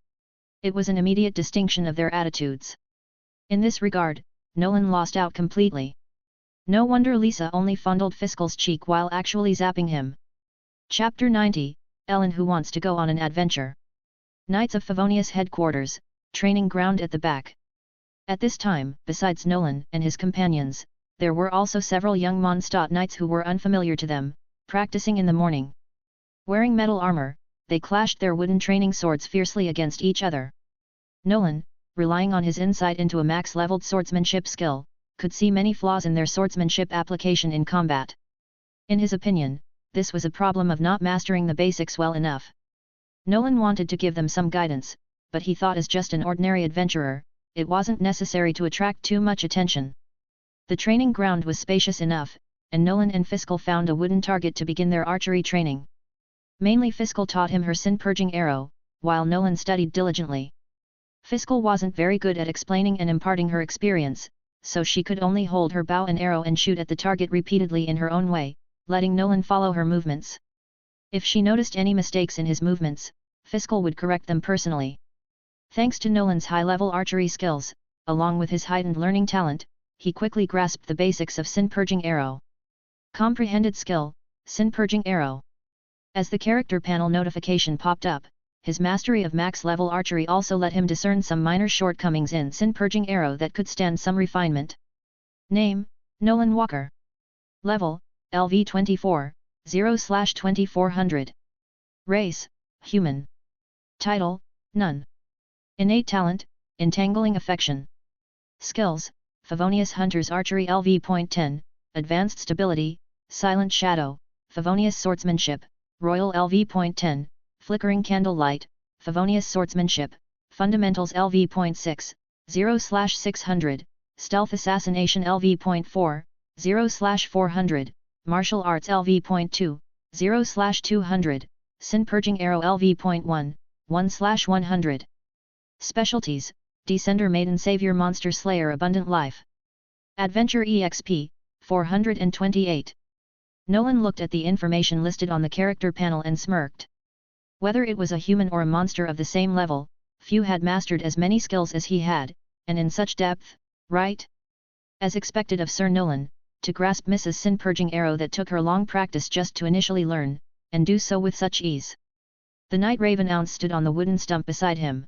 It was an immediate distinction of their attitudes. In this regard, Nolan lost out completely. No wonder Lisa only fondled Fischl's cheek while actually zapping him. Chapter 90, Ellen Who Wants to Go on an Adventure. Knights of Favonius headquarters, training ground at the back. At this time, besides Nolan and his companions, there were also several young Mondstadt knights who were unfamiliar to them, practicing in the morning. Wearing metal armor, they clashed their wooden training swords fiercely against each other. Nolan, relying on his insight into a max-leveled swordsmanship skill, could see many flaws in their swordsmanship application in combat. In his opinion, this was a problem of not mastering the basics well enough. Nolan wanted to give them some guidance, but he thought as just an ordinary adventurer, it wasn't necessary to attract too much attention. The training ground was spacious enough, and Nolan and Fischl found a wooden target to begin their archery training. Mainly Fischl taught him her sin-purging arrow, while Nolan studied diligently. Fischl wasn't very good at explaining and imparting her experience, so she could only hold her bow and arrow and shoot at the target repeatedly in her own way, letting Nolan follow her movements. If she noticed any mistakes in his movements, Fischl would correct them personally. Thanks to Nolan's high-level archery skills, along with his heightened learning talent, he quickly grasped the basics of sin-purging arrow. Comprehended skill, sin-purging arrow. As the character panel notification popped up, his mastery of max-level archery also let him discern some minor shortcomings in sin-purging arrow that could stand some refinement. Name, Nolan Walker. Level, LV 24, 0/2400. Race, human. Title, none. Innate talent, entangling affection. Skills, Favonius Hunter's Archery LV.10, Advanced Stability, Silent Shadow, Favonius Swordsmanship, Royal LV.10, Flickering Candlelight, Favonius Swordsmanship, Fundamentals LV.6, 0/600, Stealth Assassination LV.4, 0/400, Martial Arts LV.2, 0/200, Sin-Purging Arrow LV.1, 1/100. Specialties, Descender Maiden Savior Monster Slayer Abundant Life. Adventure EXP, 428. Nolan looked at the information listed on the character panel and smirked. Whether it was a human or a monster of the same level, few had mastered as many skills as he had, and in such depth, right? As expected of Sir Nolan, to grasp Mrs. Sin-Purging Arrow that took her long practice just to initially learn, and do so with such ease. The Night Raven Ounce stood on the wooden stump beside him.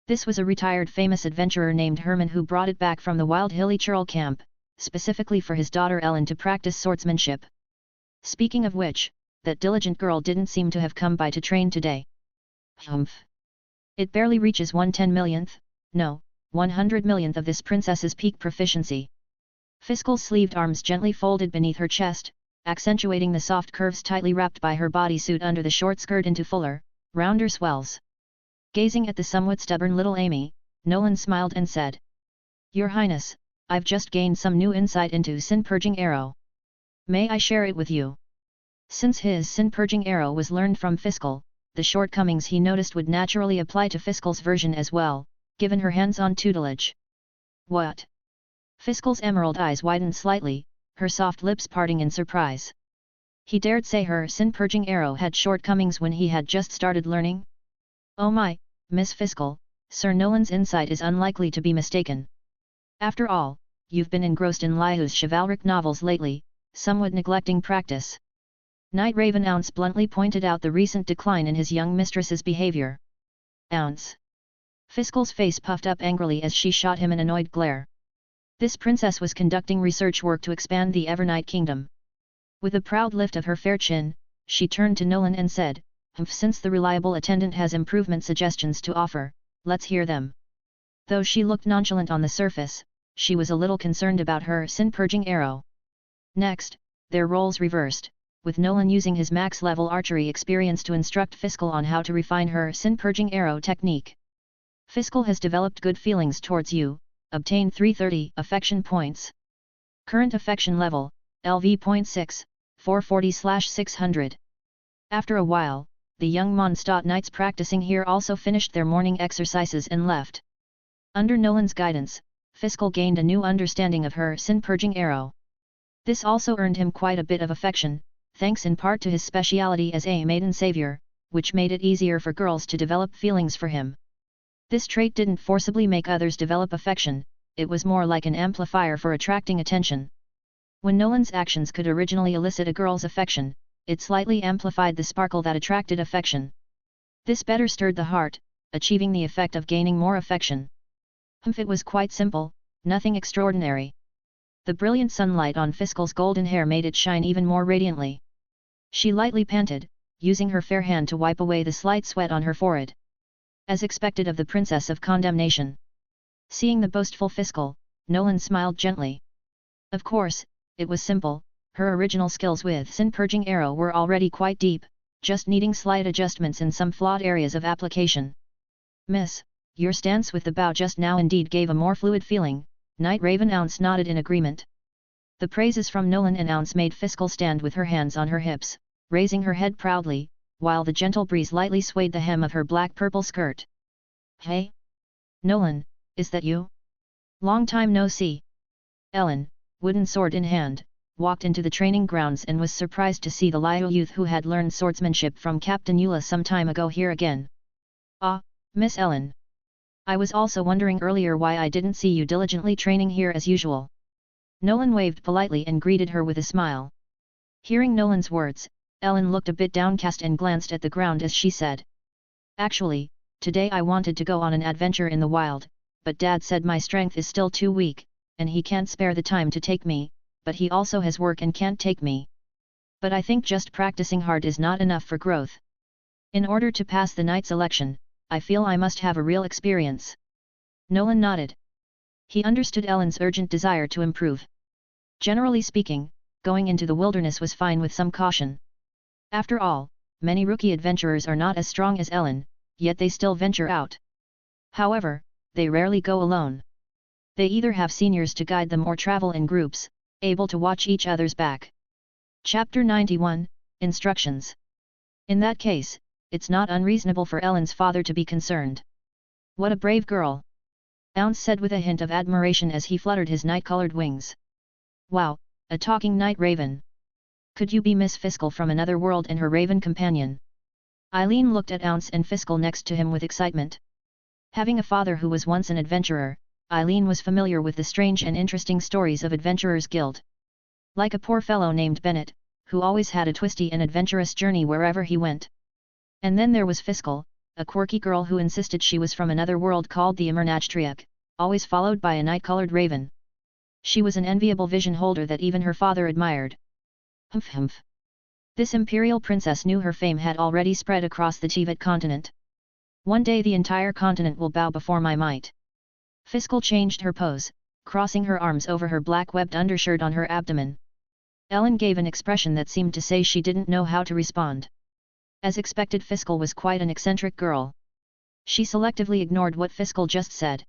This was a retired famous adventurer named Herman who brought it back from the wild hilly Churl camp, specifically for his daughter Ellen to practice swordsmanship. Speaking of which, that diligent girl didn't seem to have come by to train today. Humph. It barely reaches 1/10 millionth, no, 100 millionth of this princess's peak proficiency. Fischl's sleeved arms gently folded beneath her chest, accentuating the soft curves tightly wrapped by her bodysuit under the short skirt into fuller, rounder swells. Gazing at the somewhat stubborn little Amy, Nolan smiled and said, "Your Highness, I've just gained some new insight into Sin-Purging Arrow. May I share it with you?" Since his Sin-Purging Arrow was learned from Fischl, the shortcomings he noticed would naturally apply to Fischl's version as well, given her hands-on tutelage. What? Fischl's emerald eyes widened slightly, her soft lips parting in surprise. He dared say her Sin-Purging Arrow had shortcomings when he had just started learning? Oh my, Miss Fischl, Sir Nolan's insight is unlikely to be mistaken. After all, you've been engrossed in Liu's chivalric novels lately, somewhat neglecting practice. Night Raven Ounce bluntly pointed out the recent decline in his young mistress's behavior. Ounce. Fischl's face puffed up angrily as she shot him an annoyed glare. This princess was conducting research work to expand the Evernight Kingdom. With a proud lift of her fair chin, she turned to Nolan and said, "Since the reliable attendant has improvement suggestions to offer, let's hear them." Though she looked nonchalant on the surface, she was a little concerned about her Sin-Purging Arrow. Next, their roles reversed, with Nolan using his max-level archery experience to instruct Fischl on how to refine her Sin-Purging Arrow technique. Fischl has developed good feelings towards you, obtain 330 affection points. Current affection level, LV.6, 440/600. After a while, the young Mondstadt knights practicing here also finished their morning exercises and left. Under Nolan's guidance, Fischl gained a new understanding of her Sin-Purging Arrow. This also earned him quite a bit of affection, thanks in part to his speciality as a maiden savior, which made it easier for girls to develop feelings for him. This trait didn't forcibly make others develop affection, it was more like an amplifier for attracting attention. When Nolan's actions could originally elicit a girl's affection, it slightly amplified the sparkle that attracted affection. This better stirred the heart, achieving the effect of gaining more affection. It was quite simple, nothing extraordinary. The brilliant sunlight on Fischl's golden hair made it shine even more radiantly. She lightly panted, using her fair hand to wipe away the slight sweat on her forehead. As expected of the Princess of Condemnation. Seeing the boastful Fischl, Nolan smiled gently. Of course, it was simple, her original skills with Sin Purging Arrow were already quite deep, just needing slight adjustments in some flawed areas of application. Miss, your stance with the bow just now indeed gave a more fluid feeling, Night Raven Ounce nodded in agreement. The praises from Nolan and Ounce made Fischl stand with her hands on her hips, raising her head proudly, while the gentle breeze lightly swayed the hem of her black-purple skirt. Hey? Nolan, is that you? Long time no see. Ellen, wooden sword in hand, walked into the training grounds and was surprised to see the Liu youth who had learned swordsmanship from Captain Eula some time ago here again. Ah, Miss Ellen. I was also wondering earlier why I didn't see you diligently training here as usual. Nolan waved politely and greeted her with a smile. Hearing Nolan's words, Ellen looked a bit downcast and glanced at the ground as she said. Actually, today I wanted to go on an adventure in the wild, but Dad said my strength is still too weak, and he can't spare the time to take me, but he also has work and can't take me. But I think just practicing hard is not enough for growth. In order to pass the night selection, I feel I must have a real experience. Nolan nodded. He understood Ellen's urgent desire to improve. Generally speaking, going into the wilderness was fine with some caution. After all, many rookie adventurers are not as strong as Ellen, yet they still venture out. However, they rarely go alone. They either have seniors to guide them or travel in groups, able to watch each other's back. Chapter 91, Instructions. In that case, it's not unreasonable for Ellen's father to be concerned. What a brave girl! Ounce said with a hint of admiration as he fluttered his night-colored wings. Wow, a talking night raven! Could you be Miss Fischl from another world and her raven companion? Eileen looked at Ounce and Fischl next to him with excitement. Having a father who was once an adventurer, Eileen was familiar with the strange and interesting stories of Adventurers Guild. Like a poor fellow named Bennett, who always had a twisty and adventurous journey wherever he went. And then there was Fischl, a quirky girl who insisted she was from another world called the Imernachtriuk, always followed by a night-colored raven. She was an enviable vision holder that even her father admired. Humph humph. This imperial princess knew her fame had already spread across the Teyvat continent. One day the entire continent will bow before my might. Fischl changed her pose, crossing her arms over her black webbed undershirt on her abdomen. Ellen gave an expression that seemed to say she didn't know how to respond. As expected, Fischl was quite an eccentric girl. She selectively ignored what Fischl just said.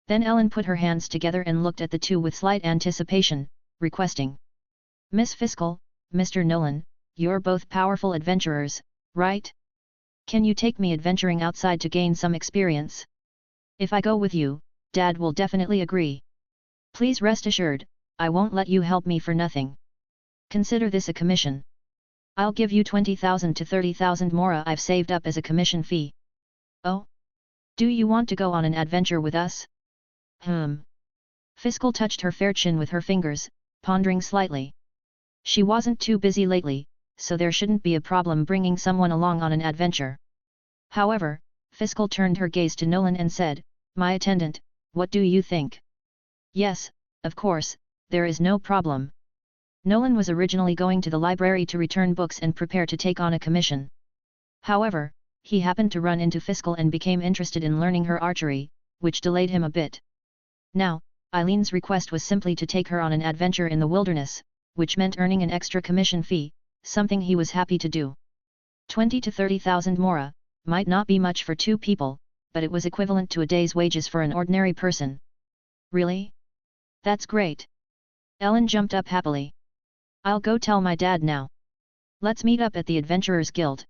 Then Ellen put her hands together and looked at the two with slight anticipation, requesting. Miss Fischl, Mr. Nolan, you're both powerful adventurers, right? Can you take me adventuring outside to gain some experience? If I go with you, Dad will definitely agree. Please rest assured, I won't let you help me for nothing. Consider this a commission. I'll give you 20,000 to 30,000 mora I've saved up as a commission fee. Oh? Do you want to go on an adventure with us? Fischl touched her fair chin with her fingers, pondering slightly. She wasn't too busy lately, so there shouldn't be a problem bringing someone along on an adventure. However, Fischl turned her gaze to Nolan and said, My attendant, what do you think? Yes, of course, there is no problem. Nolan was originally going to the library to return books and prepare to take on a commission. However, he happened to run into Fischl and became interested in learning her archery, which delayed him a bit. Now, Eileen's request was simply to take her on an adventure in the wilderness, which meant earning an extra commission fee, something he was happy to do. 20 to 30,000 mora, might not be much for two people, but it was equivalent to a day's wages for an ordinary person. Really? That's great. Ellen jumped up happily. I'll go tell my dad now. Let's meet up at the Adventurers Guild.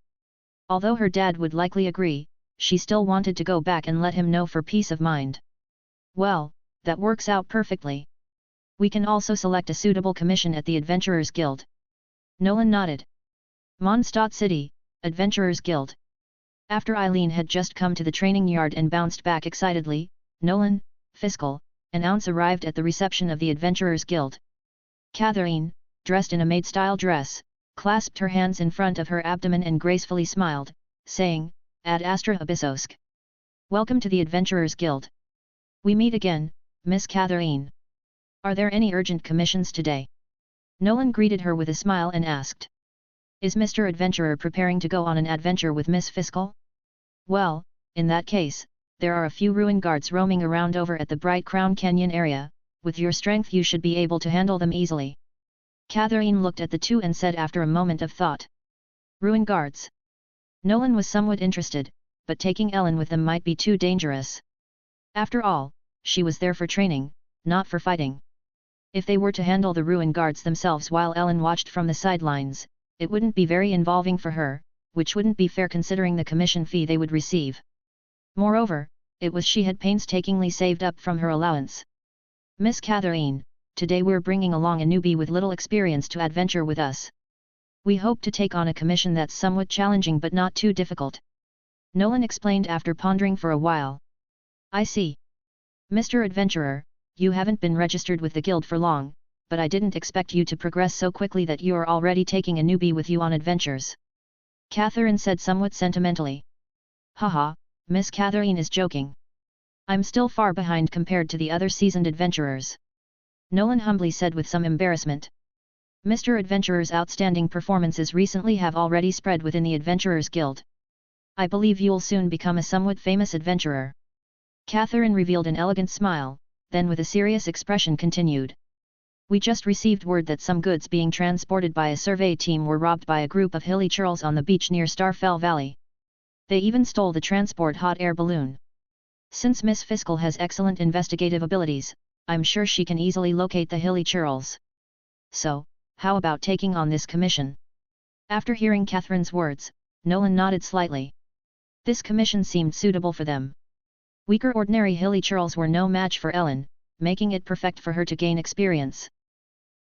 Although her dad would likely agree, she still wanted to go back and let him know for peace of mind. Well, that works out perfectly. We can also select a suitable commission at the Adventurers Guild. Nolan nodded. Mondstadt City, Adventurers Guild. After Eileen had just come to the training yard and bounced back excitedly, Nolan, Fischl, and Ounce arrived at the reception of the Adventurers Guild. Catherine, dressed in a maid-style dress, clasped her hands in front of her abdomen and gracefully smiled, saying, Ad Astra Abyssosk. Welcome to the Adventurers Guild. We meet again, Miss Catherine. Are there any urgent commissions today? Nolan greeted her with a smile and asked. Is Mr. Adventurer preparing to go on an adventure with Miss Fischl? Well, in that case, there are a few ruin guards roaming around over at the Bright Crown Canyon area. With your strength you should be able to handle them easily. Catherine looked at the two and said after a moment of thought. Ruin guards. Nolan was somewhat interested, but taking Ellen with them might be too dangerous. After all, she was there for training, not for fighting. If they were to handle the ruin guards themselves while Ellen watched from the sidelines, it wouldn't be very involving for her, which wouldn't be fair considering the commission fee they would receive. Moreover, it was she had painstakingly saved up from her allowance. Miss Catherine, today we're bringing along a newbie with little experience to adventure with us. We hope to take on a commission that's somewhat challenging but not too difficult. Nolan explained after pondering for a while. I see. Mr. Adventurer, you haven't been registered with the guild for long, but I didn't expect you to progress so quickly that you are already taking a newbie with you on adventures. Catherine said somewhat sentimentally. Haha, Miss Catherine is joking. I'm still far behind compared to the other seasoned adventurers. Nolan humbly said with some embarrassment. Mr. Adventurer's outstanding performances recently have already spread within the Adventurers Guild. I believe you'll soon become a somewhat famous adventurer. Catherine revealed an elegant smile, then with a serious expression continued. We just received word that some goods being transported by a survey team were robbed by a group of hilly churls on the beach near Starfell Valley. They even stole the transport hot air balloon. Since Miss Fischl has excellent investigative abilities, I'm sure she can easily locate the hilly churls. So, how about taking on this commission? After hearing Catherine's words, Nolan nodded slightly. This commission seemed suitable for them. Weaker ordinary hilly churls were no match for Ellen, making it perfect for her to gain experience.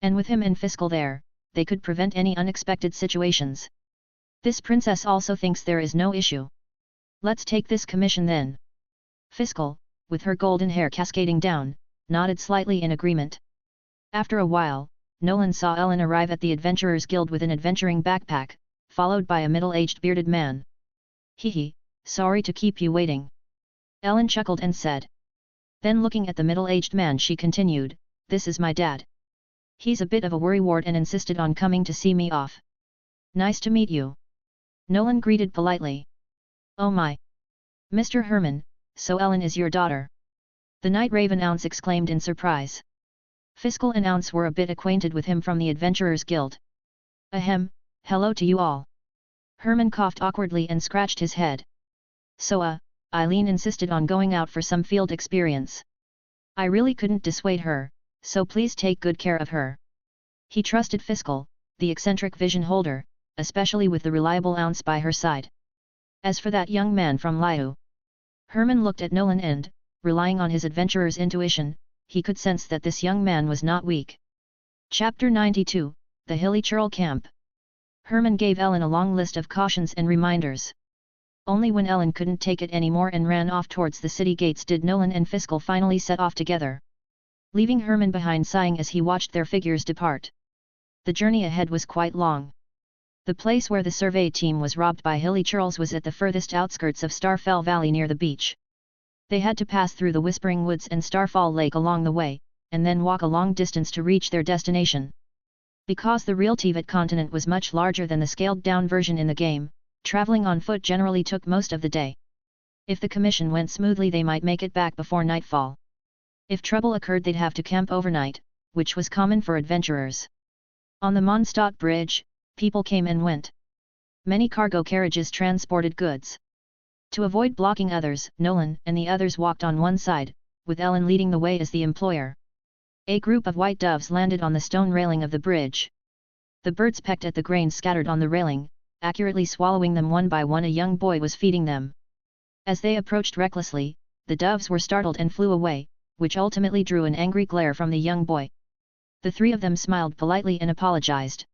And with him and Fischl there, they could prevent any unexpected situations. This princess also thinks there is no issue. Let's take this commission then. Fischl, with her golden hair cascading down, nodded slightly in agreement. After a while, Nolan saw Ellen arrive at the Adventurers Guild with an adventuring backpack, followed by a middle-aged bearded man. Hee, sorry to keep you waiting. Ellen chuckled and said. Then looking at the middle-aged man she continued, this is my dad. He's a bit of a worrywart and insisted on coming to see me off. Nice to meet you. Nolan greeted politely. Oh my. Mr. Herman, so Ellen is your daughter. The Night Raven Ounce exclaimed in surprise. Fischl and Ounce were a bit acquainted with him from the Adventurers Guild. Ahem, hello to you all. Herman coughed awkwardly and scratched his head. So Eileen insisted on going out for some field experience. I really couldn't dissuade her, so please take good care of her. He trusted Fischl, the eccentric vision holder, especially with the reliable Ounce by her side. As for that young man from Liu, Herman looked at Nolan and, relying on his adventurer's intuition, he could sense that this young man was not weak. Chapter 92, The Hilly Churl Camp. Herman gave Ellen a long list of cautions and reminders. Only when Ellen couldn't take it anymore and ran off towards the city gates did Nolan and Fischl finally set off together, leaving Herman behind sighing as he watched their figures depart. The journey ahead was quite long. The place where the survey team was robbed by hilly churls was at the furthest outskirts of Starfell Valley near the beach. They had to pass through the Whispering Woods and Starfall Lake along the way, and then walk a long distance to reach their destination. Because the real Teyvat continent was much larger than the scaled-down version in the game, traveling on foot generally took most of the day. If the commission went smoothly they might make it back before nightfall. If trouble occurred they'd have to camp overnight, which was common for adventurers. On the Mondstadt Bridge, people came and went. Many cargo carriages transported goods. To avoid blocking others, Nolan and the others walked on one side, with Ellen leading the way as the employer. A group of white doves landed on the stone railing of the bridge. The birds pecked at the grains scattered on the railing, accurately swallowing them one by one. A young boy was feeding them. As they approached recklessly, the doves were startled and flew away, which ultimately drew an angry glare from the young boy. The three of them smiled politely and apologized.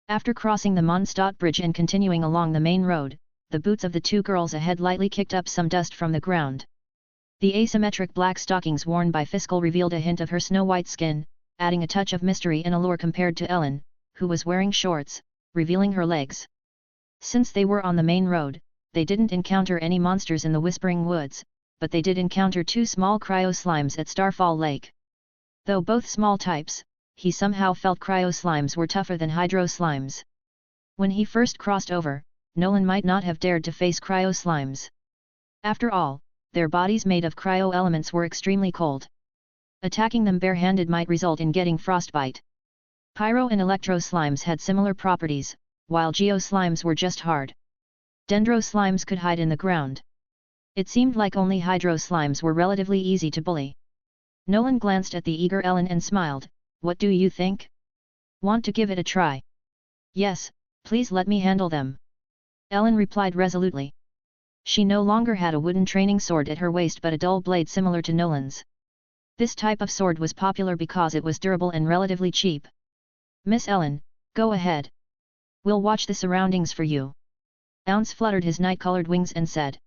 After crossing the Mondstadt Bridge and continuing along the main road, the boots of the two girls ahead lightly kicked up some dust from the ground. The asymmetric black stockings worn by Fischl revealed a hint of her snow-white skin, adding a touch of mystery and allure compared to Ellen, who was wearing shorts, revealing her legs. Since they were on the main road, they didn't encounter any monsters in the Whispering Woods, but they did encounter two small cryo-slimes at Starfall Lake. Though both small types, he somehow felt cryo slimes were tougher than hydro slimes. When he first crossed over, Nolan might not have dared to face cryo slimes. After all, their bodies made of cryo elements were extremely cold. Attacking them barehanded might result in getting frostbite. Pyro and electro slimes had similar properties, while geo slimes were just hard. Dendro slimes could hide in the ground. It seemed like only hydro slimes were relatively easy to bully. Nolan glanced at the eager Ellen and smiled. What do you think? Want to give it a try? Yes, please let me handle them. Ellen replied resolutely. She no longer had a wooden training sword at her waist but a dull blade similar to Nolan's. This type of sword was popular because it was durable and relatively cheap. Miss Ellen, go ahead. We'll watch the surroundings for you. Ounce fluttered his night-colored wings and said.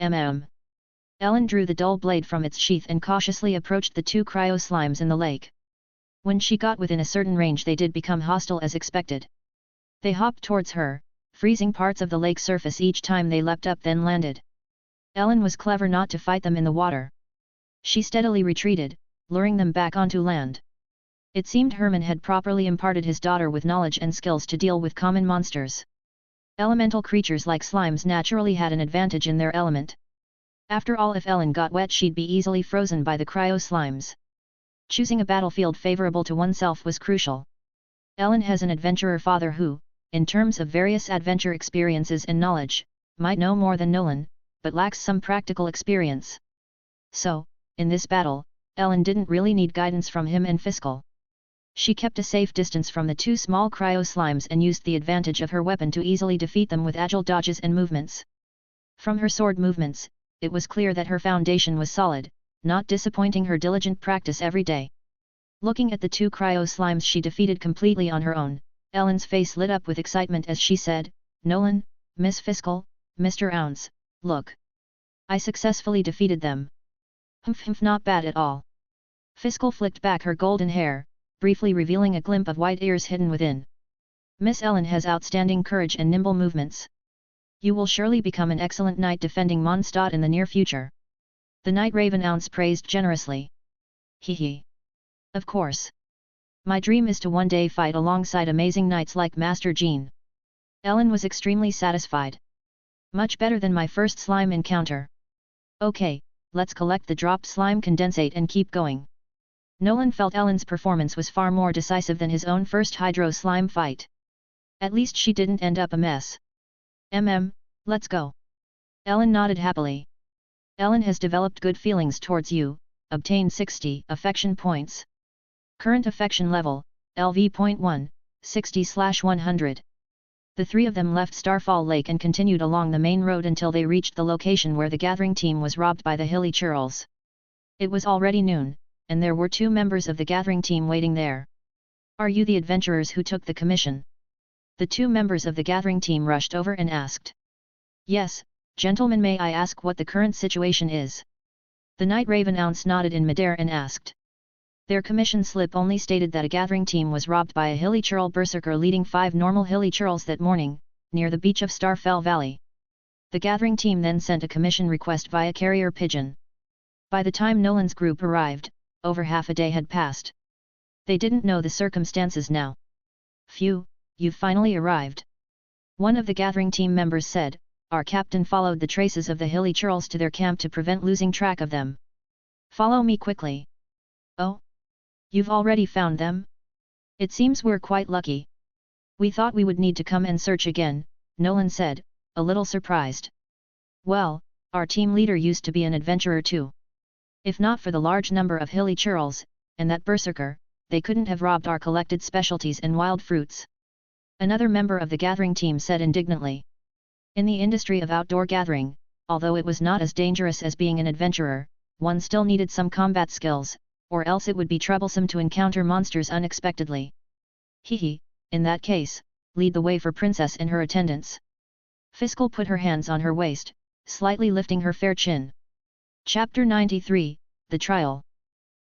Ellen drew the dull blade from its sheath and cautiously approached the two cryo slimes in the lake. When she got within a certain range they did become hostile as expected. They hopped towards her, freezing parts of the lake surface each time they leapt up then landed. Ellen was clever not to fight them in the water. She steadily retreated, luring them back onto land. It seemed Herman had properly imparted his daughter with knowledge and skills to deal with common monsters. Elemental creatures like slimes naturally had an advantage in their element. After all, if Ellen got wet she'd be easily frozen by the cryo slimes. Choosing a battlefield favorable to oneself was crucial. Ellen has an adventurer father who, in terms of various adventure experiences and knowledge, might know more than Nolan, but lacks some practical experience. So, in this battle, Ellen didn't really need guidance from him and Fischl. She kept a safe distance from the two small cryo slimes and used the advantage of her weapon to easily defeat them with agile dodges and movements. From her sword movements, it was clear that her foundation was solid, not disappointing her diligent practice every day. Looking at the two cryo slimes she defeated completely on her own, Ellen's face lit up with excitement as she said, Nolan, Miss Fischl, Mr. Ounce, look. I successfully defeated them. Not bad at all. Fischl flicked back her golden hair, briefly revealing a glimpse of white ears hidden within. Miss Ellen has outstanding courage and nimble movements. You will surely become an excellent knight defending Mondstadt in the near future. The Night Raven Ounce praised generously. Hee. Of course. My dream is to one day fight alongside amazing knights like Master Jean. Ellen was extremely satisfied. Much better than my first slime encounter. Okay, let's collect the dropped slime condensate and keep going. Nolan felt Ellen's performance was far more decisive than his own first hydro slime fight. At least she didn't end up a mess. Let's go. Ellen nodded happily. Ellen has developed good feelings towards you, obtain 60 affection points. Current affection level, LV.1, 60/100. The three of them left Starfall Lake and continued along the main road until they reached the location where the gathering team was robbed by the hilly churls. It was already noon, and there were two members of the gathering team waiting there. Are you the adventurers who took the commission? The two members of the gathering team rushed over and asked. Yes, gentlemen, may I ask what the current situation is? The Night Raven Ounce nodded in midair and asked. Their commission slip only stated that a gathering team was robbed by a hilly churl berserker leading 5 normal hilly churls that morning, near the beach of Starfell Valley. The gathering team then sent a commission request via carrier pigeon. By the time Nolan's group arrived, over half a day had passed. They didn't know the circumstances now. Phew, you've finally arrived. One of the gathering team members said, our captain followed the traces of the hilly churls to their camp to prevent losing track of them. Follow me quickly. Oh? You've already found them? It seems we're quite lucky. We thought we would need to come and search again, Nolan said, a little surprised. Well, our team leader used to be an adventurer too. If not for the large number of hilly churls, and that berserker, they couldn't have robbed our collected specialties and wild fruits. Another member of the gathering team said indignantly. In the industry of outdoor gathering, although it was not as dangerous as being an adventurer, one still needed some combat skills, or else it would be troublesome to encounter monsters unexpectedly. In that case, lead the way for Princess and her attendants. Fischl put her hands on her waist, slightly lifting her fair chin. Chapter 93, The Trial.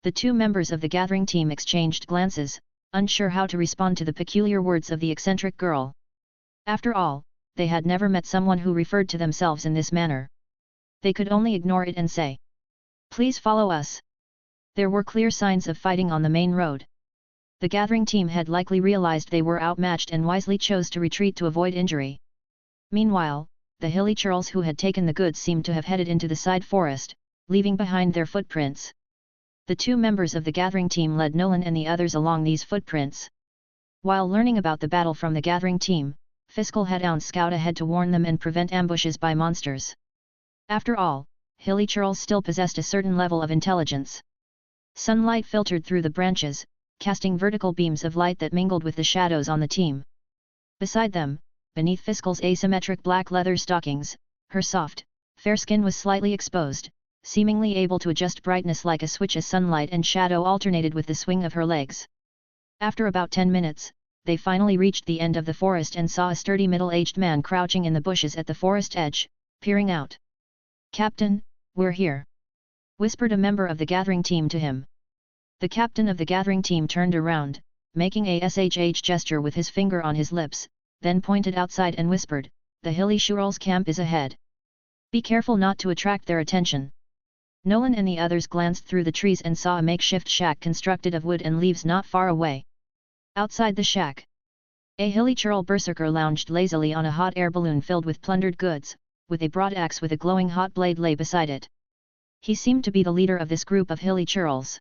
The two members of the gathering team exchanged glances, unsure how to respond to the peculiar words of the eccentric girl. After all, they had never met someone who referred to themselves in this manner. They could only ignore it and say, "Please follow us." There were clear signs of fighting on the main road. The gathering team had likely realized they were outmatched and wisely chose to retreat to avoid injury. Meanwhile, the hilly churls who had taken the goods seemed to have headed into the side forest, leaving behind their footprints. The two members of the gathering team led Nolan and the others along these footprints. While learning about the battle from the gathering team, Fischl had Ounce scout ahead to warn them and prevent ambushes by monsters. After all, hilly churls still possessed a certain level of intelligence. Sunlight filtered through the branches, casting vertical beams of light that mingled with the shadows on the team. Beside them, beneath Fischl's asymmetric black leather stockings, her soft, fair skin was slightly exposed, seemingly able to adjust brightness like a switch as sunlight and shadow alternated with the swing of her legs. After about 10 minutes, they finally reached the end of the forest and saw a sturdy middle-aged man crouching in the bushes at the forest edge, peering out. "Captain, we're here," whispered a member of the gathering team to him. The captain of the gathering team turned around, making a SHH gesture with his finger on his lips, then pointed outside and whispered, "The hilly churls camp is ahead. Be careful not to attract their attention." Nolan and the others glanced through the trees and saw a makeshift shack constructed of wood and leaves not far away. Outside the shack, a hilly churl berserker lounged lazily on a hot air balloon filled with plundered goods, with a broad axe with a glowing hot blade lay beside it. He seemed to be the leader of this group of hilly churls.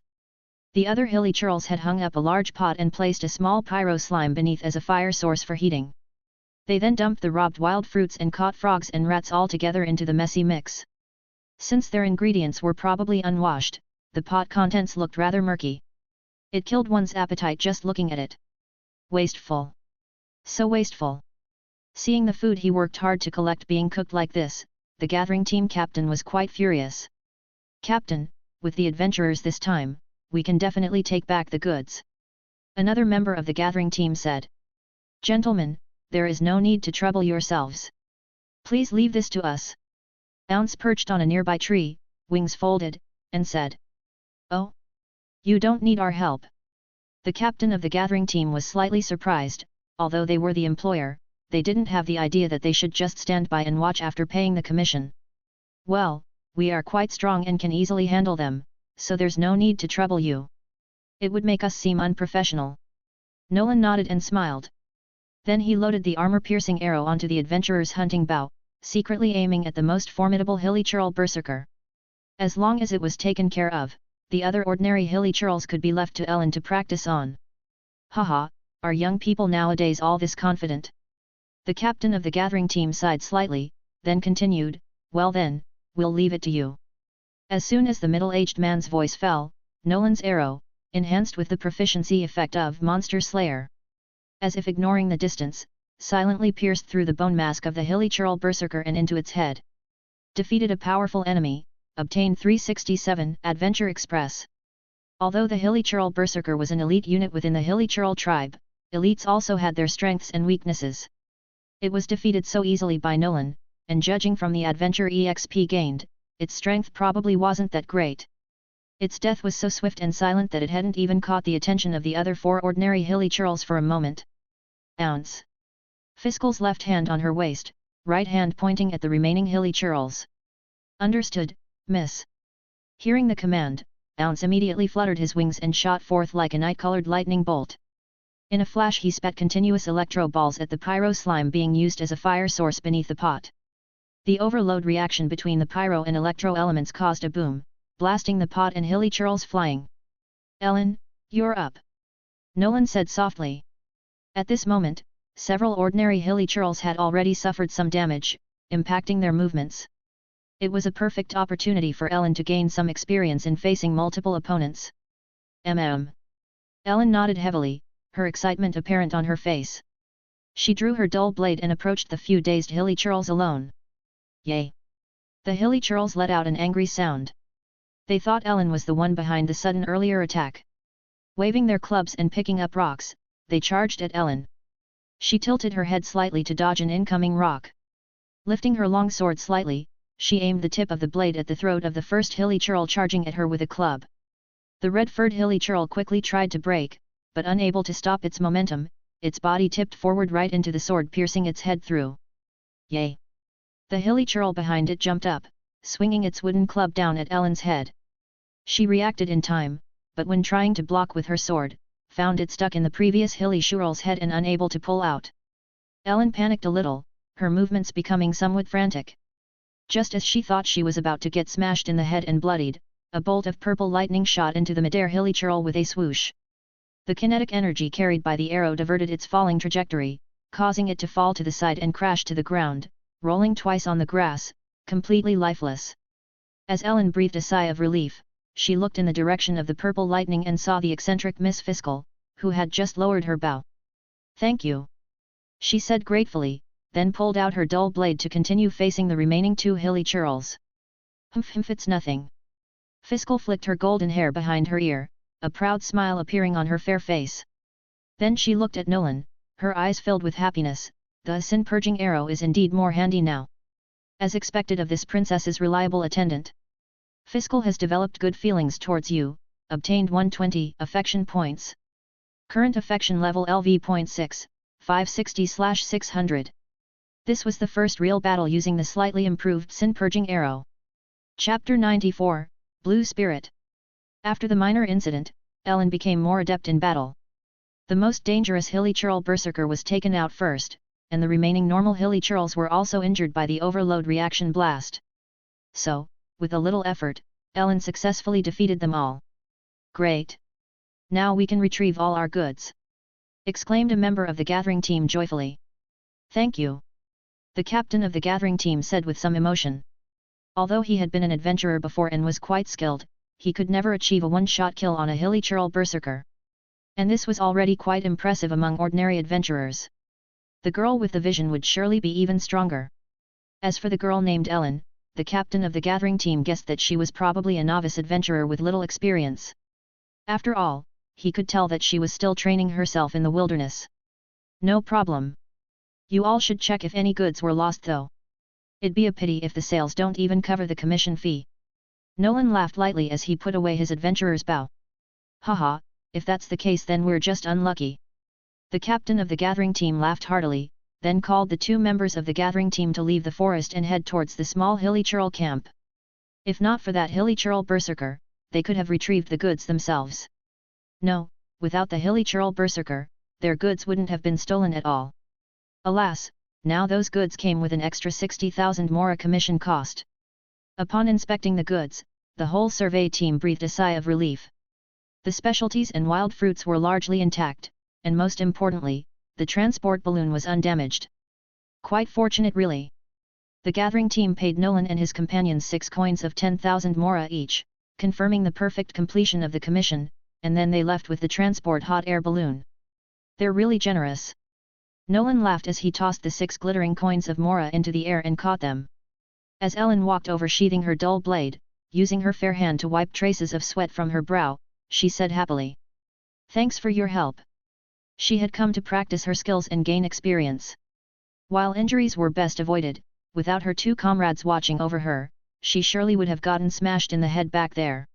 The other hilly churls had hung up a large pot and placed a small pyro slime beneath as a fire source for heating. They then dumped the robbed wild fruits and caught frogs and rats all together into the messy mix. Since their ingredients were probably unwashed, the pot contents looked rather murky. It killed one's appetite just looking at it. Wasteful. So wasteful. Seeing the food he worked hard to collect being cooked like this, the gathering team captain was quite furious. "Captain, with the adventurers this time, we can definitely take back the goods," another member of the gathering team said. "Gentlemen, there is no need to trouble yourselves. Please leave this to us." Ounce perched on a nearby tree, wings folded, and said, "Oh? You don't need our help." The captain of the gathering team was slightly surprised. Although they were the employer, they didn't have the idea that they should just stand by and watch after paying the commission. "Well, we are quite strong and can easily handle them, so there's no need to trouble you. It would make us seem unprofessional." Nolan nodded and smiled. Then he loaded the armor-piercing arrow onto the adventurer's hunting bow, secretly aiming at the most formidable hilly churl berserker. As long as it was taken care of, the other ordinary hilly churls could be left to Ellen to practice on. "Haha, are young people nowadays all this confident?" The captain of the gathering team sighed slightly, then continued, "Well then, we'll leave it to you." As soon as the middle-aged man's voice fell, Nolan's arrow, enhanced with the proficiency effect of Monster Slayer, as if ignoring the distance, silently pierced through the bone mask of the hilly churl berserker and into its head. Defeated a powerful enemy, obtained 367 Adventure Express. Although the hilly churl berserker was an elite unit within the hilly churl tribe, elites also had their strengths and weaknesses. It was defeated so easily by Nolan, and judging from the Adventure EXP gained, its strength probably wasn't that great. Its death was so swift and silent that it hadn't even caught the attention of the other 4 ordinary hilly churls for a moment. Ounce. Fischl's left hand on her waist, right hand pointing at the remaining hilly churls. "Understood, miss." Hearing the command, Ounce immediately fluttered his wings and shot forth like a night-colored lightning bolt. In a flash he spat continuous electro balls at the pyro slime being used as a fire source beneath the pot. The overload reaction between the pyro and electro elements caused a boom, blasting the pot and hilly churls flying. "Ellen, you're up," Nolan said softly. At this moment, several ordinary hilly churls had already suffered some damage, impacting their movements. It was a perfect opportunity for Ellen to gain some experience in facing multiple opponents. Ellen nodded heavily, her excitement apparent on her face. She drew her dull blade and approached the few dazed hilly churls alone. "Yay!" The hilly churls let out an angry sound. They thought Ellen was the one behind the sudden earlier attack. Waving their clubs and picking up rocks, they charged at Ellen. She tilted her head slightly to dodge an incoming rock. Lifting her long sword slightly, she aimed the tip of the blade at the throat of the first hilly churl charging at her with a club. The red-furred hilly churl quickly tried to break, but unable to stop its momentum, its body tipped forward right into the sword piercing its head through. "Yay!" The hilly churl behind it jumped up, swinging its wooden club down at Ellen's head. She reacted in time, but when trying to block with her sword, found it stuck in the previous hilly Shurl's head and unable to pull out. Ellen panicked a little, her movements becoming somewhat frantic. Just as she thought she was about to get smashed in the head and bloodied, a bolt of purple lightning shot into the midair hilly Churl with a swoosh. The kinetic energy carried by the arrow diverted its falling trajectory, causing it to fall to the side and crash to the ground, rolling twice on the grass, completely lifeless. As Ellen breathed a sigh of relief, she looked in the direction of the purple lightning and saw the eccentric Miss Fischl, who had just lowered her bow. "Thank you," she said gratefully, then pulled out her dull blade to continue facing the remaining two hilly churls. Humph, it's nothing." Fischl flicked her golden hair behind her ear, a proud smile appearing on her fair face. Then she looked at Nolan, her eyes filled with happiness. "The sin-purging arrow is indeed more handy now. As expected of this princess's reliable attendant. Fischl has developed good feelings towards you, obtained 120 affection points. Current affection level LV.6, 560/600. This was the first real battle using the slightly improved sin-purging arrow. Chapter 94, Blue Spirit. After the minor incident, Ellen became more adept in battle. The most dangerous hilly churl berserker was taken out first, and the remaining normal hilly churls were also injured by the overload reaction blast. So, with a little effort, Ellen successfully defeated them all. "Great! Now we can retrieve all our goods!" exclaimed a member of the gathering team joyfully. "Thank you," the captain of the gathering team said with some emotion. Although he had been an adventurer before and was quite skilled, he could never achieve a one-shot kill on a hilly churl berserker. And this was already quite impressive among ordinary adventurers. The girl with the vision would surely be even stronger. As for the girl named Ellen, the captain of the gathering team guessed that she was probably a novice adventurer with little experience. After all, he could tell that she was still training herself in the wilderness. "No problem. You all should check if any goods were lost though. It'd be a pity if the sales don't even cover the commission fee." Nolan laughed lightly as he put away his adventurer's bow. "Haha, if that's the case then we're just unlucky." The captain of the gathering team laughed heartily, then called the two members of the gathering team to leave the forest and head towards the small hilly churl camp. If not for that hilly churl berserker, they could have retrieved the goods themselves. No, without the hilly churl berserker, their goods wouldn't have been stolen at all. Alas, now those goods came with an extra 60,000 mora commission cost. Upon inspecting the goods, the whole survey team breathed a sigh of relief. The specialties and wild fruits were largely intact, and most importantly, the transport balloon was undamaged. Quite fortunate really. The gathering team paid Nolan and his companions 6 coins of 10,000 mora each, confirming the perfect completion of the commission, and then they left with the transport hot air balloon. "They're really generous." Nolan laughed as he tossed the 6 glittering coins of mora into the air and caught them. As Ellen walked over sheathing her dull blade, using her fair hand to wipe traces of sweat from her brow, she said happily. "Thanks for your help." She had come to practice her skills and gain experience. While injuries were best avoided, without her 2 comrades watching over her, she surely would have gotten smashed in the head back there.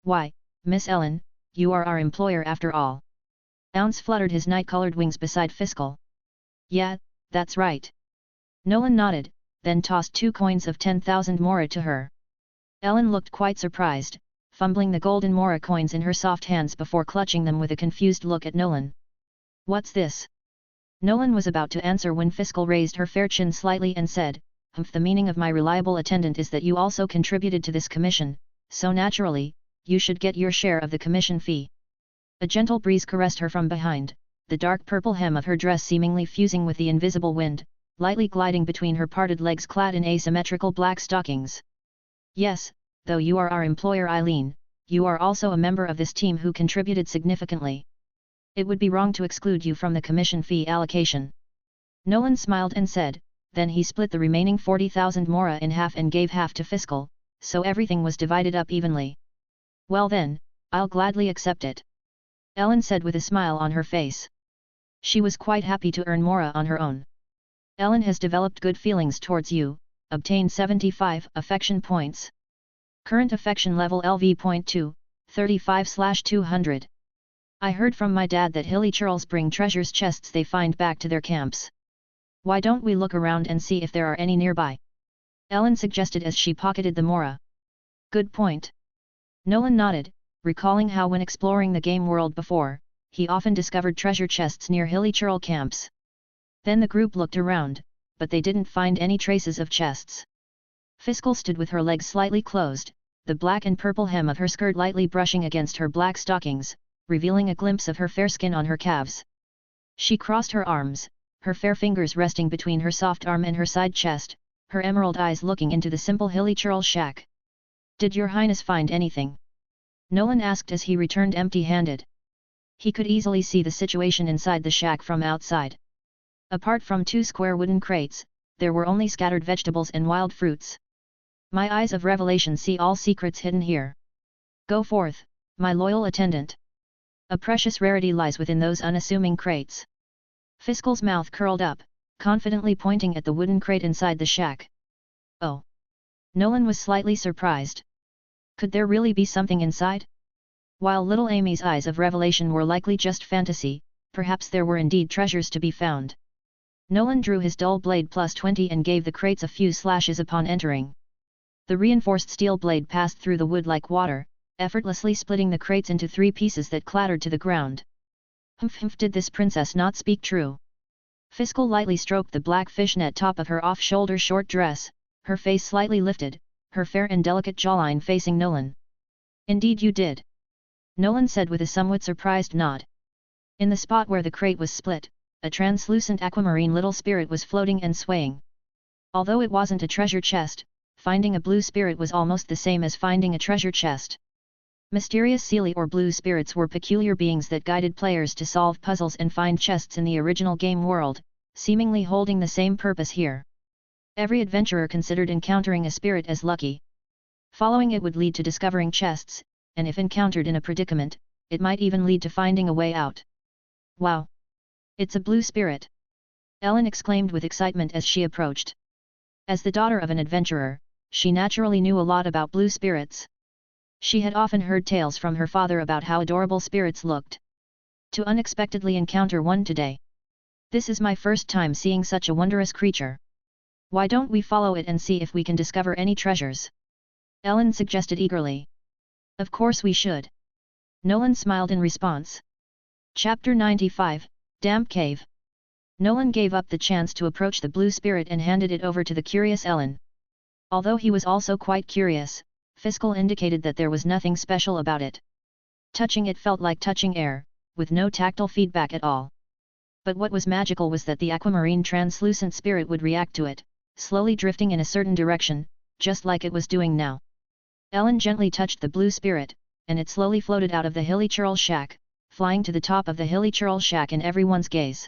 "Why, Miss Ellen, you are our employer after all." Ounce fluttered his night-colored wings beside Fischl. "Yeah, that's right." Nolan nodded, then tossed 2 coins of 10,000 mora to her. Ellen looked quite surprised, fumbling the golden mora coins in her soft hands before clutching them with a confused look at Nolan. "What's this?" Nolan was about to answer when Fischl raised her fair chin slightly and said, "Humph, the meaning of my reliable attendant is that you also contributed to this commission, so naturally, you should get your share of the commission fee." A gentle breeze caressed her from behind, the dark purple hem of her dress seemingly fusing with the invisible wind, lightly gliding between her parted legs clad in asymmetrical black stockings. "Yes, though you are our employer Eileen, you are also a member of this team who contributed significantly. It would be wrong to exclude you from the commission fee allocation." Nolan smiled and said, then he split the remaining 40,000 mora in half and gave half to Fischl, so everything was divided up evenly. "Well then, I'll gladly accept it," Ellen said with a smile on her face. She was quite happy to earn mora on her own. "Ellen has developed good feelings towards you, obtained 75 affection points. Current affection level LV.2, 35/200. I heard from my dad that hilly churls bring treasures chests they find back to their camps. Why don't we look around and see if there are any nearby?" Ellen suggested as she pocketed the mora. "Good point. Nolan nodded, recalling how when exploring the game world before, he often discovered treasure chests near hilly churl camps. Then the group looked around, but they didn't find any traces of chests. Fischl stood with her legs slightly closed, the black and purple hem of her skirt lightly brushing against her black stockings, revealing a glimpse of her fair skin on her calves. She crossed her arms, her fair fingers resting between her soft arm and her side chest, her emerald eyes looking into the simple hilly churl shack. "Did your highness find anything?" Nolan asked as he returned empty-handed. He could easily see the situation inside the shack from outside. Apart from 2 square wooden crates, there were only scattered vegetables and wild fruits. "My eyes of revelation see all secrets hidden here. Go forth, my loyal attendant. A precious rarity lies within those unassuming crates." Fischl's mouth curled up, confidently pointing at the wooden crate inside the shack. "Oh!" Nolan was slightly surprised. Could there really be something inside? While little Amy's eyes of revelation were likely just fantasy, perhaps there were indeed treasures to be found. Nolan drew his dull blade +20 and gave the crates a few slashes upon entering. The reinforced steel blade passed through the wood like water, effortlessly splitting the crates into 3 pieces that clattered to the ground. Humph, did this princess not speak true? Fischl lightly stroked the black fishnet top of her off-shoulder short dress, her face slightly lifted, her fair and delicate jawline facing Nolan. "Indeed you did," Nolan said with a somewhat surprised nod. In the spot where the crate was split, a translucent aquamarine little spirit was floating and swaying. Although it wasn't a treasure chest, finding a blue spirit was almost the same as finding a treasure chest. Mysterious Seelie or blue spirits were peculiar beings that guided players to solve puzzles and find chests in the original game world, seemingly holding the same purpose here. Every adventurer considered encountering a spirit as lucky. Following it would lead to discovering chests, and if encountered in a predicament, it might even lead to finding a way out. "Wow! It's a blue spirit!" Ellen exclaimed with excitement as she approached. As the daughter of an adventurer, she naturally knew a lot about blue spirits. She had often heard tales from her father about how adorable spirits looked. To unexpectedly encounter one today. "This is my first time seeing such a wondrous creature. Why don't we follow it and see if we can discover any treasures?" Ellen suggested eagerly. "Of course we should." Nolan smiled in response. Chapter 95, Damp Cave. Nolan gave up the chance to approach the blue spirit and handed it over to the curious Ellen. Although he was also quite curious, Fischl indicated that there was nothing special about it. Touching it felt like touching air, with no tactile feedback at all. But what was magical was that the aquamarine translucent spirit would react to it, slowly drifting in a certain direction, just like it was doing now. Ellen gently touched the blue spirit, and it slowly floated out of the hilly churl shack, flying to the top of the hilly churl shack in everyone's gaze.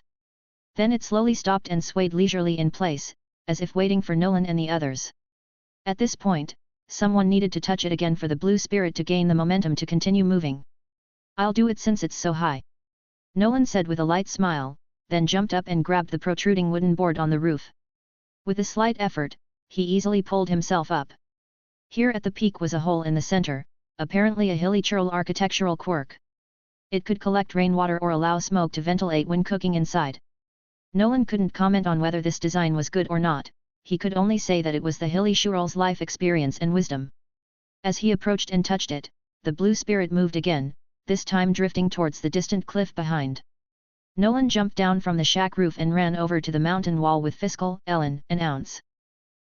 Then it slowly stopped and swayed leisurely in place, as if waiting for Nolan and the others. At this point, someone needed to touch it again for the blue spirit to gain the momentum to continue moving. "I'll do it since it's so high," Nolan said with a light smile, then jumped up and grabbed the protruding wooden board on the roof. With a slight effort, he easily pulled himself up. Here at the peak was a hole in the center, apparently a hilly churl architectural quirk. It could collect rainwater or allow smoke to ventilate when cooking inside. Nolan couldn't comment on whether this design was good or not, he could only say that it was the hilly churl's life experience and wisdom. As he approached and touched it, the blue spirit moved again, this time drifting towards the distant cliff behind. Nolan jumped down from the shack roof and ran over to the mountain wall with Fischl, Ellen, and Ounce.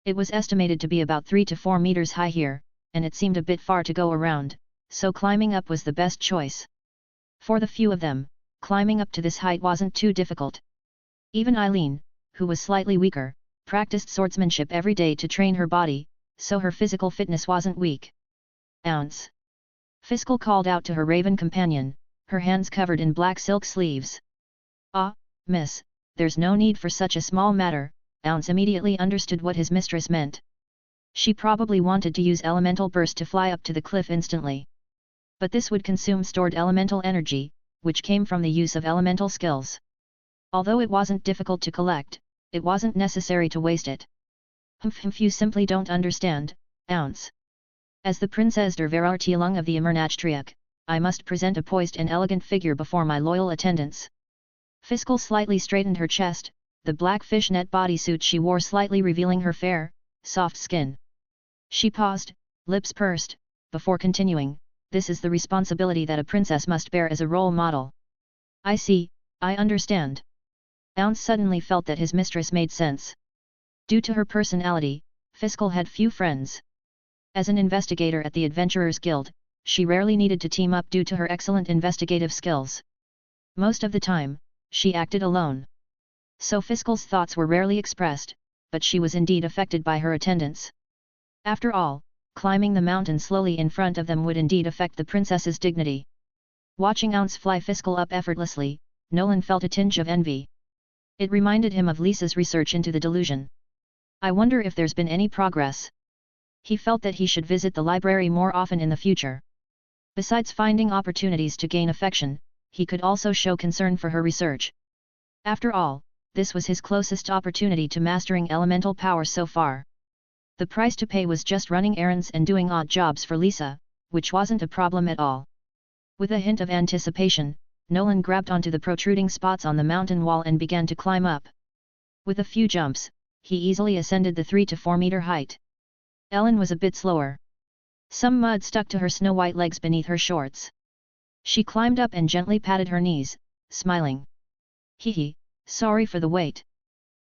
It was estimated to be about 3 to 4 meters high here, and it seemed a bit far to go around, so climbing up was the best choice. For the few of them, climbing up to this height wasn't too difficult. Even Eileen, who was slightly weaker, practiced swordsmanship every day to train her body, so her physical fitness wasn't weak. "Ounce!" Fischl called out to her raven companion, her hands covered in black silk sleeves. "Ah, miss, there's no need for such a small matter." Ounce immediately understood what his mistress meant. She probably wanted to use elemental burst to fly up to the cliff instantly. But this would consume stored elemental energy, which came from the use of elemental skills. Although it wasn't difficult to collect, it wasn't necessary to waste it. "Humph, you simply don't understand, Ounce. As the Princess der Verartilung of the Immernachtreuk, I must present a poised and elegant figure before my loyal attendants." Fischl slightly straightened her chest, the black fishnet bodysuit she wore slightly revealing her fair, soft skin. She paused, lips pursed, before continuing, this is the responsibility that a princess must bear as a role model. I see, I understand. Ounce suddenly felt that his mistress made sense. Due to her personality, Fischl had few friends. As an investigator at the Adventurers Guild, she rarely needed to team up due to her excellent investigative skills. Most of the time, she acted alone. So Fischl's thoughts were rarely expressed, but she was indeed affected by her attendance. After all, climbing the mountain slowly in front of them would indeed affect the princess's dignity. Watching Ounce fly Fischl up effortlessly, Nolan felt a tinge of envy. It reminded him of Lisa's research into the delusion. I wonder if there's been any progress. He felt that he should visit the library more often in the future. Besides finding opportunities to gain affection, he could also show concern for her research. After all, this was his closest opportunity to mastering elemental power so far. The price to pay was just running errands and doing odd jobs for Lisa, which wasn't a problem at all. With a hint of anticipation, Nolan grabbed onto the protruding spots on the mountain wall and began to climb up. With a few jumps, he easily ascended the 3 to 4 meter height. Ellen was a bit slower. Some mud stuck to her snow-white legs beneath her shorts. She climbed up and gently patted her knees, smiling. Hee, sorry for the wait.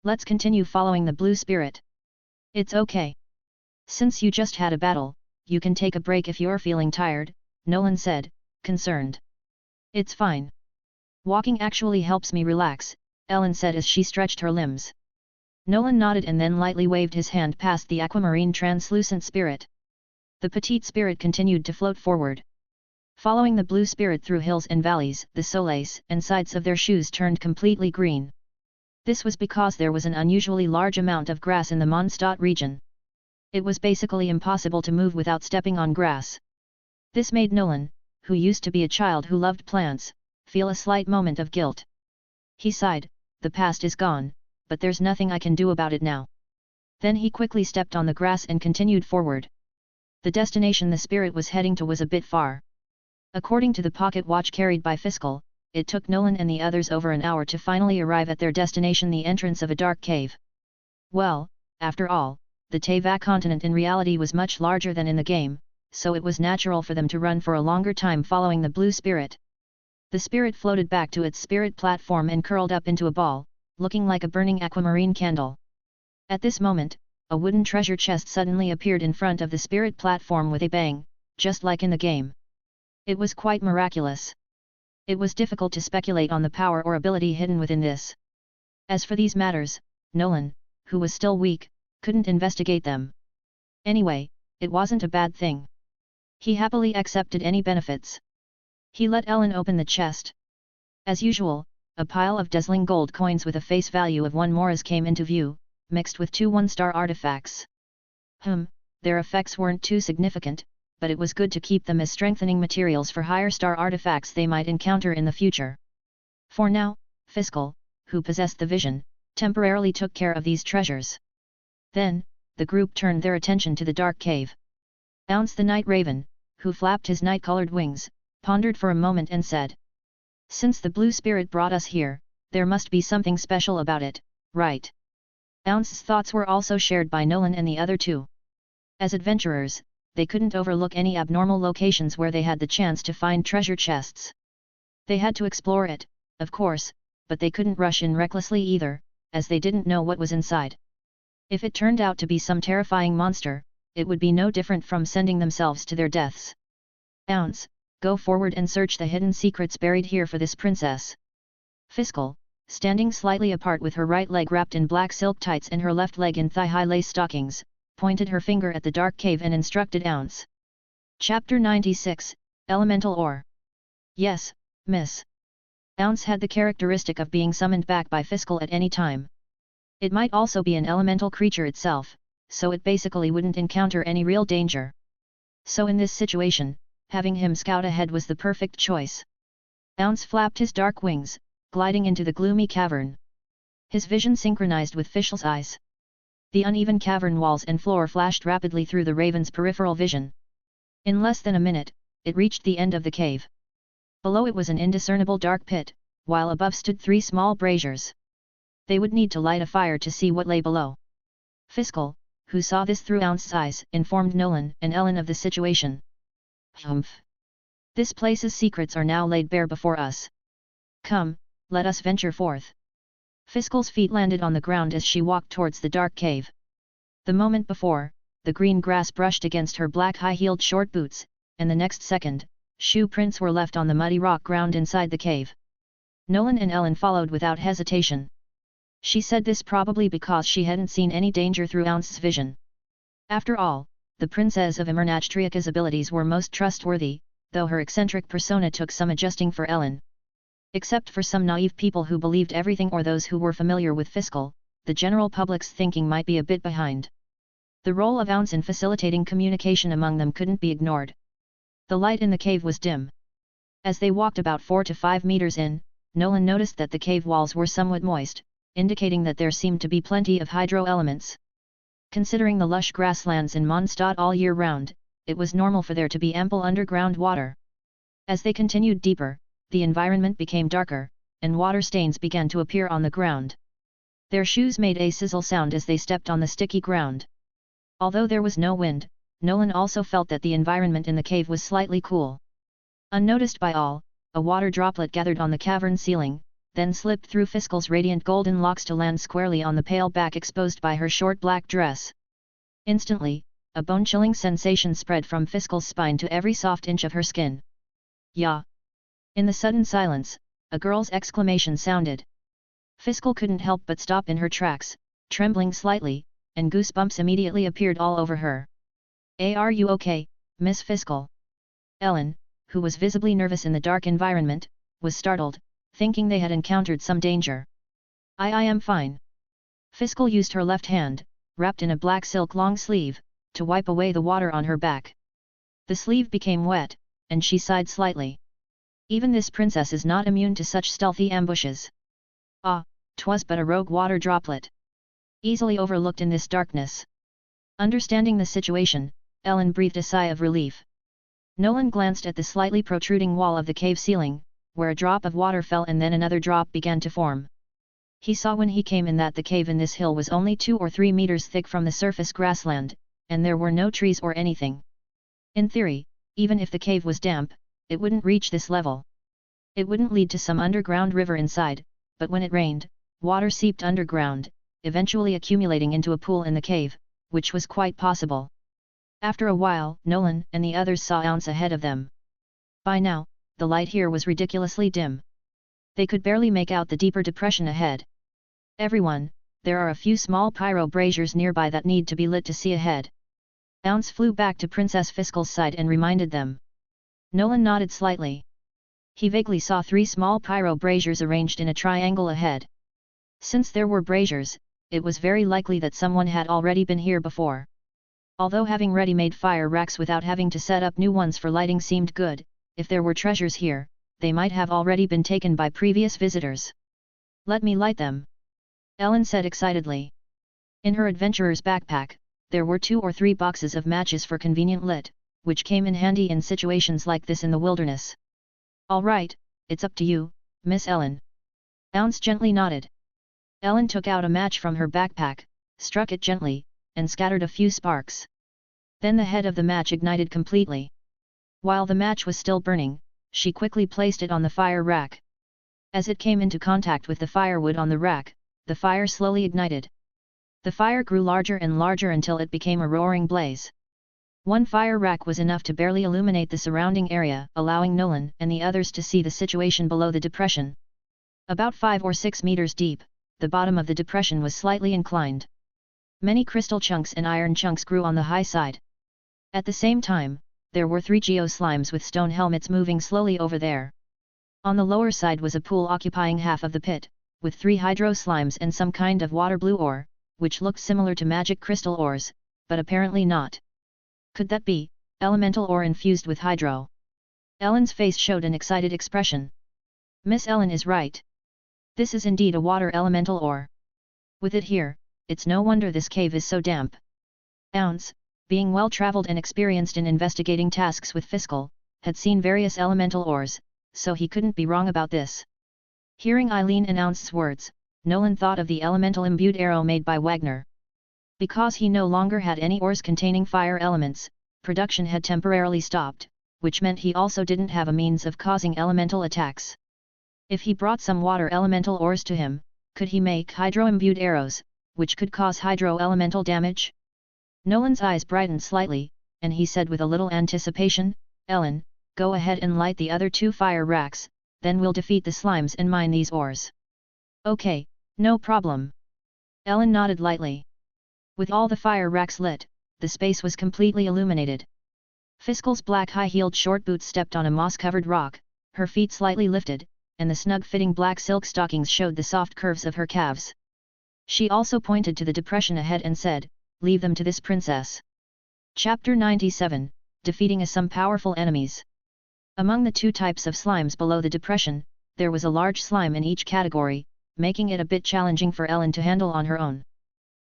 Let's continue following the blue spirit. It's okay. Since you just had a battle, you can take a break if you're feeling tired, Nolan said, concerned. It's fine. Walking actually helps me relax, Ellen said as she stretched her limbs. Nolan nodded and then lightly waved his hand past the aquamarine translucent spirit. The petite spirit continued to float forward. Following the blue spirit through hills and valleys, the soles and sides of their shoes turned completely green. This was because there was an unusually large amount of grass in the Mondstadt region. It was basically impossible to move without stepping on grass. This made Nolan, who used to be a child who loved plants, feel a slight moment of guilt. He sighed, the past is gone, but there's nothing I can do about it now. Then he quickly stepped on the grass and continued forward. The destination the spirit was heading to was a bit far. According to the pocket watch carried by Fischl, it took Nolan and the others over an hour to finally arrive at their destination, the entrance of a dark cave. Well, after all, the Teyvat continent in reality was much larger than in the game, so it was natural for them to run for a longer time following the blue spirit. The spirit floated back to its spirit platform and curled up into a ball, looking like a burning aquamarine candle. At this moment, a wooden treasure chest suddenly appeared in front of the spirit platform with a bang, just like in the game. It was quite miraculous. It was difficult to speculate on the power or ability hidden within this. As for these matters, Nolan, who was still weak, couldn't investigate them. Anyway, it wasn't a bad thing. He happily accepted any benefits. He let Ellen open the chest. As usual, a pile of dazzling gold coins with a face value of 1 moras came into view, mixed with 2 1-star artifacts. Their effects weren't too significant, but it was good to keep them as strengthening materials for higher star artifacts they might encounter in the future. For now, Fischl, who possessed the vision, temporarily took care of these treasures. Then, the group turned their attention to the dark cave. Ounce the night raven, who flapped his night-colored wings, pondered for a moment and said, "Since the blue spirit brought us here, there must be something special about it, right?" Ounce's thoughts were also shared by Nolan and the other two. As adventurers, they couldn't overlook any abnormal locations where they had the chance to find treasure chests. They had to explore it, of course, but they couldn't rush in recklessly either, as they didn't know what was inside. If it turned out to be some terrifying monster, it would be no different from sending themselves to their deaths. Ounce, go forward and search the hidden secrets buried here for this princess. Fischl, standing slightly apart with her right leg wrapped in black silk tights and her left leg in thigh-high lace stockings, pointed her finger at the dark cave and instructed Ounce. Chapter 96, Elemental Ore. Yes, miss. Ounce had the characteristic of being summoned back by Fischl at any time. It might also be an elemental creature itself, so it basically wouldn't encounter any real danger. So in this situation, having him scout ahead was the perfect choice. Ounce flapped his dark wings, gliding into the gloomy cavern. His vision synchronized with Fischl's eyes. The uneven cavern walls and floor flashed rapidly through the raven's peripheral vision. In less than a minute, it reached the end of the cave. Below it was an indiscernible dark pit, while above stood 3 small braziers. They would need to light a fire to see what lay below. Fischl, who saw this through Ounce's eyes, informed Nolan and Ellen of the situation. This place's secrets are now laid bare before us. Come, let us venture forth. Fischl's feet landed on the ground as she walked towards the dark cave. The moment before, the green grass brushed against her black high-heeled short boots, and the next second, shoe prints were left on the muddy rock ground inside the cave. Nolan and Ellen followed without hesitation. She said this probably because she hadn't seen any danger through Ounce's vision. After all, the Princess of Imernachtriaca's abilities were most trustworthy, though her eccentric persona took some adjusting for Ellen. Except for some naive people who believed everything or those who were familiar with Fischl, the general public's thinking might be a bit behind. The role of Ounce in facilitating communication among them couldn't be ignored. The light in the cave was dim. As they walked about 4 to 5 meters in, Nolan noticed that the cave walls were somewhat moist, indicating that there seemed to be plenty of hydro elements. Considering the lush grasslands in Mondstadt all year round, it was normal for there to be ample underground water. As they continued deeper, the environment became darker, and water stains began to appear on the ground. Their shoes made a sizzle sound as they stepped on the sticky ground. Although there was no wind, Nolan also felt that the environment in the cave was slightly cool. Unnoticed by all, a water droplet gathered on the cavern ceiling, then slipped through Fischl's radiant golden locks to land squarely on the pale back exposed by her short black dress. Instantly, a bone-chilling sensation spread from Fischl's spine to every soft inch of her skin. "Ya!" In the sudden silence, a girl's exclamation sounded. Fischl couldn't help but stop in her tracks, trembling slightly, and goosebumps immediately appeared all over her. "Are you okay, Miss Fischl?" Ellen, who was visibly nervous in the dark environment, was startled, thinking they had encountered some danger. I am fine." Fischl used her left hand, wrapped in a black silk long sleeve, to wipe away the water on her back. The sleeve became wet, and she sighed slightly. Even this princess is not immune to such stealthy ambushes. Ah, 'twas but a rogue water droplet. Easily overlooked in this darkness. Understanding the situation, Ellen breathed a sigh of relief. Nolan glanced at the slightly protruding wall of the cave ceiling, where a drop of water fell and then another drop began to form. He saw when he came in that the cave in this hill was only 2 or 3 meters thick from the surface grassland, and there were no trees or anything. In theory, even if the cave was damp, it wouldn't reach this level. It wouldn't lead to some underground river inside, but when it rained, water seeped underground, eventually accumulating into a pool in the cave, which was quite possible. After a while, Nolan and the others saw Ounce ahead of them. By now, the light here was ridiculously dim. They could barely make out the deeper depression ahead. "Everyone, there are a few small pyro braziers nearby that need to be lit to see ahead." Ounce flew back to Princess Fischl's side and reminded them. Nolan nodded slightly. He vaguely saw 3 small pyro braziers arranged in a triangle ahead. Since there were braziers, it was very likely that someone had already been here before. Although having ready-made fire racks without having to set up new ones for lighting seemed good, if there were treasures here, they might have already been taken by previous visitors. "Let me light them," Ellen said excitedly. In her adventurer's backpack, there were 2 or 3 boxes of matches for convenient lit, which came in handy in situations like this in the wilderness. "All right, it's up to you, Miss Ellen." Ounce gently nodded. Ellen took out a match from her backpack, struck it gently, and scattered a few sparks. Then the head of the match ignited completely. While the match was still burning, she quickly placed it on the fire rack. As it came into contact with the firewood on the rack, the fire slowly ignited. The fire grew larger and larger until it became a roaring blaze. One fire rack was enough to barely illuminate the surrounding area, allowing Nolan and the others to see the situation below the depression. About 5 or 6 meters deep, the bottom of the depression was slightly inclined. Many crystal chunks and iron chunks grew on the high side. At the same time, there were 3 geoslimes with stone helmets moving slowly over there. On the lower side was a pool occupying half of the pit, with 3 hydro slimes and some kind of water blue ore, which looked similar to magic crystal ores, but apparently not. Could that be elemental ore infused with hydro? Ellen's face showed an excited expression. Miss Ellen is right. This is indeed a water elemental ore. With it here, it's no wonder this cave is so damp. Ounce, being well-traveled and experienced in investigating tasks with Fischl, had seen various elemental ores, so he couldn't be wrong about this. Hearing Eileen and Ounce's words, Nolan thought of the elemental-imbued arrow made by Wagner. Because he no longer had any ores containing fire elements, production had temporarily stopped, which meant he also didn't have a means of causing elemental attacks. If he brought some water elemental ores to him, could he make hydro-imbued arrows, which could cause hydro-elemental damage? Nolan's eyes brightened slightly, and he said with a little anticipation, Ellen, go ahead and light the other 2 fire racks, then we'll defeat the slimes and mine these ores. Okay, no problem. Ellen nodded lightly. With all the fire racks lit, the space was completely illuminated. Fischl's black high-heeled short boots stepped on a moss-covered rock, her feet slightly lifted, and the snug-fitting black silk stockings showed the soft curves of her calves. She also pointed to the depression ahead and said, leave them to this princess. Chapter 97, Defeating some powerful enemies. Among the 2 types of slimes below the depression, there was a large slime in each category, making it a bit challenging for Ellen to handle on her own.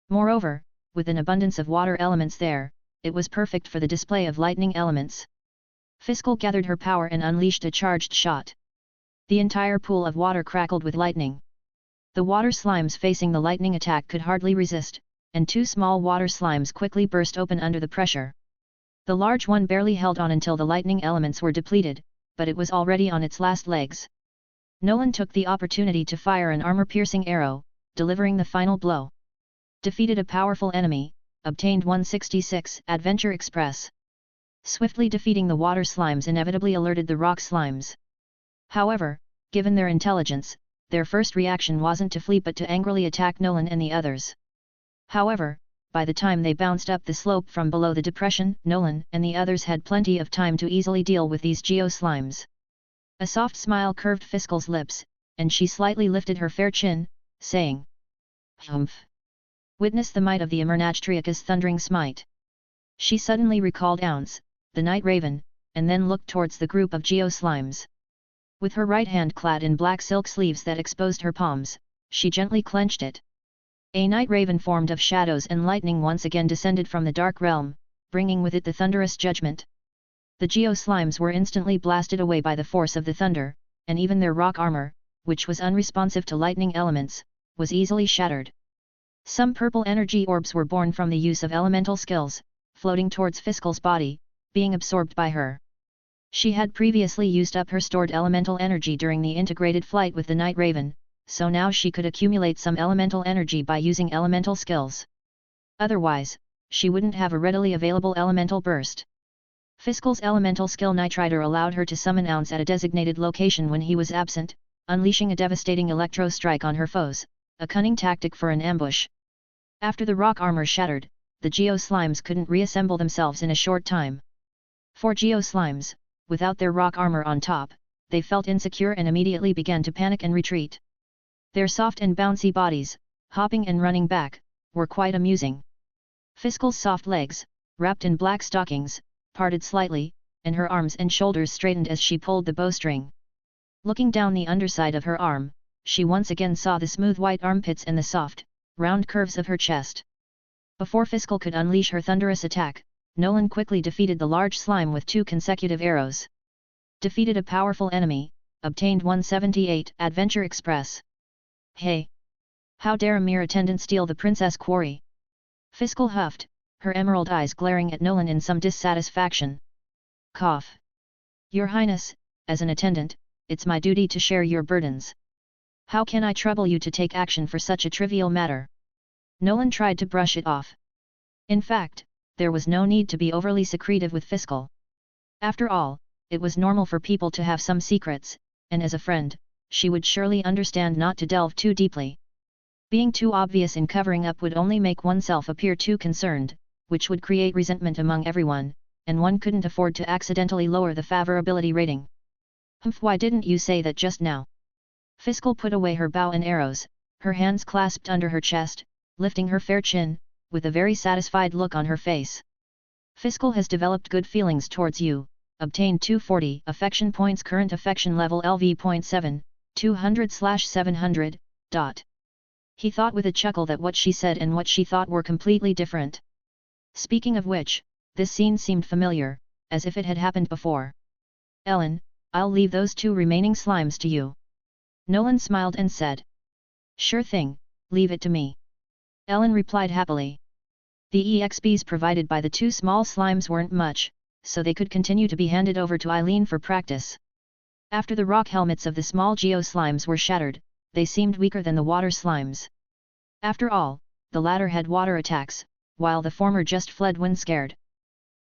Moreover, with an abundance of water elements there, it was perfect for the display of lightning elements. Fischl gathered her power and unleashed a charged shot. The entire pool of water crackled with lightning. The water slimes facing the lightning attack could hardly resist, and 2 small water slimes quickly burst open under the pressure. The large one barely held on until the lightning elements were depleted, but it was already on its last legs. Nolan took the opportunity to fire an armor-piercing arrow, delivering the final blow. Defeated a powerful enemy, obtained 166 Adventure Express. Swiftly defeating the water slimes inevitably alerted the rock slimes. However, given their intelligence, their first reaction wasn't to flee but to angrily attack Nolan and the others. However, by the time they bounced up the slope from below the depression, Nolan and the others had plenty of time to easily deal with these geo-slimes. A soft smile curved Fischl's lips, and she slightly lifted her fair chin, saying, Humph! Witness the might of the Amernachtriaca's thundering smite. She suddenly recalled Ounce, the night raven, and then looked towards the group of geo-slimes. With her right hand clad in black silk sleeves that exposed her palms, she gently clenched it. A night raven formed of shadows and lightning once again descended from the dark realm, bringing with it the thunderous judgment. The geo-slimes were instantly blasted away by the force of the thunder, and even their rock armor, which was unresponsive to lightning elements, was easily shattered. Some purple energy orbs were born from the use of elemental skills, floating towards Fischl's body, being absorbed by her. She had previously used up her stored elemental energy during the integrated flight with the Night Raven, so now she could accumulate some elemental energy by using elemental skills. Otherwise, she wouldn't have a readily available elemental burst. Fischl's elemental skill Nitrider allowed her to summon Ounce at a designated location when he was absent, unleashing a devastating electro strike on her foes, a cunning tactic for an ambush. After the rock armor shattered, the geo-slimes couldn't reassemble themselves in a short time. For geo-slimes, without their rock armor on top, they felt insecure and immediately began to panic and retreat. Their soft and bouncy bodies, hopping and running back, were quite amusing. Fischl's soft legs, wrapped in black stockings, parted slightly, and her arms and shoulders straightened as she pulled the bowstring. Looking down the underside of her arm, she once again saw the smooth white armpits and the soft, round curves of her chest. Before Fischl could unleash her thunderous attack, Nolan quickly defeated the large slime with 2 consecutive arrows. Defeated a powerful enemy, obtained 178 Adventure Express. Hey! How dare a mere attendant steal the princess quarry? Fischl huffed, her emerald eyes glaring at Nolan in some dissatisfaction. Cough! Your Highness, as an attendant, it's my duty to share your burdens. How can I trouble you to take action for such a trivial matter? Nolan tried to brush it off. In fact, there was no need to be overly secretive with Fischl. After all, it was normal for people to have some secrets, and as a friend, she would surely understand not to delve too deeply. Being too obvious in covering up would only make oneself appear too concerned, which would create resentment among everyone, and one couldn't afford to accidentally lower the favorability rating. Humph, why didn't you say that just now? Fischl put away her bow and arrows, her hands clasped under her chest, lifting her fair chin, with a very satisfied look on her face. Fischl has developed good feelings towards you, obtained 240 affection points, current affection level LV.7, 200/700, ... He thought with a chuckle that what she said and what she thought were completely different. Speaking of which, this scene seemed familiar, as if it had happened before. Ellen, I'll leave those 2 remaining slimes to you. Nolan smiled and said. Sure thing, leave it to me. Ellen replied happily. The EXPs provided by the 2 small slimes weren't much, so they could continue to be handed over to Eileen for practice. After the rock helmets of the small geo slimes were shattered, they seemed weaker than the water slimes. After all, the latter had water attacks, while the former just fled when scared.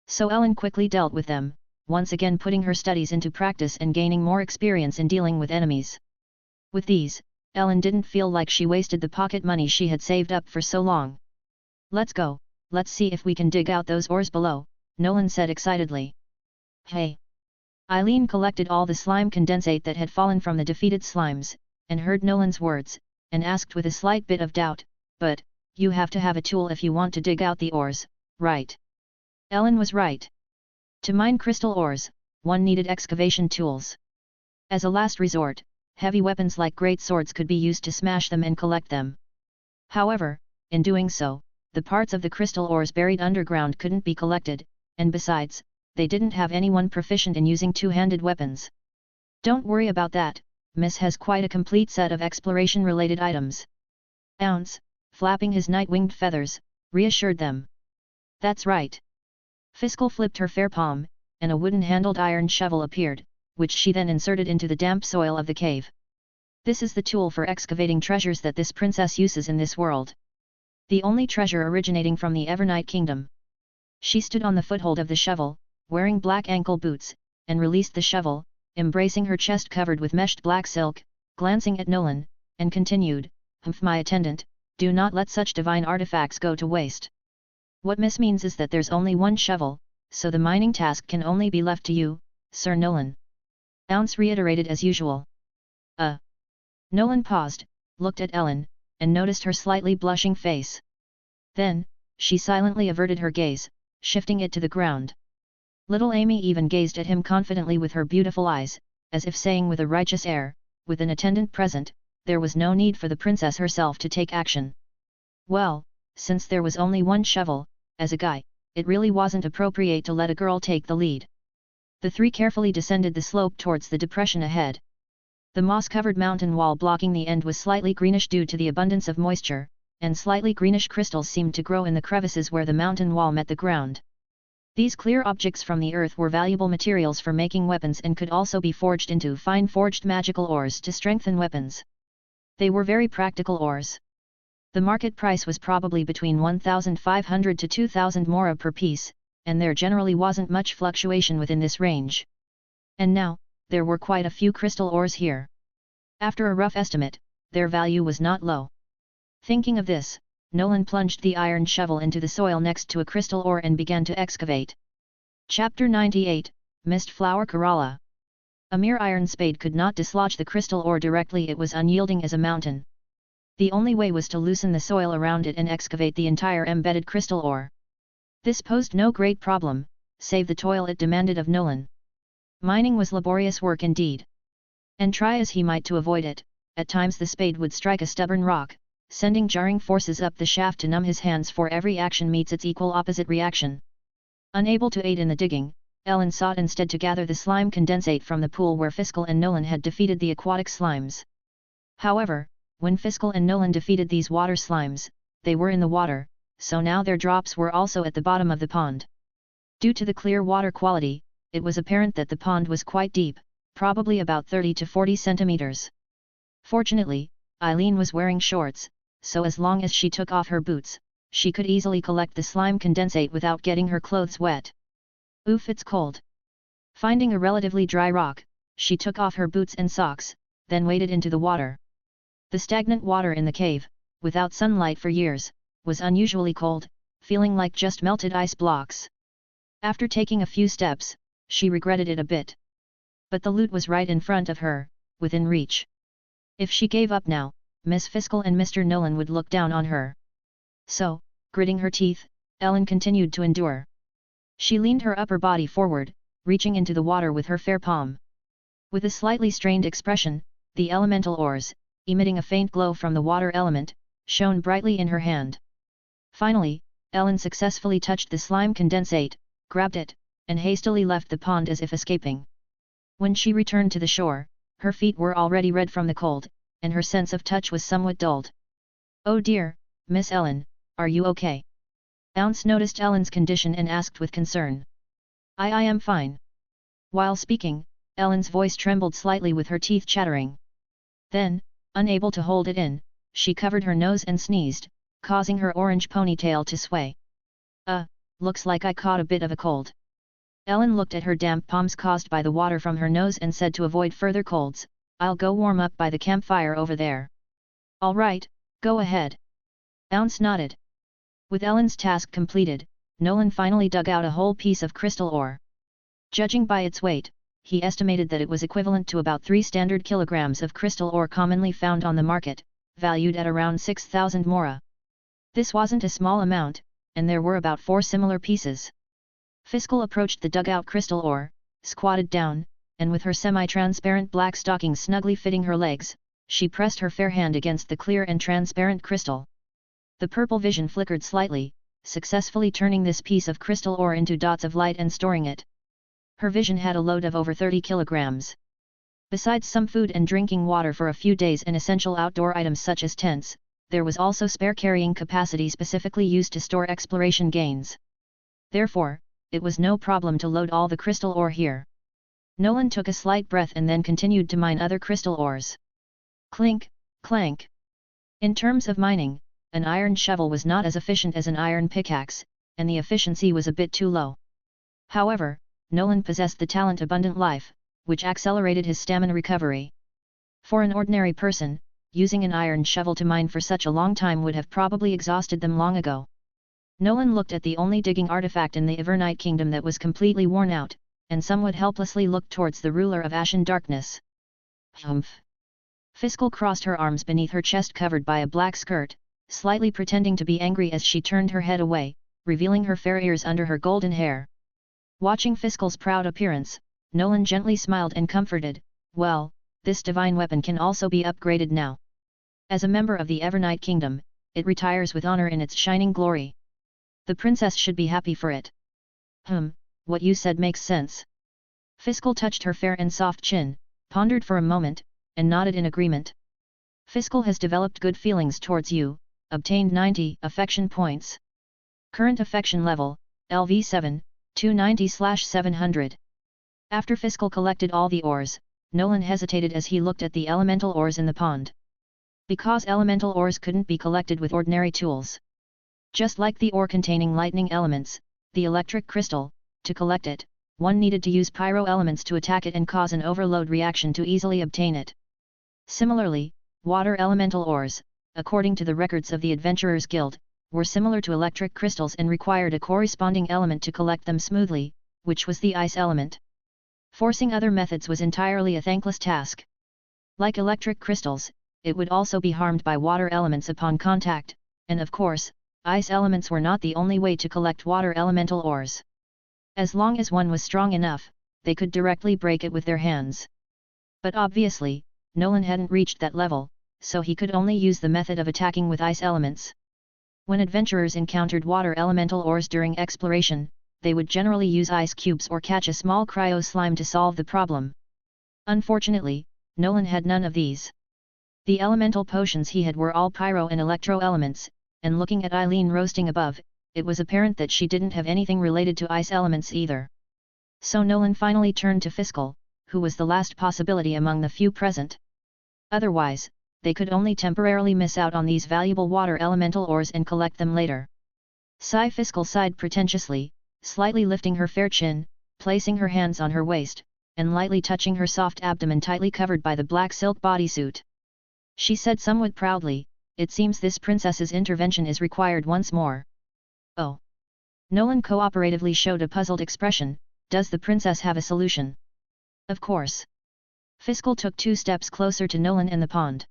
So Ellen quickly dealt with them, once again putting her studies into practice and gaining more experience in dealing with enemies. With these, Ellen didn't feel like she wasted the pocket money she had saved up for so long. "Let's go, let's see if we can dig out those ores below," Nolan said excitedly. "Hey!" Eileen collected all the slime condensate that had fallen from the defeated slimes, and heard Nolan's words, and asked with a slight bit of doubt, "But, you have to have a tool if you want to dig out the ores, right?" Ellen was right. To mine crystal ores, one needed excavation tools. As a last resort, heavy weapons like great swords could be used to smash them and collect them. However, in doing so, the parts of the crystal ores buried underground couldn't be collected, and besides, they didn't have anyone proficient in using two-handed weapons. "Don't worry about that, Miss has quite a complete set of exploration-related items." Ounce, flapping his night-winged feathers, reassured them. "That's right." Fischl flipped her fair palm, and a wooden-handled iron shovel appeared, which she then inserted into the damp soil of the cave. "This is the tool for excavating treasures that this princess uses in this world. The only treasure originating from the Evernight Kingdom." She stood on the foothold of the shovel, wearing black ankle boots, and released the shovel, embracing her chest covered with meshed black silk, glancing at Nolan, and continued, "Humph, my attendant, do not let such divine artifacts go to waste. What Miss means is that there's only one shovel, so the mining task can only be left to you, Sir Nolan." Ounce reiterated as usual. Nolan paused, looked at Ellen, and noticed her slightly blushing face. Then, she silently averted her gaze, shifting it to the ground. Little Amy even gazed at him confidently with her beautiful eyes, as if saying with a righteous air, with an attendant present, there was no need for the princess herself to take action. Well, since there was only one shovel, as a guy, it really wasn't appropriate to let a girl take the lead. The three carefully descended the slope towards the depression ahead. The moss-covered mountain wall blocking the end was slightly greenish due to the abundance of moisture, and slightly greenish crystals seemed to grow in the crevices where the mountain wall met the ground. These clear objects from the earth were valuable materials for making weapons and could also be forged into fine forged magical ores to strengthen weapons. They were very practical ores. The market price was probably between 1,500 to 2,000 mora per piece, and there generally wasn't much fluctuation within this range. And now, there were quite a few crystal ores here. After a rough estimate, their value was not low. Thinking of this, Nolan plunged the iron shovel into the soil next to a crystal ore and began to excavate. Chapter 98, Mist Flower Kerala. A mere iron spade could not dislodge the crystal ore directly. It was unyielding as a mountain. The only way was to loosen the soil around it and excavate the entire embedded crystal ore. This posed no great problem, save the toil it demanded of Nolan. Mining was laborious work indeed. And try as he might to avoid it, at times the spade would strike a stubborn rock, sending jarring forces up the shaft to numb his hands, for every action meets its equal opposite reaction. Unable to aid in the digging, Ellen sought instead to gather the slime condensate from the pool where Fischl and Nolan had defeated the aquatic slimes. However, when Fischl and Nolan defeated these water slimes, they were in the water, so now their drops were also at the bottom of the pond. Due to the clear water quality, it was apparent that the pond was quite deep, probably about 30 to 40 centimeters. Fortunately, Eileen was wearing shorts, so as long as she took off her boots, she could easily collect the slime condensate without getting her clothes wet. Oof, it's cold. Finding a relatively dry rock, she took off her boots and socks, then waded into the water. The stagnant water in the cave, without sunlight for years, was unusually cold, feeling like just melted ice blocks. After taking a few steps, she regretted it a bit. But the loot was right in front of her, within reach. If she gave up now, Miss Fischl and Mr. Nolan would look down on her. So, gritting her teeth, Ellen continued to endure. She leaned her upper body forward, reaching into the water with her fair palm. With a slightly strained expression, the elemental ores, emitting a faint glow from the water element, shone brightly in her hand. Finally, Ellen successfully touched the slime condensate, grabbed it, and hastily left the pond as if escaping. When she returned to the shore, her feet were already red from the cold, and her sense of touch was somewhat dulled. "Oh dear, Miss Ellen, are you okay?" Ounce noticed Ellen's condition and asked with concern. I am fine. While speaking, Ellen's voice trembled slightly with her teeth chattering. Then, unable to hold it in, she covered her nose and sneezed, causing her orange ponytail to sway. Looks like I caught a bit of a cold. Ellen looked at her damp palms caused by the water from her nose and said to avoid further colds, I'll go warm up by the campfire over there. All right, go ahead. Ounce nodded. With Ellen's task completed, Nolan finally dug out a whole piece of crystal ore. Judging by its weight, he estimated that it was equivalent to about 3 standard kilograms of crystal ore commonly found on the market, valued at around 6,000 mora. This wasn't a small amount, and there were about 4 similar pieces. Fischl approached the dugout crystal ore, squatted down, and with her semi-transparent black stockings snugly fitting her legs, she pressed her fair hand against the clear and transparent crystal. The purple vision flickered slightly, successfully turning this piece of crystal ore into dots of light and storing it. Her vision had a load of over 30 kilograms. Besides some food and drinking water for a few days and essential outdoor items such as tents, there was also spare carrying capacity specifically used to store exploration gains. Therefore, it was no problem to load all the crystal ore here. Nolan took a slight breath and then continued to mine other crystal ores. Clink, clank. In terms of mining, an iron shovel was not as efficient as an iron pickaxe, and the efficiency was a bit too low. However, Nolan possessed the talent Abundant Life, which accelerated his stamina recovery. For an ordinary person, using an iron shovel to mine for such a long time would have probably exhausted them long ago. Nolan looked at the only digging artifact in the Evernight Kingdom that was completely worn out, and somewhat helplessly looked towards the ruler of Ashen Darkness. Humph! Fischl crossed her arms beneath her chest covered by a black skirt, slightly pretending to be angry as she turned her head away, revealing her fair ears under her golden hair. Watching Fischl's proud appearance, Nolan gently smiled and comforted, well, this divine weapon can also be upgraded now. As a member of the Evernight Kingdom, it retires with honor in its shining glory. The princess should be happy for it. What you said makes sense. Fischl touched her fair and soft chin, pondered for a moment, and nodded in agreement. Fischl has developed good feelings towards you, obtained 90 affection points. Current affection level, LV7, 290/700. After Fischl collected all the ores, Nolan hesitated as he looked at the elemental ores in the pond. Because elemental ores couldn't be collected with ordinary tools. Just like the ore containing lightning elements, the electric crystal, to collect it, one needed to use pyro elements to attack it and cause an overload reaction to easily obtain it. Similarly, water elemental ores, according to the records of the Adventurers Guild, were similar to electric crystals and required a corresponding element to collect them smoothly, which was the ice element. Forcing other methods was entirely a thankless task. Like electric crystals, it would also be harmed by water elements upon contact, and of course, ice elements were not the only way to collect water elemental ores. As long as one was strong enough, they could directly break it with their hands. But obviously, Nolan hadn't reached that level, so he could only use the method of attacking with ice elements. When adventurers encountered water elemental ores during exploration, they would generally use ice cubes or catch a small cryo slime to solve the problem. Unfortunately, Nolan had none of these. The elemental potions he had were all pyro and electro elements, and looking at Eileen roasting above, it was apparent that she didn't have anything related to ice elements either. So Nolan finally turned to Fischl, who was the last possibility among the few present. Otherwise, they could only temporarily miss out on these valuable water elemental ores and collect them later. Fischl sighed pretentiously, slightly lifting her fair chin, placing her hands on her waist, and lightly touching her soft abdomen tightly covered by the black silk bodysuit. She said somewhat proudly, it seems this princess's intervention is required once more. Oh. Nolan cooperatively showed a puzzled expression, does the princess have a solution? Of course. Fischl took 2 steps closer to Nolan and the pond.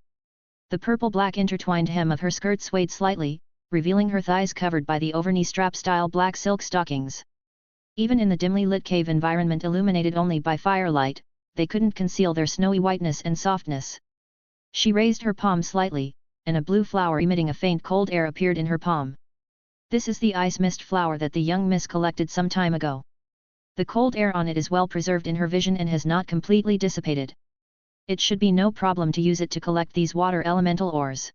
The purple-black intertwined hem of her skirt swayed slightly, revealing her thighs covered by the overknee strap-style black silk stockings. Even in the dimly lit cave environment illuminated only by firelight, they couldn't conceal their snowy whiteness and softness. She raised her palm slightly, and a blue flower emitting a faint cold air appeared in her palm. This is the ice mist flower that the young miss collected some time ago. The cold air on it is well preserved in her vision and has not completely dissipated. It should be no problem to use it to collect these water elemental ores.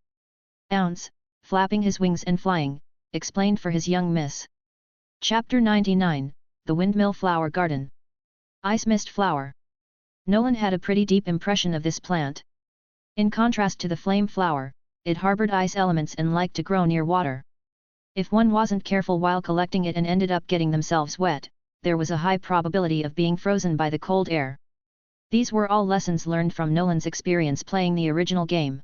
Ounce, flapping his wings and flying, explained for his young miss. Chapter 99, the windmill flower garden. Ice mist flower. Nolan had a pretty deep impression of this plant. In contrast to the flame flower, it harbored ice elements and liked to grow near water. If one wasn't careful while collecting it and ended up getting themselves wet, there was a high probability of being frozen by the cold air. These were all lessons learned from Nolan's experience playing the original game.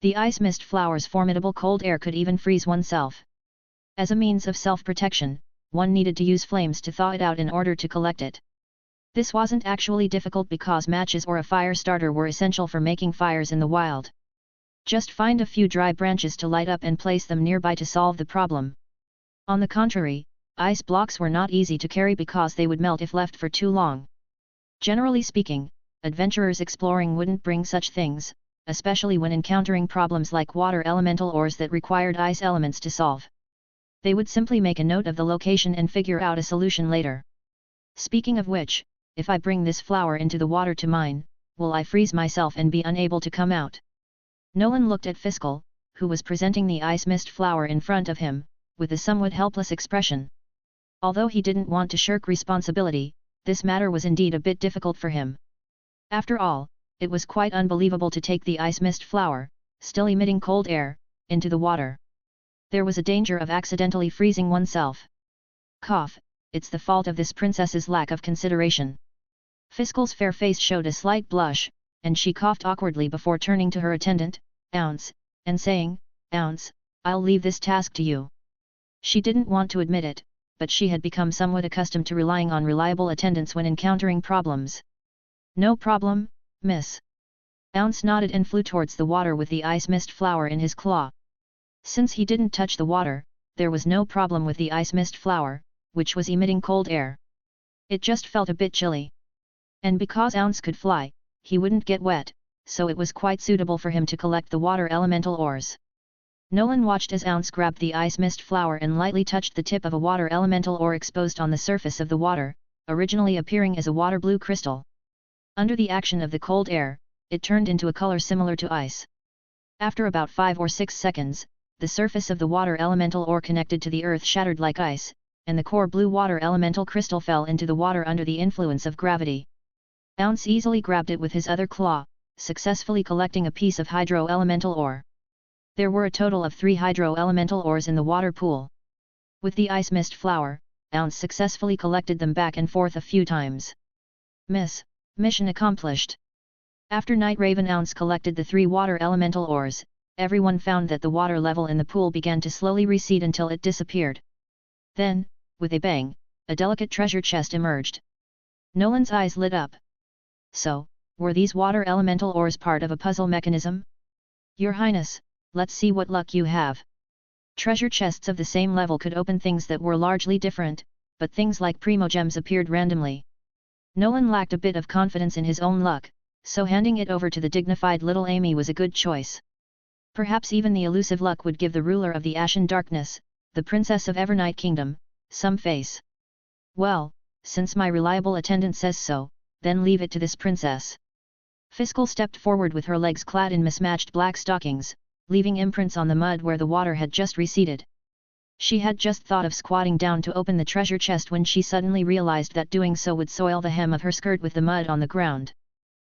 The ice mist flower's formidable cold air could even freeze oneself. As a means of self-protection, one needed to use flames to thaw it out in order to collect it. This wasn't actually difficult because matches or a fire starter were essential for making fires in the wild. Just find a few dry branches to light up and place them nearby to solve the problem. On the contrary, ice blocks were not easy to carry because they would melt if left for too long. Generally speaking, adventurers exploring wouldn't bring such things, especially when encountering problems like water elemental ores that required ice elements to solve. They would simply make a note of the location and figure out a solution later. Speaking of which, if I bring this flower into the water to mine, will I freeze myself and be unable to come out? Nolan looked at Fischl, who was presenting the ice mist flower in front of him, with a somewhat helpless expression. Although he didn't want to shirk responsibility, this matter was indeed a bit difficult for him. After all, it was quite unbelievable to take the ice mist flower, still emitting cold air, into the water. There was a danger of accidentally freezing oneself. Cough, it's the fault of this princess's lack of consideration. Fischl's fair face showed a slight blush, and she coughed awkwardly before turning to her attendant, Ounce, and saying, Ounce, I'll leave this task to you. She didn't want to admit it, but she had become somewhat accustomed to relying on reliable attendants when encountering problems. No problem, miss. Ounce nodded and flew towards the water with the ice mist flower in his claw. Since he didn't touch the water, there was no problem with the ice mist flower, which was emitting cold air. It just felt a bit chilly. And because Ounce could fly, he wouldn't get wet, so it was quite suitable for him to collect the water elemental ores. Nolan watched as Ounce grabbed the ice mist flower and lightly touched the tip of a water elemental ore exposed on the surface of the water, originally appearing as a water blue crystal. Under the action of the cold air, it turned into a color similar to ice. After about 5 or 6 seconds, the surface of the water elemental ore connected to the earth shattered like ice, and the core blue water elemental crystal fell into the water under the influence of gravity. Ounce easily grabbed it with his other claw, successfully collecting a piece of hydro elemental ore. There were a total of 3 hydro elemental ores in the water pool. With the ice mist flower, Ounce successfully collected them back and forth a few times. Miss, mission accomplished. After Night Raven Ounce collected the 3 water elemental ores, everyone found that the water level in the pool began to slowly recede until it disappeared. Then, with a bang, a delicate treasure chest emerged. Nolan's eyes lit up. So, were these water elemental ores part of a puzzle mechanism? Your Highness, let's see what luck you have. Treasure chests of the same level could open things that were largely different, but things like primogems appeared randomly. Nolan lacked a bit of confidence in his own luck, so handing it over to the dignified little Amy was a good choice. Perhaps even the elusive luck would give the ruler of the Ashen Darkness, the Princess of Evernight Kingdom, some face. Well, since my reliable attendant says so, then leave it to this princess. Fischl stepped forward with her legs clad in mismatched black stockings, leaving imprints on the mud where the water had just receded. She had just thought of squatting down to open the treasure chest when she suddenly realized that doing so would soil the hem of her skirt with the mud on the ground.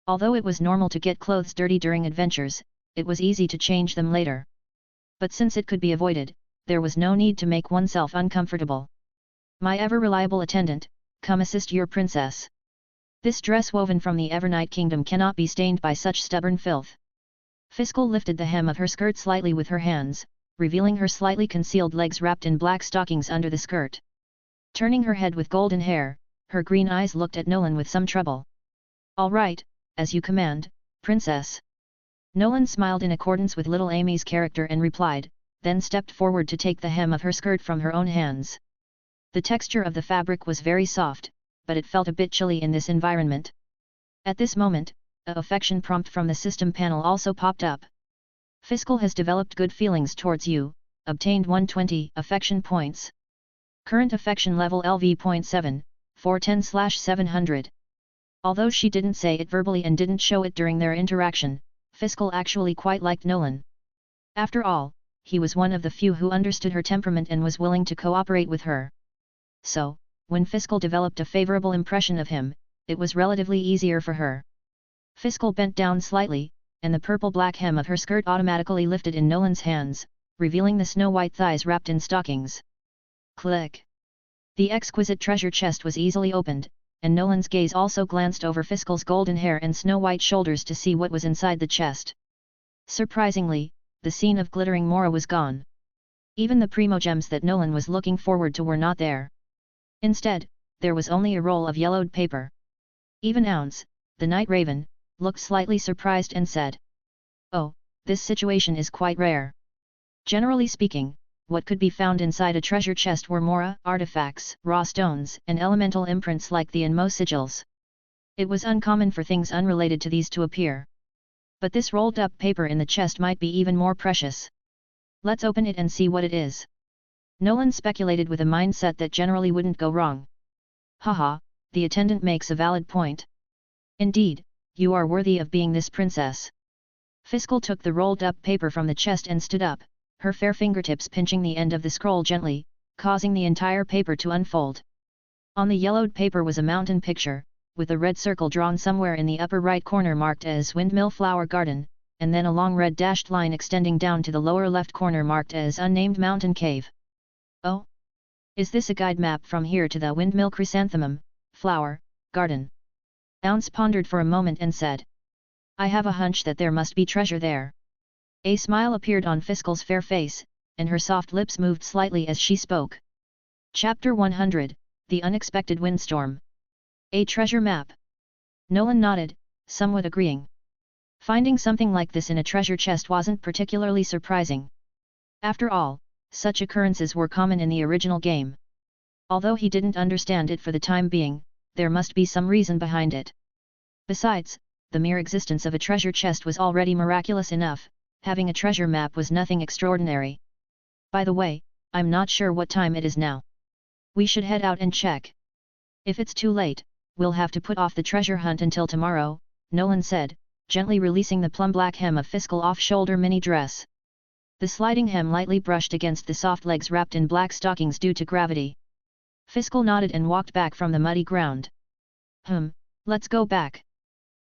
Although it was normal to get clothes dirty during adventures, it was easy to change them later. But since it could be avoided, there was no need to make oneself uncomfortable. My ever-reliable attendant, come assist your princess. This dress woven from the Evernight Kingdom cannot be stained by such stubborn filth. Fischl lifted the hem of her skirt slightly with her hands, revealing her slightly concealed legs wrapped in black stockings under the skirt. Turning her head with golden hair, her green eyes looked at Nolan with some trouble. All right, as you command, princess. Nolan smiled in accordance with little Amy's character and replied, then stepped forward to take the hem of her skirt from her own hands. The texture of the fabric was very soft, but it felt a bit chilly in this environment. At this moment, a affection prompt from the system panel also popped up. Fischl has developed good feelings towards you, obtained 120 affection points. Current affection level LV.7, 410/700. Although she didn't say it verbally and didn't show it during their interaction, Fischl actually quite liked Nolan. After all, he was one of the few who understood her temperament and was willing to cooperate with her. So, when Fischl developed a favorable impression of him, it was relatively easier for her. Fischl bent down slightly, and the purple-black hem of her skirt automatically lifted in Nolan's hands, revealing the snow-white thighs wrapped in stockings. Click! The exquisite treasure chest was easily opened, and Nolan's gaze also glanced over Fischl's golden hair and snow-white shoulders to see what was inside the chest. Surprisingly, the scene of glittering mora was gone. Even the primogems that Nolan was looking forward to were not there. Instead, there was only a roll of yellowed paper. Even Ounce, the night raven, looked slightly surprised and said, "Oh, this situation is quite rare. Generally speaking, what could be found inside a treasure chest were mora, artifacts, raw stones, and elemental imprints like the Inmo sigils. It was uncommon for things unrelated to these to appear. But this rolled-up paper in the chest might be even more precious. Let's open it and see what it is." Nolan speculated with a mindset that generally wouldn't go wrong. "Haha, the attendant makes a valid point. Indeed, you are worthy of being this princess." Fischl took the rolled-up paper from the chest and stood up, her fair fingertips pinching the end of the scroll gently, causing the entire paper to unfold. On the yellowed paper was a mountain picture, with a red circle drawn somewhere in the upper right corner marked as Windmill Flower Garden, and then a long red dashed line extending down to the lower left corner marked as Unnamed Mountain Cave. "Oh? Is this a guide map from here to the Windmill Chrysanthemum Flower Garden?" Ounce pondered for a moment and said, "I have a hunch that there must be treasure there." A smile appeared on Fischl's fair face, and her soft lips moved slightly as she spoke. Chapter 100, The Unexpected Windstorm. A treasure map. Nolan nodded, somewhat agreeing. Finding something like this in a treasure chest wasn't particularly surprising. After all, such occurrences were common in the original game. Although he didn't understand it for the time being, there must be some reason behind it. Besides, the mere existence of a treasure chest was already miraculous enough, having a treasure map was nothing extraordinary. "By the way, I'm not sure what time it is now. We should head out and check. If it's too late, we'll have to put off the treasure hunt until tomorrow," Nolan said, gently releasing the plum-black hem of Fischl off-shoulder mini dress. The sliding hem lightly brushed against the soft legs wrapped in black stockings due to gravity. Fischl nodded and walked back from the muddy ground. Let's go back."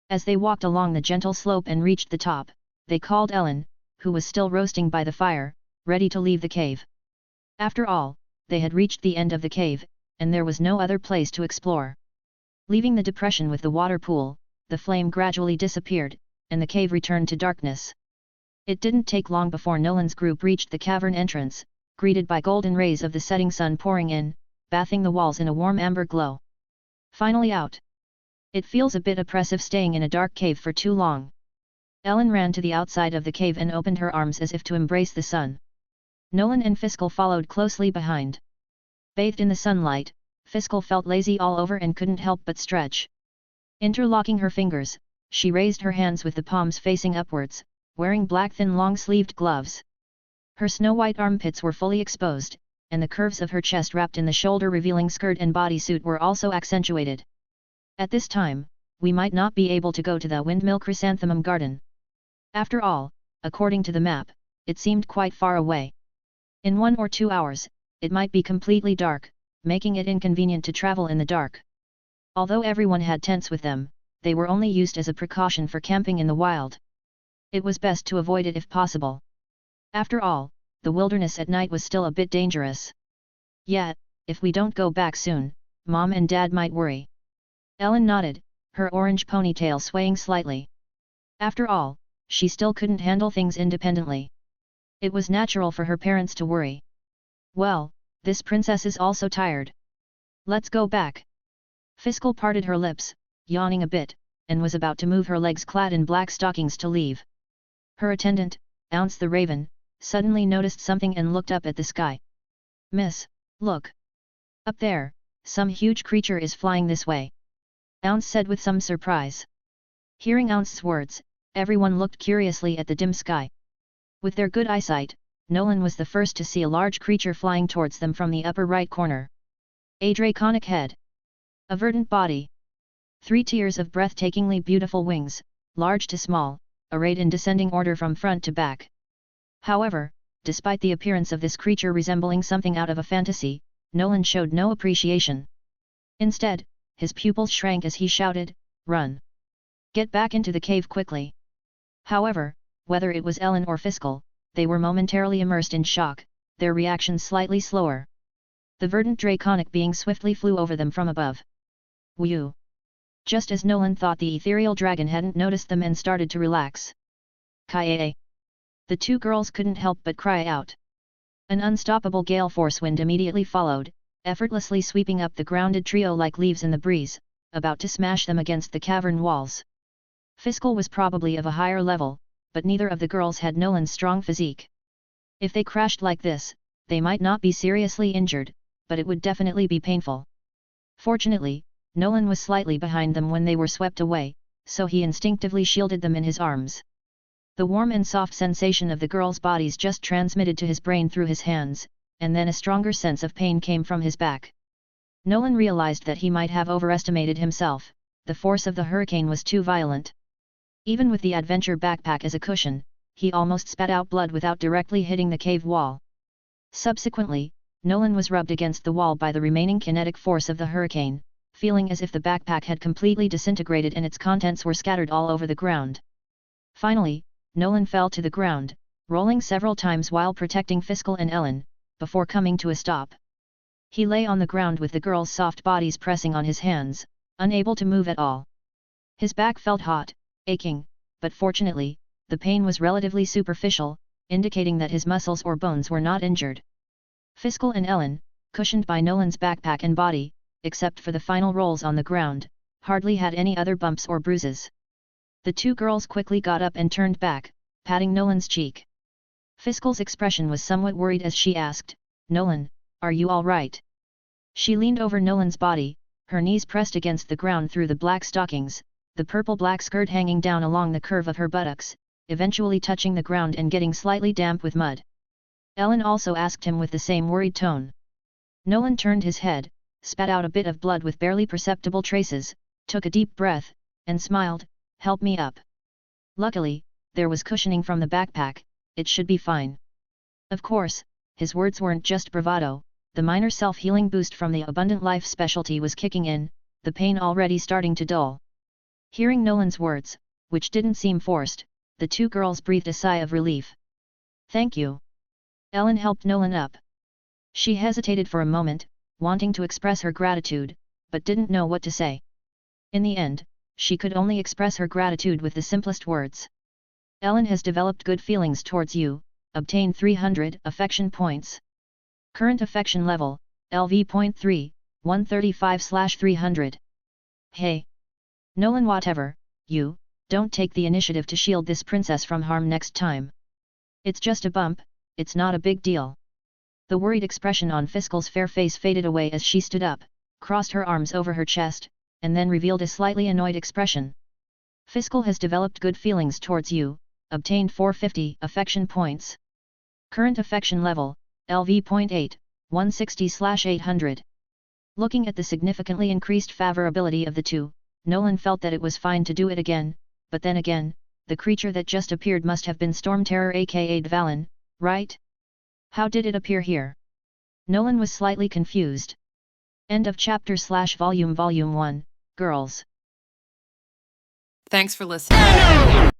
As they walked along the gentle slope and reached the top, they called Ellen, who was still roasting by the fire, ready to leave the cave. After all, they had reached the end of the cave, and there was no other place to explore. Leaving the depression with the water pool, the flame gradually disappeared, and the cave returned to darkness. It didn't take long before Nolan's group reached the cavern entrance, greeted by golden rays of the setting sun pouring in, bathing the walls in a warm amber glow. "Finally out. It feels a bit oppressive staying in a dark cave for too long." Ellen ran to the outside of the cave and opened her arms as if to embrace the sun. Nolan and Fischl followed closely behind. Bathed in the sunlight, Fischl felt lazy all over and couldn't help but stretch. Interlocking her fingers, she raised her hands with the palms facing upwards, wearing black thin long-sleeved gloves. Her snow-white armpits were fully exposed, and the curves of her chest wrapped in the shoulder-revealing skirt and bodysuit were also accentuated. "At this time, we might not be able to go to the Windmill Chrysanthemum Garden. After all, according to the map, it seemed quite far away. In 1 or 2 hours, it might be completely dark, making it inconvenient to travel in the dark." Although everyone had tents with them, they were only used as a precaution for camping in the wild. It was best to avoid it if possible. After all, the wilderness at night was still a bit dangerous. "Yet, if we don't go back soon, Mom and Dad might worry." Ellen nodded, her orange ponytail swaying slightly. After all, she still couldn't handle things independently. It was natural for her parents to worry. "Well, this princess is also tired. Let's go back." Fischl parted her lips, yawning a bit, and was about to move her legs clad in black stockings to leave. Her attendant, Ounce the Raven, suddenly noticed something and looked up at the sky. "Miss, look! Up there, some huge creature is flying this way," Ounce said with some surprise. Hearing Ounce's words, everyone looked curiously at the dim sky. With their good eyesight, Nolan was the first to see a large creature flying towards them from the upper right corner. A draconic head. A verdant body. 3 tiers of breathtakingly beautiful wings, large to small, arrayed in descending order from front to back. However, despite the appearance of this creature resembling something out of a fantasy, Nolan showed no appreciation. Instead, his pupils shrank as he shouted, "Run! Get back into the cave quickly!" However, whether it was Ellen or Fischl, they were momentarily immersed in shock, their reactions slightly slower. The verdant draconic being swiftly flew over them from above. Whew! Just as Nolan thought the ethereal dragon hadn't noticed them and started to relax. Kaye! The two girls couldn't help but cry out. An unstoppable gale force wind immediately followed, effortlessly sweeping up the grounded trio like leaves in the breeze, about to smash them against the cavern walls. Fischl was probably of a higher level, but neither of the girls had Nolan's strong physique. If they crashed like this, they might not be seriously injured, but it would definitely be painful. Fortunately, Nolan was slightly behind them when they were swept away, so he instinctively shielded them in his arms. The warm and soft sensation of the girls' bodies just transmitted to his brain through his hands, and then a stronger sense of pain came from his back. Nolan realized that he might have overestimated himself, the force of the hurricane was too violent. Even with the adventure backpack as a cushion, he almost spat out blood without directly hitting the cave wall. Subsequently, Nolan was rubbed against the wall by the remaining kinetic force of the hurricane, feeling as if the backpack had completely disintegrated and its contents were scattered all over the ground. Finally, Nolan fell to the ground, rolling several times while protecting Fischl and Ellen, before coming to a stop. He lay on the ground with the girls' soft bodies pressing on his hands, unable to move at all. His back felt hot, aching, but fortunately, the pain was relatively superficial, indicating that his muscles or bones were not injured. Fischl and Ellen, cushioned by Nolan's backpack and body, except for the final rolls on the ground, hardly had any other bumps or bruises. The two girls quickly got up and turned back, patting Nolan's cheek. Fischl's expression was somewhat worried as she asked, "Nolan, are you all right?" She leaned over Nolan's body, her knees pressed against the ground through the black stockings, the purple-black skirt hanging down along the curve of her buttocks, eventually touching the ground and getting slightly damp with mud. Ellen also asked him with the same worried tone. Nolan turned his head, spat out a bit of blood with barely perceptible traces, took a deep breath, and smiled, "Help me up." Luckily, there was cushioning from the backpack, it should be fine. Of course, his words weren't just bravado, the minor self-healing boost from the abundant life specialty was kicking in, the pain already starting to dull. Hearing Nolan's words, which didn't seem forced, the two girls breathed a sigh of relief. "Thank you." Ellen helped Nolan up. She hesitated for a moment, wanting to express her gratitude, but didn't know what to say. In the end, she could only express her gratitude with the simplest words. "Ellen has developed good feelings towards you, obtain 300 affection points. Current affection level, LV.3, 135/300. Hey! Nolan, whatever, you, don't take the initiative to shield this princess from harm next time. It's just a bump, it's not a big deal." The worried expression on Fischl's fair face faded away as she stood up, crossed her arms over her chest, and then revealed a slightly annoyed expression. "Fischl has developed good feelings towards you, obtained 450 affection points. Current affection level, LV.8, 160/800. Looking at the significantly increased favorability of the two, Nolan felt that it was fine to do it again, but then again, the creature that just appeared must have been Stormterror aka Dvalin, right? How did it appear here? Nolan was slightly confused. End of chapter/volume 1, Girls.
Thanks for listening.